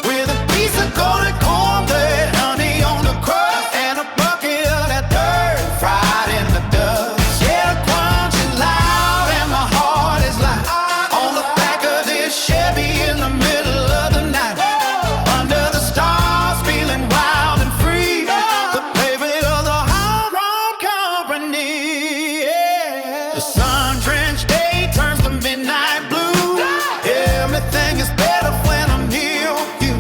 With a piece of golden cornbread, honey on the crust, and a bucket of that dirt fried in the dust. Yeah, the crunch is loud and my heart is light. On the back of this Chevy in the middle of the night. Under the stars, feeling wild and free. The favorite of the homegrown company, yeah. The sun-drenched day turns to midnight blue. Everything is better when I'm near you.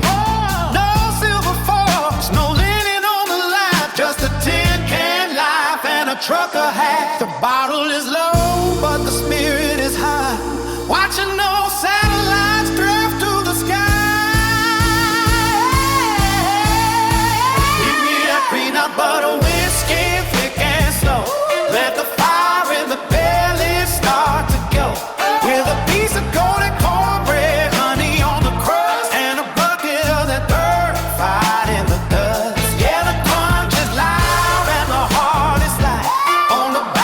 No silver forks, no linen on the line. Just a tin can life and a trucker hat. The bottle is low, but the spirit is high. Watching those satellites drift to the sky. Give me that peanut butter whiskey, thick and slow. Let the fire in the belly start to go. With a piece of golden cornbread, honey on the crust, and a bucket of that dirt fried in the dust. Yeah, the crunch is loud and the heart is light. On the back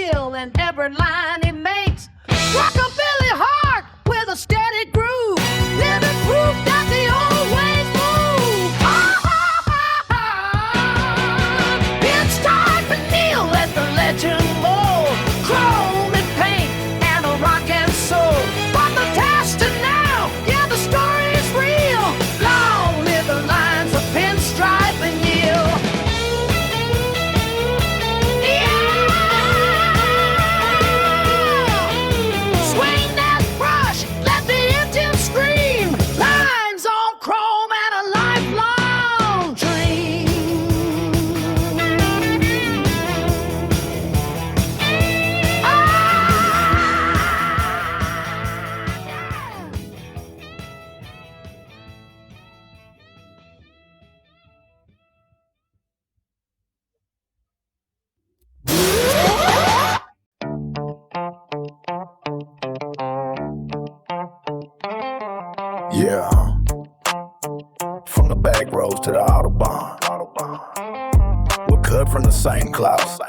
feel in every line he makes. Rockabilly heart with a steady groove, living proof that the old ways move. Pinstripe and kneel, let the legend mold. Chrome and paint and a rock and soul. But the test and now, yeah, the story is real. Long live the lines of pinstripe and yield. Swing that brush, let the engine scream. Lines on chrome and a lifelong dream. Yeah. From the back roads to the Autobahn. We're cut from the same cloth.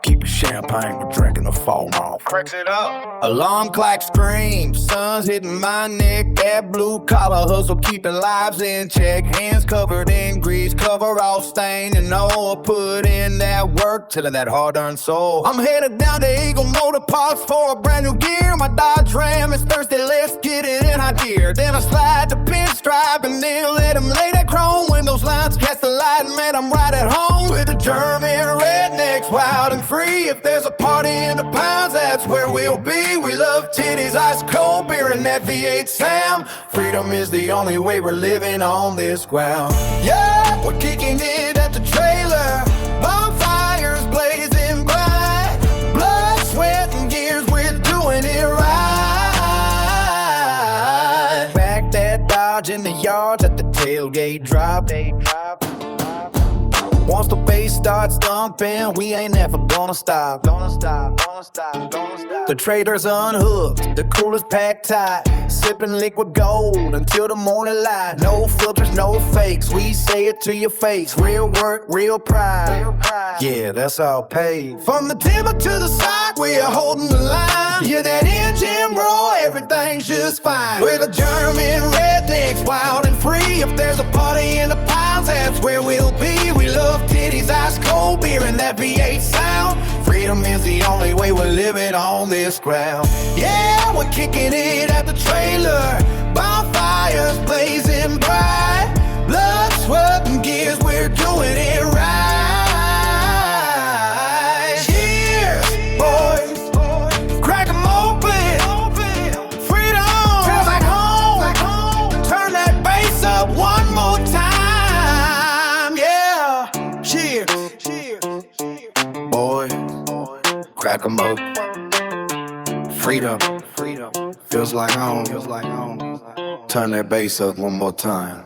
Keep champagne, we're drinking the foam off. Cracks it up. Alarm clock screams, sun's hitting my neck. That blue collar hustle keeping lives in check. Hands covered in grease, cover all stain. And I put in that work, tilling that hard-earned soul. I'm headed down to Eagle Motor Parts for a brand new gear. My Dodge Ram is thirsty, let's get it in high gear. Then I slide to pinstripe and then let him lay that chrome. When those lines cast the light, man, I'm right at home. With the German rednecks, wild and free. If there's a party in the Pines, that's where we'll be. We love titties, ice cold beer, and that V8 Sam. Freedom is the only way we're living on this ground. Yeah, we're kicking it at the trailer. Bonfires blazing bright. Blood, sweat, and gears, we're doing it right. Back that Dodge in the yards at the tailgate drop. Once the bass starts thumping, we ain't never gonna stop. The trader's unhooked, the cooler's packed tight. Sipping liquid gold until the morning light. No filters, no fakes, we say it to your face. Real work, real pride. Yeah, that's all paid. From the timber to the side, we're holding the line. Yeah, that engine roar, everything's just fine. We're the German rednecks, wild and free. If there's a party in the Pines, that's where we'll be. We love titties, ice cold beer, and that V8 sound. Freedom is the only way we're living on this ground. Yeah, we're kicking it at the trailer. Bonfires blazing bright. Blood, sweat, and gears, we're doing it right. Cheers, boys. Crack 'em open. Freedom. Feels like home. Turn that bass up one more time. Yeah. Cheers. Boy, crack 'em open. Freedom. Feels like home. Turn that bass up one more time.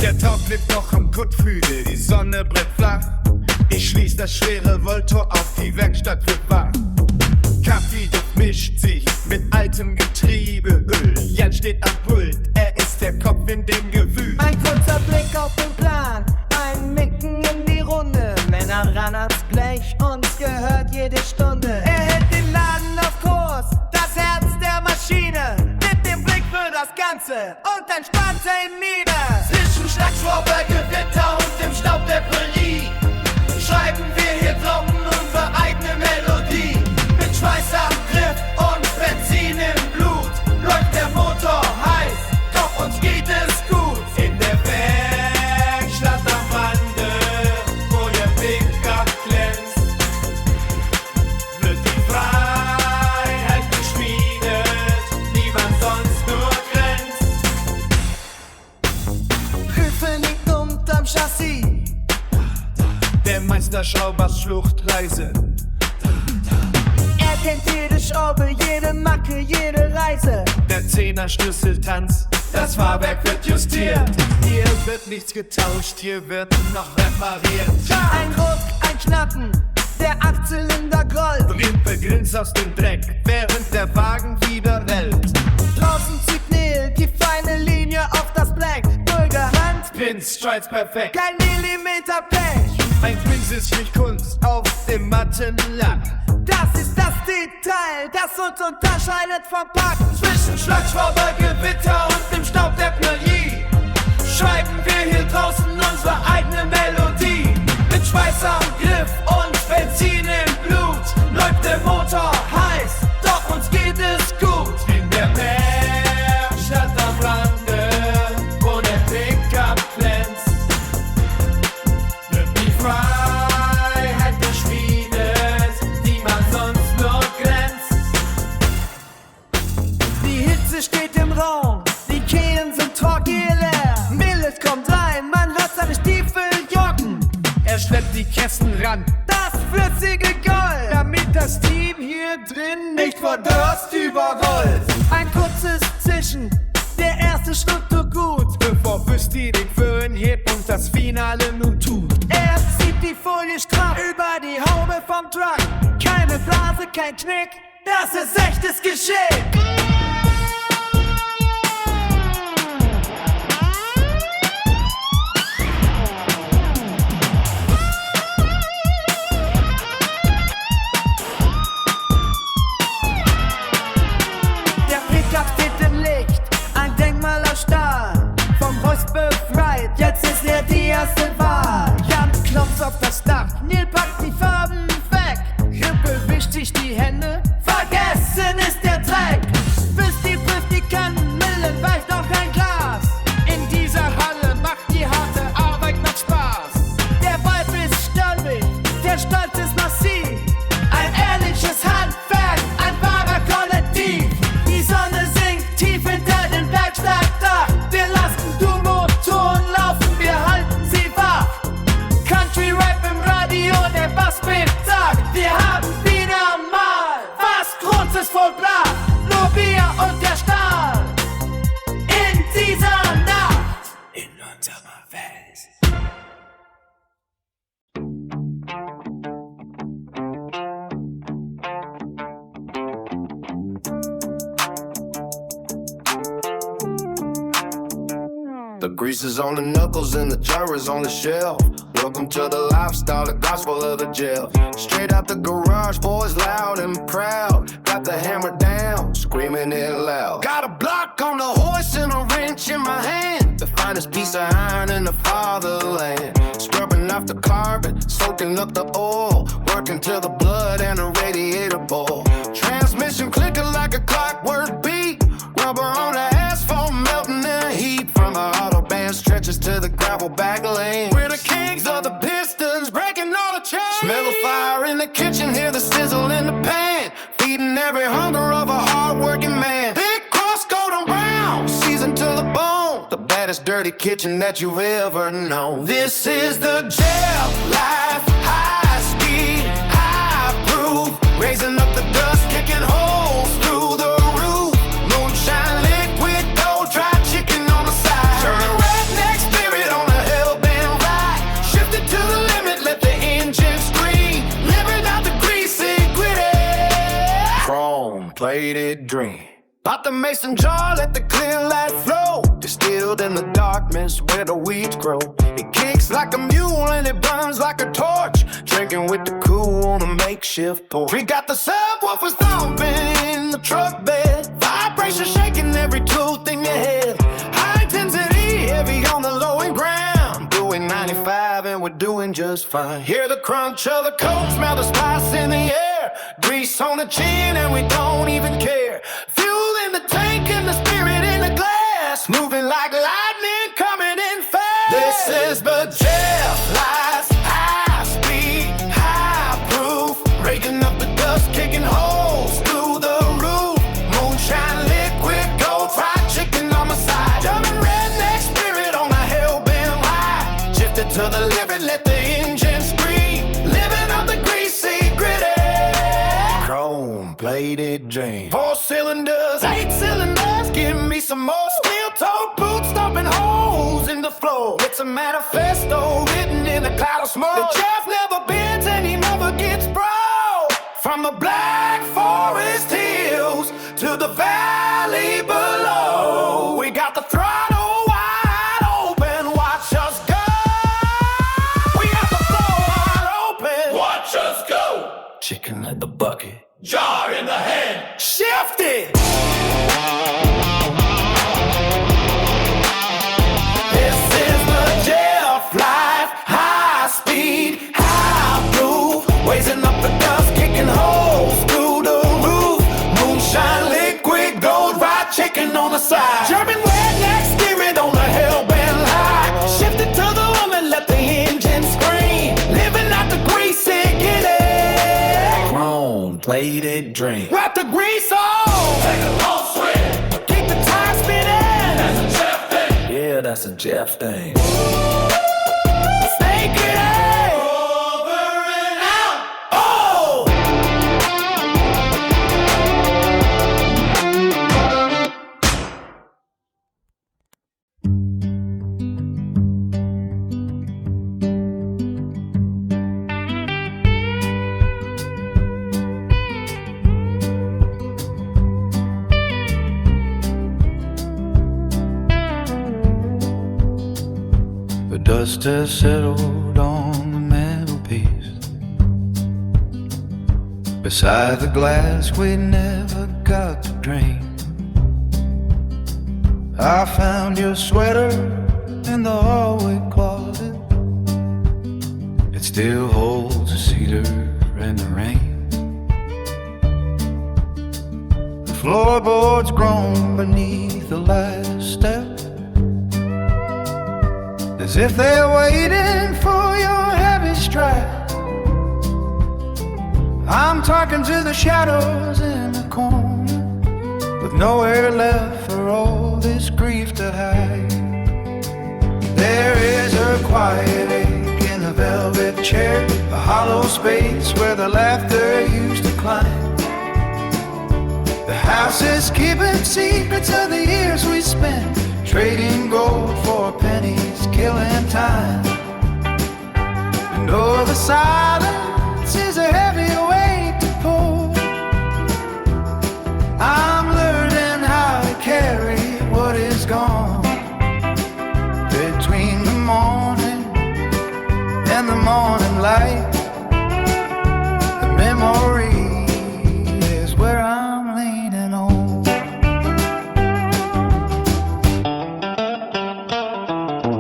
Der Tag lebt noch am Kotflügel, die Sonne brennt flach. Ich schließ das schwere Wolltor auf, die Werkstatt wird wach. Kaffeeduft mischt sich mit altem Getriebeöl. Jan steht am Pult, er ist der Kopf in dem Gewühl. Ein kurzer Blick auf den Plan, ein Micken in die Runde. Männer ran ans Blech, uns gehört jede Stunde. Er hält den Laden auf Kurs, das Herz der Maschine. Mit dem Blick für das Ganze und dann spannt er ihn nieder. Zwischen Schlagschrauber, Gewitter und dem Staub der Prärie schreiben wir hier Glocken unsere eigene Melodie. Mit Schweiß am Griff und Benzin im Blut läuft der Motor heiß, doch uns geht es gut. In der Werkstatt am Rande, wo der Pickup glänzt, wird die Freiheit geschmiedet, die man sonst nur grenzt. Hilfe liegt unterm Chassis. Der Meisterschraubers Fluchtreise. Er kennt jede Schraube, jede Macke, jede Berliner Schlüsseltanz. Das Fahrwerk wird justiert. Hier wird nichts getauscht, hier wird noch repariert. Ein Ruck, ein Knacken, der Achtzylinder grollt. Wimpel grinst aus dem Dreck, während der Wagen wieder rollt. Draußen zieht Neil die feine Linie auf das Black. Bürgerhand, Pinstripes perfekt, kein Millimeter Pech. Ein künstlich Kunst auf dem matten Lack. Das ist das Detail, das uns unterscheidet vom Pack. Zwischen Schlagschrauber, Gewitter und dem Staub der Pneurie schreiben wir hier draußen unsere eigene Melodie. Mit Schweiß am Griff und Benzin im Blut läuft der Motor heiß, doch uns geht es gut. In der Werkstatt am Rande, wo der Pickup glänzt, wird die Freiheit geschmiedet, die man sonst nur grenzt. Die Hitze steht im Raum, die Kehlen sind torgeeleer. Millet kommt rein, man hört seine Stiefel joggen. Er schleppt die Kästen ran, das flüssige Gold, damit das Team hier drin nicht vor Durst überrollt. Ein kurzes Zischen, der erste Schritt tut gut, bevor Büsti den Föhn hebt und das Finale nun tut. Er zieht die Folie straff über die Haube vom Truck. Keine Blase, kein Knick, das ist echtes Geschick. Befreit, jetzt ist er die erste Wahl. Jan klopft auf das Dach, Neil packt die Farben weg. Rippel wischt sich die Hände, vergessen ist der Dreck. Bis die prüft die Kanten, Millen weicht noch ein Glas. In dieser Halle macht die harte Arbeit noch Spaß. Der Vibe ist stolpig, der Stolz ist massiv. Ein ehrliches Handwerk, ein wahrer Kollektiv. Die Sonne sinkt tief hinter den Bergsteigdach. Wir lassen Ton laufen, wir halten sie wach. Country Rap im Radio, der Bass sagt, wir haben wieder mal was Großes vollbracht. Nur wir und der Stahl in dieser Nacht in unserer Welt. The grease is on the knuckles and the jar is on the shelf. Welcome to the lifestyle, the gospel of the jail. Straight out the garage, boys loud and proud. Got the hammer down, screaming it loud. Got a block on the horse and a wrench in my hand. The finest piece of iron in the fatherland. Scrubbing off the carbon, soaking up the oil. Working till the blood and the radiator boil. Transmission clicking like a clockwork beat. Rubber on the asphalt melting in a heap. From the autobahn stretches to the gravel back lane. We're the kings of the pistons, breaking all the chains. Smell the fire in the kitchen, hear the sizzle in the pan. Feeding every hunger of a hard-working man. Big cross, golden brown, seasoned to the bone. The baddest dirty kitchen that you've ever known. This is the jail life, high speed, high proof. Raising up the dust, kicking holes through the roof. Moonshine liquid gold, fried chicken on the side. Turn a redneck spirit on a hell-bent ride. Shift it to the limit, let the engine scream. Living out the greasy, gritty chrome-plated dream. Pop the mason jar, let the clear light flow. Distilled in the darkness where the weeds grow. It kicks like a mule and it burns like a torch. Drinking with the cool on a makeshift porch. We got the subwoofers thumping in the truck bed. Vibration shaking every tooth in your head. High intensity, heavy on the low and ground. Doing 95 and we're doing just fine. Hear the crunch of the coke, smell the spice in the air. Grease on the chin and we don't even care. Fuel in the tank and the spirit in the glass. Moving like lightning, coming in fast. This is the jail life, high speed, high proof. Raking up the dust, kicking holes through the roof. Moonshine liquid gold, fried chicken on my side. German redneck spirit on a hell-bent ride. Shifted to the limit, let the engine scream. Living up the greasy, gritty chrome-plated dream. 4 cylinders, 8 cylinders, give me flow. It's a manifesto written in a cloud of smoke. The Jeff never bends and he never gets broke. From the Black Forest Hills to the valley below, we got the throttle wide open. Watch us go. We got the floor wide open. Watch us go. Chicken in the bucket, Jar in the hand. Shift it. This is the Jeff life, high speed, high groove, raising up the dust, kicking holes through the roof. Moonshine liquid gold, fried chicken on the side. German redneck steering on the hell-bent line. Shift it to the woman, let the engine scream. Living out the greasy giddy. chrome plated drink. Wrap the grease on. Take a long swing. Keep the tires spinning. That's a Jeff thing. Yeah, that's a Jeff thing. Snake it out. Over and out. Oh! The dust has settled on the mantelpiece. Beside the glass we never got to drain. I found your sweater in the hallway closet. It still holds a cedar in the rain. The floorboards groan beneath the last step, as if they're waiting for your heavy stride. I'm talking to the shadows in the corner, with nowhere left for all this grief to hide. There is a quiet ache in the velvet chair, a hollow space where the laughter used to climb. The house is keeping secrets of the years we spent, trading gold for pennies, killing time. And oh, the silence is a heavy weight to pull. I'm learning how to carry what is gone. Between the morning and the morning light, the memory is where I'm leaning on.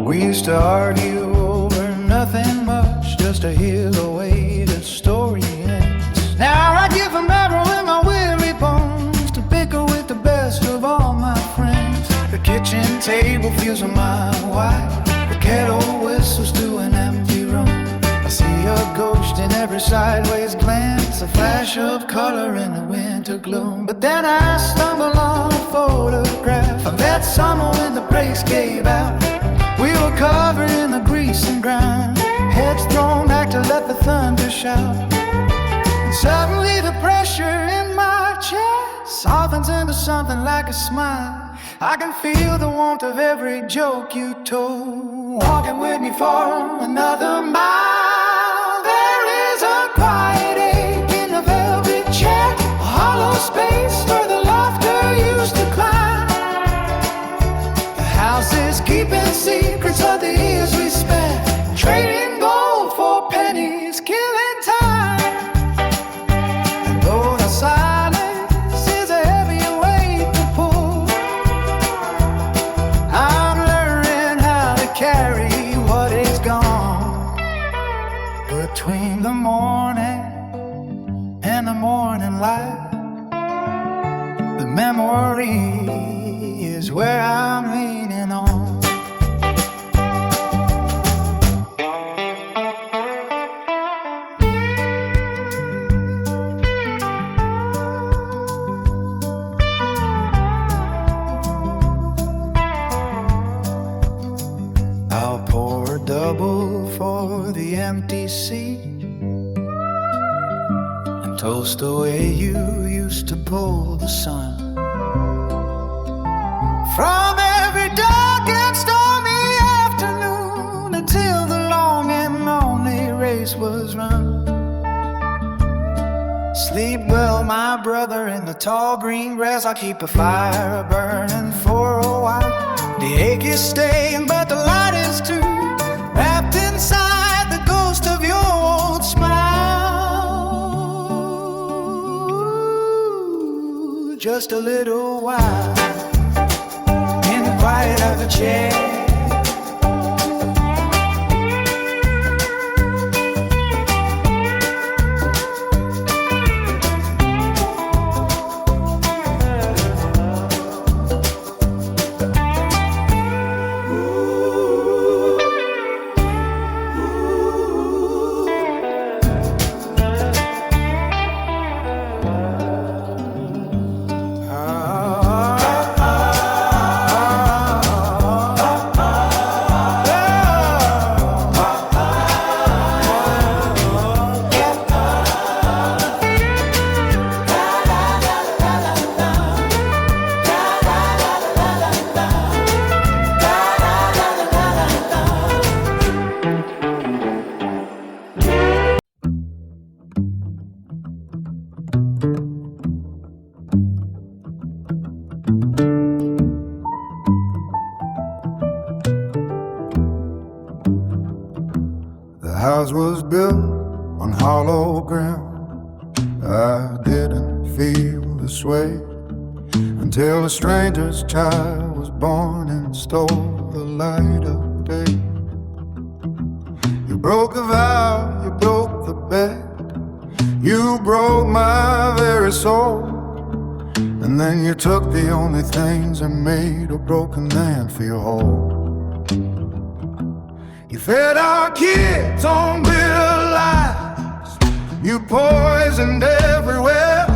We used to argue over nothing much, just to hear the way the story ends. Now I give a marrow in my weary bones to bicker with the best of all my friends. The kitchen table feels a mile wide, the kettle whistles to an empty room. I see a ghost in every sideways glance, a flash of color in the winter gloom. But then I stumble on a photograph of that summer when the brakes gave out. We were covered in the grease and grime, heads thrown back to let the thunder shout. And suddenly the pressure in my chest softens into something like a smile. I can feel the warmth of every joke you told, walking with me for another mile. There is a quiet ache in the velvet chair, a hollow space where the laughter used to climb. The house is keeping secrets of the years we spent, trading gold for pennies, killing time. And though the silence is a heavy weight to pull, I'm learning how to carry what is gone. Between the morning and the morning light, the memory is where I'm leaning on. I'll pour a double for the empty seat and toast the way you used to pull the sun from every dark and stormy afternoon. brother in the tall green grass. I'll keep a fire burning for a while. The ache is staying, but the light is too. Wrapped inside the ghost of your old smile. Just a little while in the quiet of the chair. The house was built on hollow ground. I didn't feel this way until a stranger's child was born and stole the light of day. You broke a vow, you broke the bed, you broke my very soul. And then you took the only things that made a broken man feel whole. You fed our kids on bitter lies, you poisoned everywhere,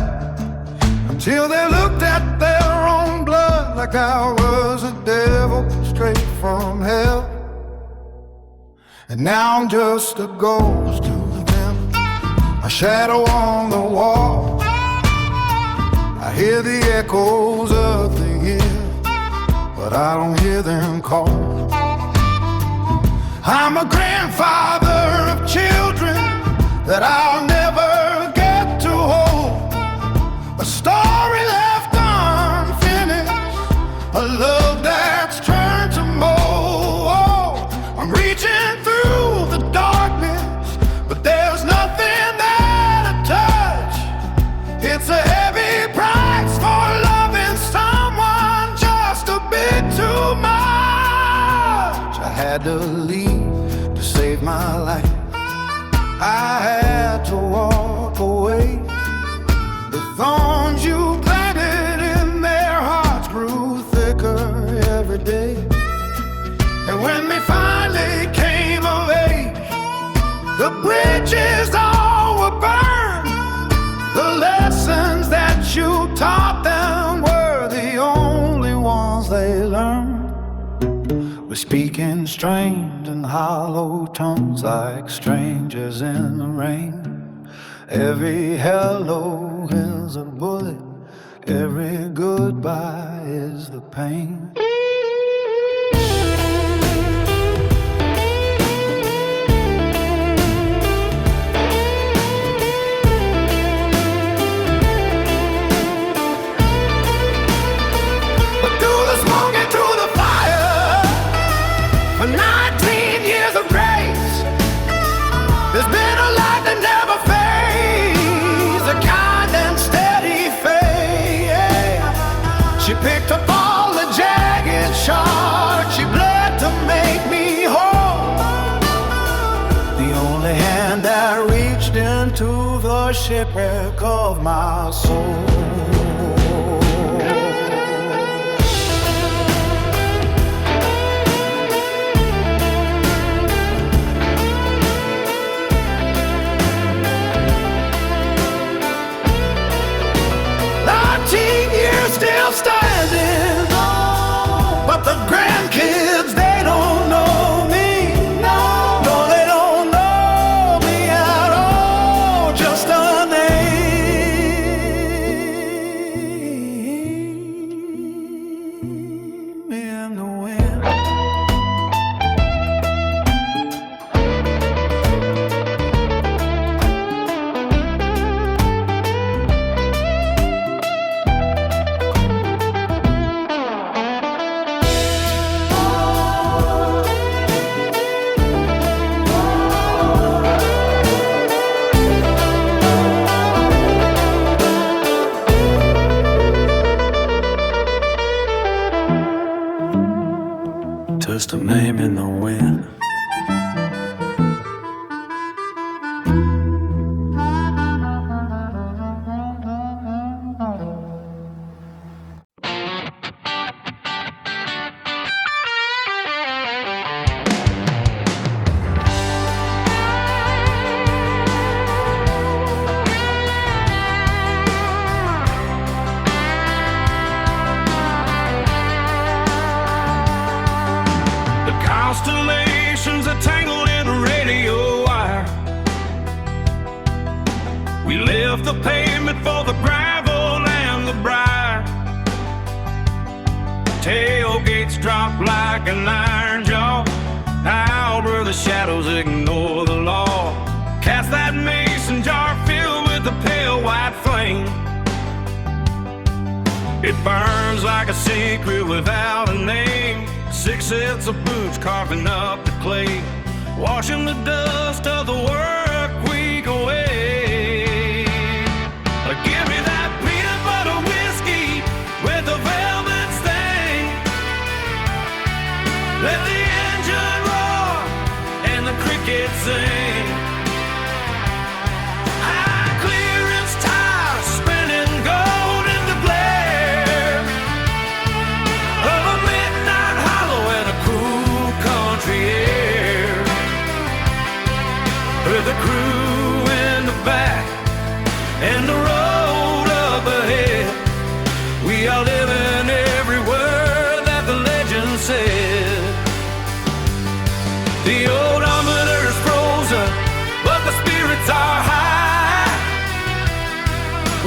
until they looked at their own blood like I was a devil straight from hell. And now I'm just a ghost to them, a shadow on the wall. I hear the echoes of the years, but I don't hear them call. I'm a grandfather of children that I'll never get to hold. A story left unfinished, a love that's turned to mold. I'm reaching through the darkness, but there's nothing there to touch. It's a heavy price for loving someone just a bit too much. I had to leave to save my life. I had to walk away. The thorns you planted in their hearts grew thicker every day. And when they finally came of age, the bridges all were burned. The lessons that you taught them were the only ones they learned. We're speaking strange and hollow tones like strangers in the rain. Every hello is a bullet, every goodbye is the pain. But through the smoke and through the fire, for 19 years of grace, there's been a light that never fades, a kind and steady fade. She picked up all the jagged shards, she bled to make me whole. The only hand that reached into the shipwreck of my soul. Still standing, but the grandkids, they don't know me. No, they don't know me at all. Just a name. a name in the wind. Constellations are tangled in a radio wire. We left the pavement for the gravel and the briar. Tailgates drop like an iron jaw. Out where the shadows ignore the law. Cast that mason jar filled with the pale white flame. It burns like a secret without a name. 6 sets of boots carving up the clay, washing the dust of the work week away. Give me that peanut butter whiskey with a velvet stain. Let the engine roar and the crickets sing. High clearance tires spinning gold in the glare of a midnight hollow and a cool country air. With a crew in the back and the road up ahead, we are living every word that the legend said. The odometer's frozen, but the spirits are high.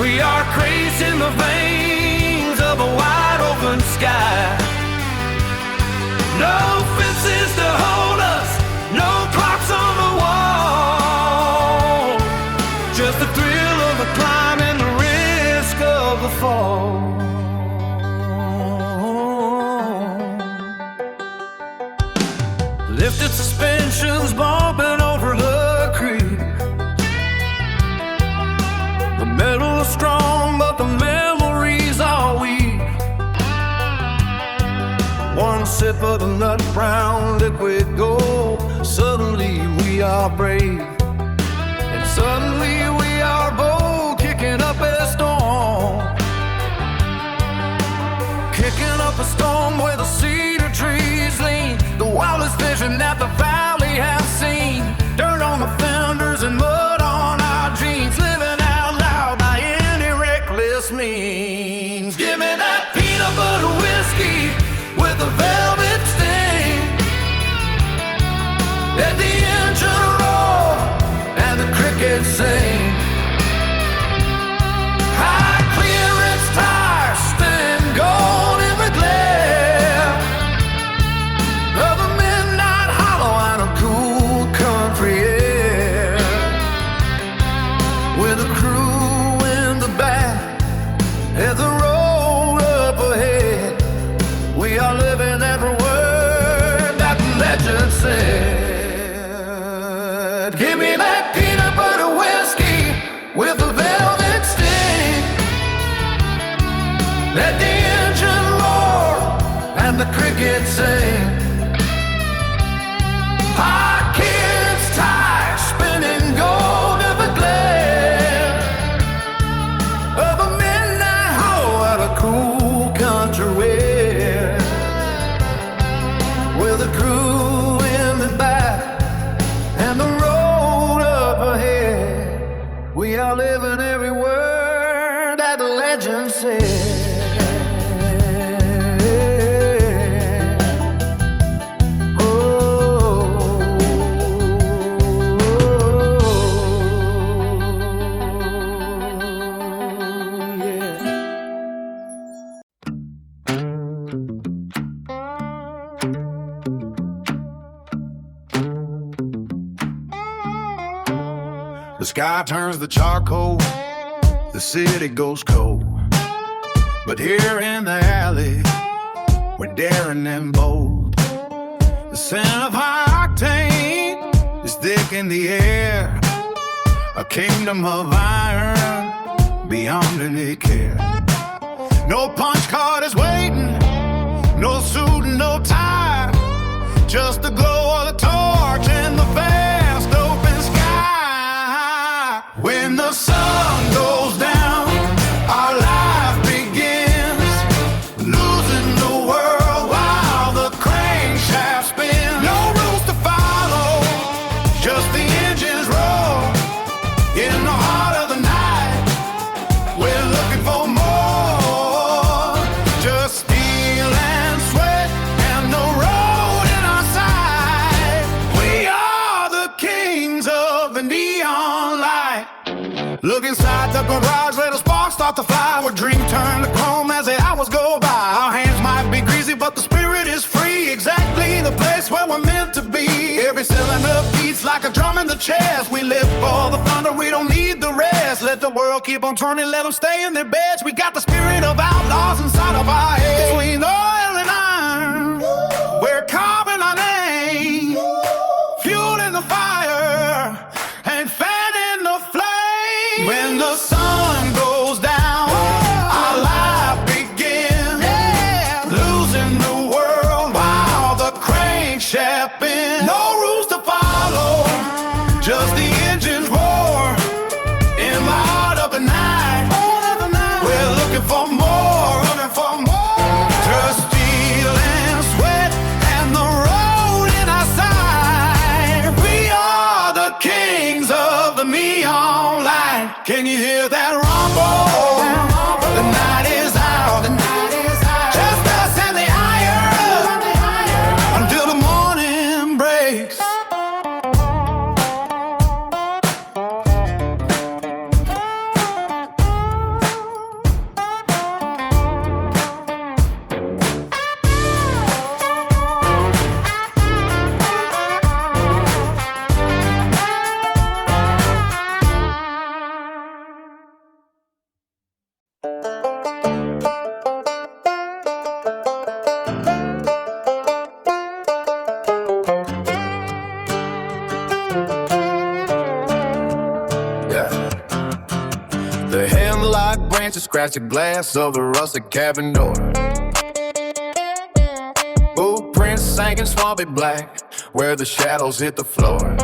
We are crazed in the veins of a wide open sky. No fences to hold us, no clocks on the wall. Just the thrill of the climb and the risk of the fall. Lifted suspensions bumping over the creek. The metal is strong, but the memories are weak. One sip of the nut brown liquid gold. Suddenly we are brave, and suddenly we are bold, kicking up a storm. Kicking up a storm where the cedar trees lean. The wildest vision that the valley has seen. Dirt on the fenders and mud on our jeans. Living out loud by any reckless means. Give me that peanut butter whiskey with a velvet sting. Let the engine roar and the crickets sing. High clearance tires spin gold in the glare of a midnight hollow and a cool country air. With a crew in the back and the road up ahead, we are living every word that the legend said. Give me that peanut butter whiskey with a velvet sting. Let the engine roar and the crickets sing. High kids tires spinning gold in the glare of a midnight hollow at a cool country air. With a crew in the back and the road up ahead, we are living every word that the legend said. The sky turns to charcoal, the city goes cold. But here in the alley, we're daring and bold. The scent of high octane is thick in the air. A kingdom of iron beyond any care. No punch card is waiting, no suit and no tie. just the glow of the torch and the vast open sky. When the sun goes down, our life begins, losing the world while the crankshaft spins. No rules to follow, just the engines roar. In the heart of the night, we're looking for more. Just steel and sweat and the road in our sight. We are the kings of the neon light. Look inside the garage, let a spark start to fly. Where dreams turn to chrome as the hours go by. Our hands might be greasy, but the spirit is free. Exactly the place where we're meant to be. Every cylinder beats like a drum in the chest. We live for the thunder, we don't need the rest. Let the world keep on turning, let them stay in their beds. We got the spirit of outlaws inside of our heads. Between oil and iron, we're carving our name, fueling the fire and fanning the flame. When the sun goes down, our life begins, losing the world while the crankshaft bends. No rules to follow, just the engines roar. In the heart of the night, we're looking for more, looking for more. Just steel and sweat and the road in our sight. We are the kings of the neon light. Can you hear that rumble? The night is out. Just us and the iron until the morning breaks. Yeah. The hemlock branches scratch the glass of the rusted cabin door. Footprints sank in swampy black where the shadows hit the floor.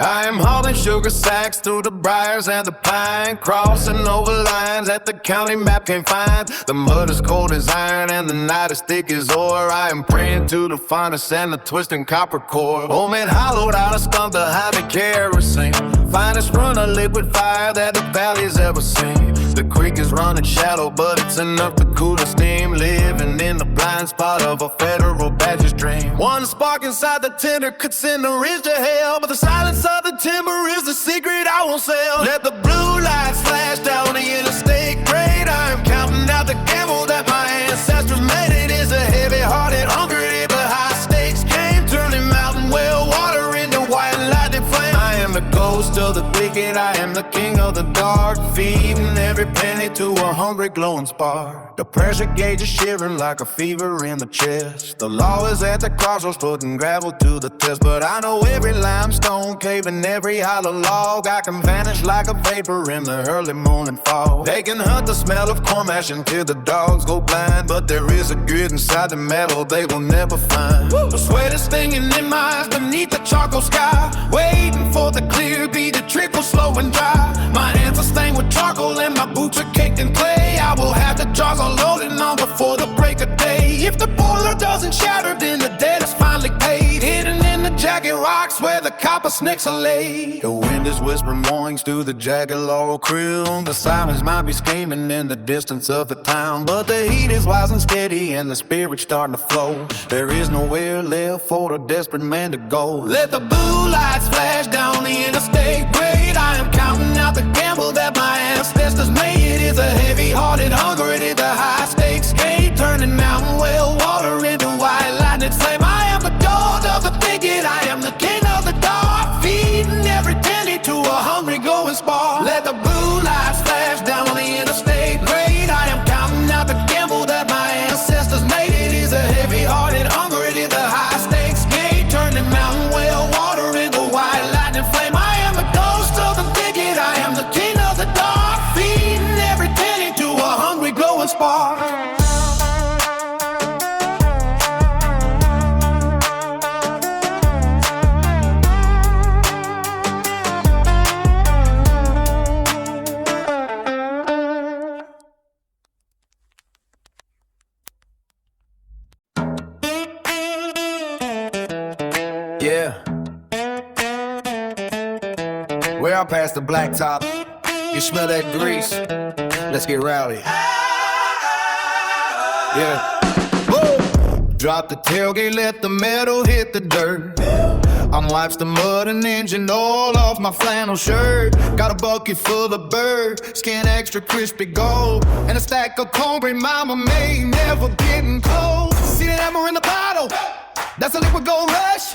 I am hauling sugar sacks through the briars and the pine, crossing over lines that the county map can't find. The mud is cold as iron and the night is thick as ore. I am praying to the finest and the twisting copper core. Home and hollowed out a stump to hide the kerosene. Finest run of liquid fire that the valley's ever seen. The creek is running shallow, but it's enough to cool the steam. Living in the blind spot of a federal badger's dream. One spark inside the tender could send a ridge to hell, but the silence of the timber is the secret I won't sell. Let the blue lights flash down the interstate grade. I am counting out the gamble that my ancestors made. It is a heavy-hearted, hungry, but high-stakes game, turning mountain well water into white lightning flame. I am the ghost of the thicket, I am the king of the dark, feeding every penny to a hungry glowing spark. The pressure gauge is shivering like a fever in the chest. The law is at the crossroads, putting gravel to the test. But I know every limestone cave and every hollow log, I can vanish like a vapor in the early morning fog. They can hunt the smell of corn mash until the dogs go blind, but there is a grit inside the metal they will never find. The sweat is stinging in my eyes beneath the charcoal sky, waiting for the clear beat to trickle slow and dry. My hands are stained with charcoal and my boots are caked in clay. I will have the jars unloaded on before the break of day. If the boiler doesn't shatter, then the debt is finally paid. Hidden in the jagged rocks where the copper snakes are laid. The wind is whispering warnings through the jagged laurel crown. The sirens might be screaming in the distance of the town, but the heat is wise and steady and the spirit's starting to flow. There is nowhere left for the desperate man to go. Let the blue lights flash down the interstate grade. I am counting out the gamble that my ancestors made. It is a heavy-hearted hunger, it is a high-stakes game, turning mountain well water into white lightning flame. I am the god of the thicket, I am the king of the dark, feeding every penny to a hungry glowing spark. Let the blue lights flash down the interstate grade. I am counting out the gamble that my ancestors made. It is a heavy-hearted hunger, it is a high-stakes game, turning mountain well water into white lightning flame. I am the ghost of the thicket, I am the king of the dark, feeding every penny to a hungry glowing spark. Yeah. We're out past the blacktop. You smell that grease? Let's get rowdy. Yeah. Woo! Drop the tailgate, let the metal hit the dirt. I'm wipes the mud and engine oil off my flannel shirt. Got a bucket full of bird, skin extra crispy gold, and a stack of cornbread mama made, never getting cold. See that hammer in the bottle? That's a liquid gold rush.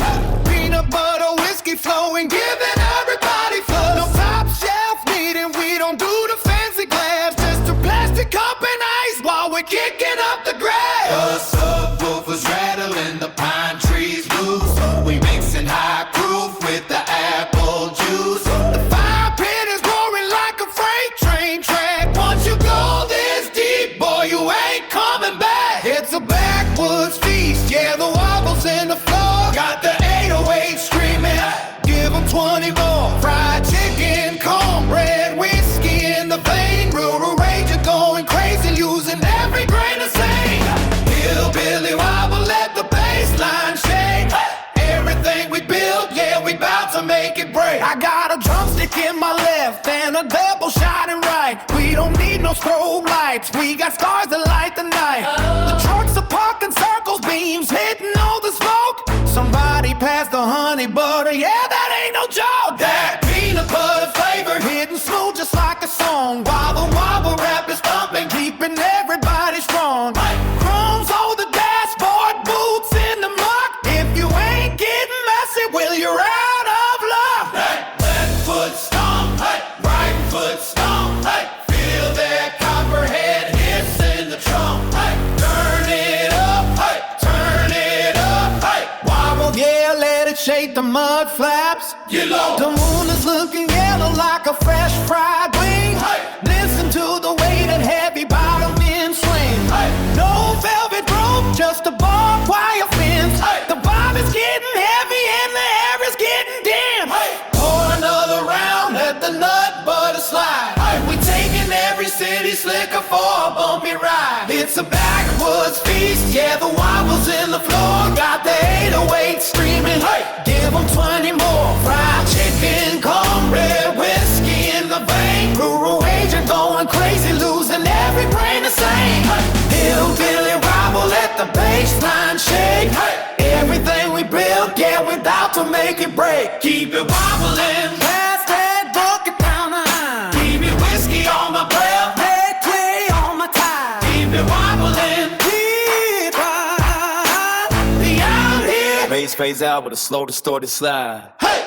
Peanut butter, whiskey flowing, giving everybody flush. No top shelf needed, we don't do the fancy glass. Just a plastic cup and ice while we're kicking up the grass. The subwoofers rattling, the pine trees loose. We mixing high proof with the apple juice. The fire pit is roaring like a freight train track. Once you go this deep, boy, you ain't coming back. It's a backwoods feast, yeah, the wobbles in the floor. Got the 808 screaming, give 'em 20 more. Fried chicken, cornbread, whiskey in the vein. Rural ranger going crazy, using every grain of sand. Hillbilly wobble, let the bass line shake. Everything we build, yeah, we bout to make it break. I got a drumstick in my left and a double shot in right. We don't need no strobe lights, we got stars that light the night. The trucks are parking circles, beams hitting all the smoke. Somebody pass the honey butter, yeah, that ain't no joke. That peanut butter flavor hitting smooth just like a song. Wobble, wobble, rap is thumping, keeping everybody strong. Chrome's hold the dashboard, boots in the muck. If you ain't getting messy, well, you're out of luck. Hey, left foot stomp, hey, right foot stomp, hey, feel that copperhead hiss in the trunk, hey, turn it up, hey, turn it up, hey, Wobble, yeah, let it shake the mud flaps. get low, The moon is looking yellow like a fresh fried wing. hey, Listen to the way that heavy bottom men swing. hey, No velvet rope, just a barbed wire fence. Hey. The vibe is getting heavy and the air is getting dim. hey, Pour another round, let the nut butter slide. Hey. We taking every city slicker for a bumpy ride. It's a backwoods feast, yeah, the wobbles in the floor. Got the 808 screaming, Hey. give 'em 20 more. Fried chicken, cornbread, whiskey in the vein. Rural agent going crazy, losing every brain the same. Hillbilly wobble, let the bass line shake. Everything we build, yeah, without to make it break. keep it wobbling, Pass that bucket down the line. keep it whiskey on my breath, Red clay on my tie. keep it wobbling, Keep on. be out here, Bass fades out with a slow distorted slide. hey.